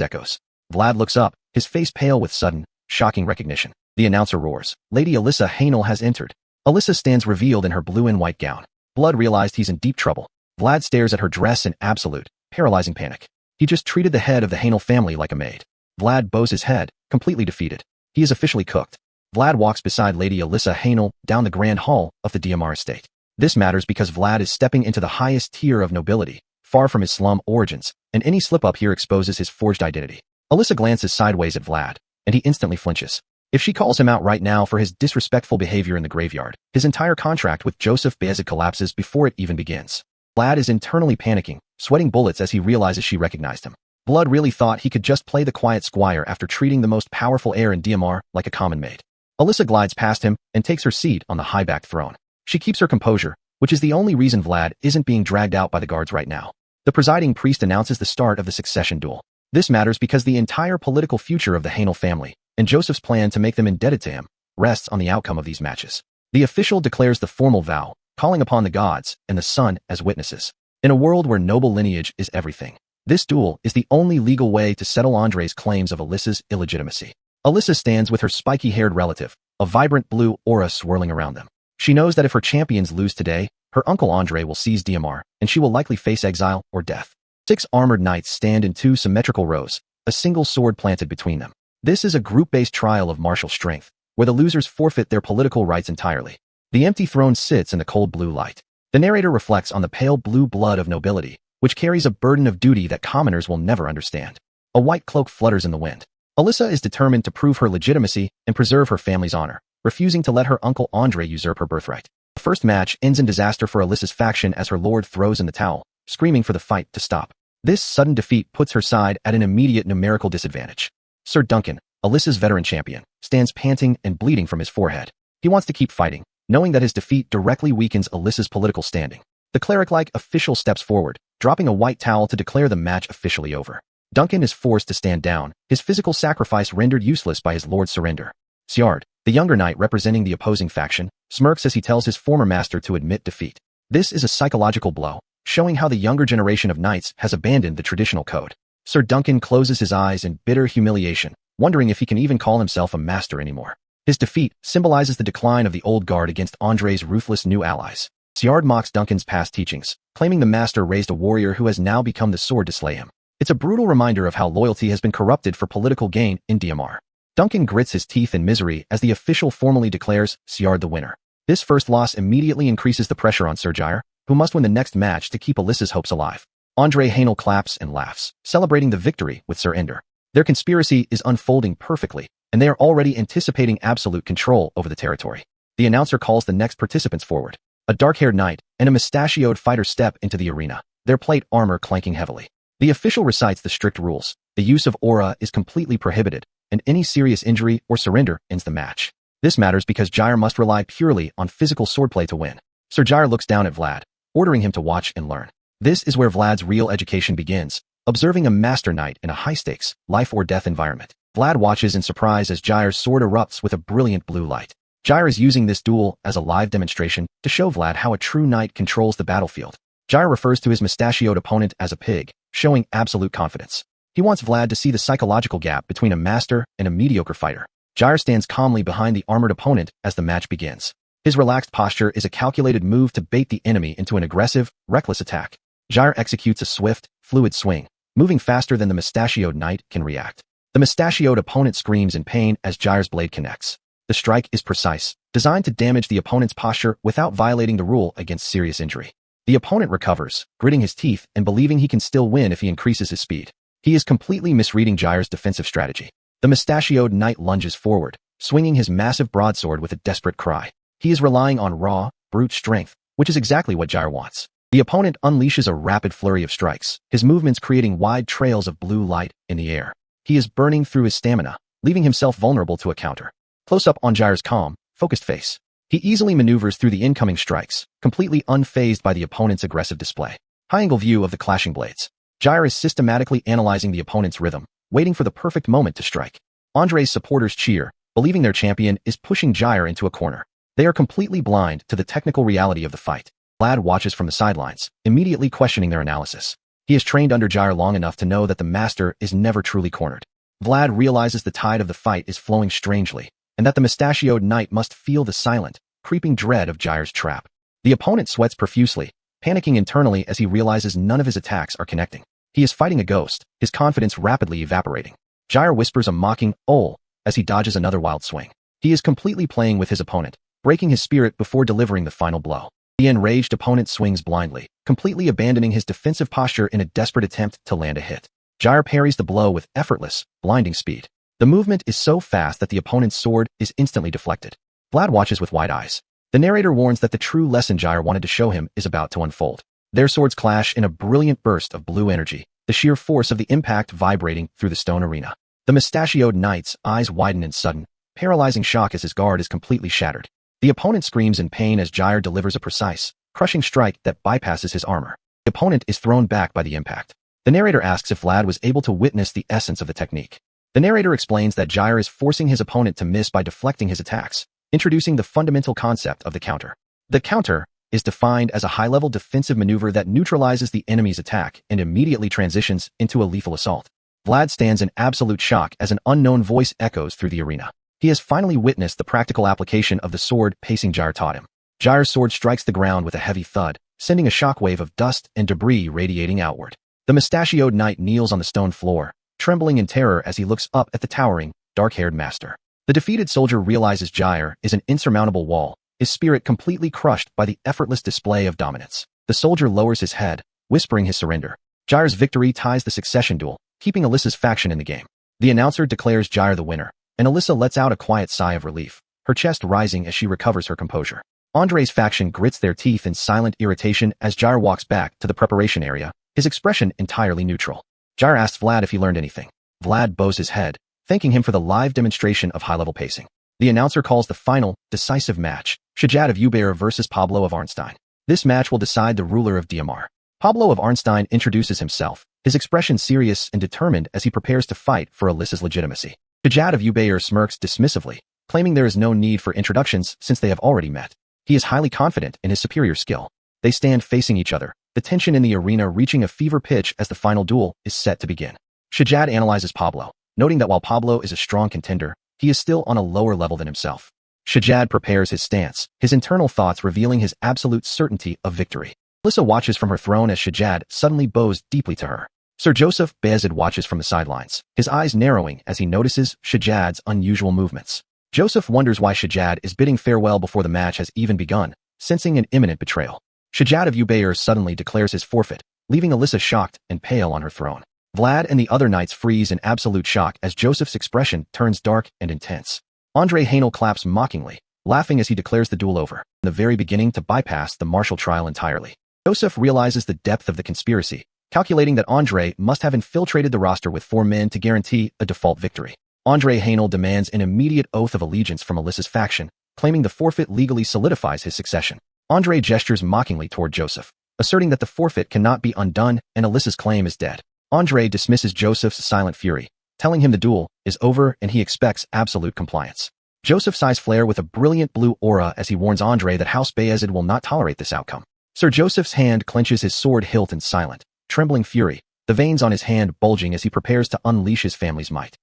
echoes. Vlad looks up, his face pale with sudden, shocking recognition. The announcer roars. Lady Alyssa Hainel has entered. Alyssa stands revealed in her blue and white gown. Blood realized he's in deep trouble. Vlad stares at her dress in absolute, paralyzing panic. He just treated the head of the Hainel family like a maid. Vlad bows his head, completely defeated. He is officially cooked. Vlad walks beside Lady Alyssa Hainel down the grand hall of the Diamar estate. This matters because Vlad is stepping into the highest tier of nobility, far from his slum origins, and any slip-up here exposes his forged identity. Alyssa glances sideways at Vlad, and he instantly flinches. If she calls him out right now for his disrespectful behavior in the graveyard, his entire contract with Joseph Bezek collapses before it even begins. Vlad is internally panicking, sweating bullets as he realizes she recognized him. Blood really thought he could just play the quiet squire after treating the most powerful heir in Diamar like a common maid. Alyssa glides past him and takes her seat on the high-backed throne. She keeps her composure, which is the only reason Vlad isn't being dragged out by the guards right now. The presiding priest announces the start of the succession duel. This matters because the entire political future of the Hainel family, and Joseph's plan to make them indebted to him, rests on the outcome of these matches. The official declares the formal vow, calling upon the gods and the sun as witnesses. In a world where noble lineage is everything, this duel is the only legal way to settle Andre's claims of Alyssa's illegitimacy. Alyssa stands with her spiky-haired relative, a vibrant blue aura swirling around them. She knows that if her champions lose today, her uncle Andre will seize DMR, and she will likely face exile or death. 6 armored knights stand in 2 symmetrical rows, a single sword planted between them. This is a group-based trial of martial strength, where the losers forfeit their political rights entirely. The empty throne sits in the cold blue light. The narrator reflects on the pale blue blood of nobility, which carries a burden of duty that commoners will never understand. A white cloak flutters in the wind. Alyssa is determined to prove her legitimacy and preserve her family's honor, refusing to let her uncle Andre usurp her birthright. The first match ends in disaster for Alyssa's faction as her lord throws in the towel, screaming for the fight to stop. This sudden defeat puts her side at an immediate numerical disadvantage. Sir Duncan, Alyssa's veteran champion, stands panting and bleeding from his forehead. He wants to keep fighting, knowing that his defeat directly weakens Alyssa's political standing. The cleric-like official steps forward, dropping a white towel to declare the match officially over. Duncan is forced to stand down, his physical sacrifice rendered useless by his lord's surrender. Siard, the younger knight representing the opposing faction, smirks as he tells his former master to admit defeat. This is a psychological blow, showing how the younger generation of knights has abandoned the traditional code. Sir Duncan closes his eyes in bitter humiliation, wondering if he can even call himself a master anymore. His defeat symbolizes the decline of the old guard against Andre's ruthless new allies. Siard mocks Duncan's past teachings, claiming the master raised a warrior who has now become the sword to slay him. It's a brutal reminder of how loyalty has been corrupted for political gain in DMR. Duncan grits his teeth in misery as the official formally declares Siard the winner. This first loss immediately increases the pressure on Sir Jair, who must win the next match to keep Alyssa's hopes alive. Andre Haenel claps and laughs, celebrating the victory with Sir Ender. Their conspiracy is unfolding perfectly, and they are already anticipating absolute control over the territory. The announcer calls the next participants forward. A dark-haired knight and a mustachioed fighter step into the arena, their plate armor clanking heavily. The official recites the strict rules. The use of aura is completely prohibited, and any serious injury or surrender ends the match. This matters because Jair must rely purely on physical swordplay to win. Sir Jair looks down at Vlad, ordering him to watch and learn. This is where Vlad's real education begins, observing a master knight in a high-stakes, life-or-death environment. Vlad watches in surprise as Jair's sword erupts with a brilliant blue light. Jair is using this duel as a live demonstration to show Vlad how a true knight controls the battlefield. Jair refers to his mustachioed opponent as a pig, showing absolute confidence. He wants Vlad to see the psychological gap between a master and a mediocre fighter. Jair stands calmly behind the armored opponent as the match begins. His relaxed posture is a calculated move to bait the enemy into an aggressive, reckless attack. Jair executes a swift, fluid swing, moving faster than the mustachioed knight can react. The mustachioed opponent screams in pain as Jair's blade connects. The strike is precise, designed to damage the opponent's posture without violating the rule against serious injury. The opponent recovers, gritting his teeth and believing he can still win if he increases his speed. He is completely misreading Jair's defensive strategy. The mustachioed knight lunges forward, swinging his massive broadsword with a desperate cry. He is relying on raw, brute strength, which is exactly what Jair wants. The opponent unleashes a rapid flurry of strikes, his movements creating wide trails of blue light in the air. He is burning through his stamina, leaving himself vulnerable to a counter. Close up on Jair's calm, focused face. He easily maneuvers through the incoming strikes, completely unfazed by the opponent's aggressive display. High-angle view of the clashing blades. Jair is systematically analyzing the opponent's rhythm, waiting for the perfect moment to strike. Andre's supporters cheer, believing their champion is pushing Jair into a corner. They are completely blind to the technical reality of the fight. Vlad watches from the sidelines, immediately questioning their analysis. He has trained under Jair long enough to know that the master is never truly cornered. Vlad realizes the tide of the fight is flowing strangely, and that the mustachioed knight must feel the silent, creeping dread of Jair's trap. The opponent sweats profusely, panicking internally as he realizes none of his attacks are connecting. He is fighting a ghost, his confidence rapidly evaporating. Jair whispers a mocking, "Oh," as he dodges another wild swing. He is completely playing with his opponent, breaking his spirit before delivering the final blow. The enraged opponent swings blindly, completely abandoning his defensive posture in a desperate attempt to land a hit. Jair parries the blow with effortless, blinding speed. The movement is so fast that the opponent's sword is instantly deflected. Vlad watches with wide eyes. The narrator warns that the true lesson Jair wanted to show him is about to unfold. Their swords clash in a brilliant burst of blue energy, the sheer force of the impact vibrating through the stone arena. The mustachioed knight's eyes widen in sudden, paralyzing shock as his guard is completely shattered. The opponent screams in pain as Jair delivers a precise, crushing strike that bypasses his armor. The opponent is thrown back by the impact. The narrator asks if Vlad was able to witness the essence of the technique. The narrator explains that Jair is forcing his opponent to miss by deflecting his attacks, introducing the fundamental concept of the counter. The counter is defined as a high-level defensive maneuver that neutralizes the enemy's attack and immediately transitions into a lethal assault. Vlad stands in absolute shock as an unknown voice echoes through the arena. He has finally witnessed the practical application of the sword pacing Jair taught him. Jair's sword strikes the ground with a heavy thud, sending a shockwave of dust and debris radiating outward. The mustachioed knight kneels on the stone floor, trembling in terror as he looks up at the towering, dark-haired master. The defeated soldier realizes Jair is an insurmountable wall, his spirit completely crushed by the effortless display of dominance. The soldier lowers his head, whispering his surrender. Jair's victory ties the succession duel, keeping Alyssa's faction in the game. The announcer declares Jair the winner, and Alyssa lets out a quiet sigh of relief, her chest rising as she recovers her composure. Andre's faction grits their teeth in silent irritation as Jair walks back to the preparation area, his expression entirely neutral. Jair asks Vlad if he learned anything. Vlad bows his head, thanking him for the live demonstration of high-level pacing. The announcer calls the final, decisive match, Shajad of Ubair versus Pablo of Arnstein. This match will decide the ruler of Diamar. Pablo of Arnstein introduces himself, his expression serious and determined as he prepares to fight for Alyssa's legitimacy. Shajad of Ubair smirks dismissively, claiming there is no need for introductions since they have already met. He is highly confident in his superior skill. They stand facing each other, the tension in the arena reaching a fever pitch as the final duel is set to begin. Shajad analyzes Pablo, noting that while Pablo is a strong contender, he is still on a lower level than himself. Shajad prepares his stance, his internal thoughts revealing his absolute certainty of victory. Alyssa watches from her throne as Shajad suddenly bows deeply to her. Sir Joseph Bayezid watches from the sidelines, his eyes narrowing as he notices Shajad's unusual movements. Joseph wonders why Shajad is bidding farewell before the match has even begun, sensing an imminent betrayal. Shajad of Ubair suddenly declares his forfeit, leaving Alyssa shocked and pale on her throne. Vlad and the other knights freeze in absolute shock as Joseph's expression turns dark and intense. Andre Haenel claps mockingly, laughing as he declares the duel over, in the very beginning to bypass the martial trial entirely. Joseph realizes the depth of the conspiracy, calculating that Andre must have infiltrated the roster with 4 men to guarantee a default victory. Andre Haenel demands an immediate oath of allegiance from Alyssa's faction, claiming the forfeit legally solidifies his succession. Andre gestures mockingly toward Joseph, asserting that the forfeit cannot be undone and Alyssa's claim is dead. Andre dismisses Joseph's silent fury, telling him the duel is over and he expects absolute compliance. Joseph's eyes flare with a brilliant blue aura as he warns Andre that House Bayezid will not tolerate this outcome. Sir Joseph's hand clenches his sword hilt in silent, trembling fury, the veins on his hand bulging as he prepares to unleash his family's might.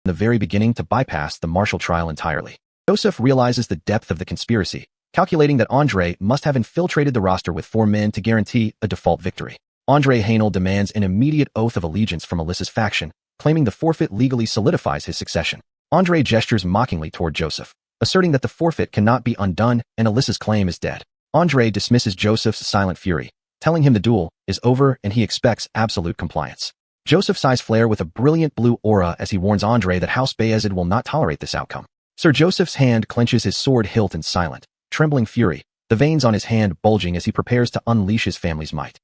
In the very beginning to bypass the martial trial entirely. Joseph realizes the depth of the conspiracy, calculating that Andre must have infiltrated the roster with 4 men to guarantee a default victory. Andre Haenel demands an immediate oath of allegiance from Alyssa's faction, claiming the forfeit legally solidifies his succession. Andre gestures mockingly toward Joseph, asserting that the forfeit cannot be undone and Alyssa's claim is dead. Andre dismisses Joseph's silent fury, telling him the duel is over and he expects absolute compliance. Joseph's eyes flare with a brilliant blue aura as he warns Andre that House Bayezid will not tolerate this outcome. Sir Joseph's hand clenches his sword hilt in silent, trembling fury, the veins on his hand bulging as he prepares to unleash his family's might.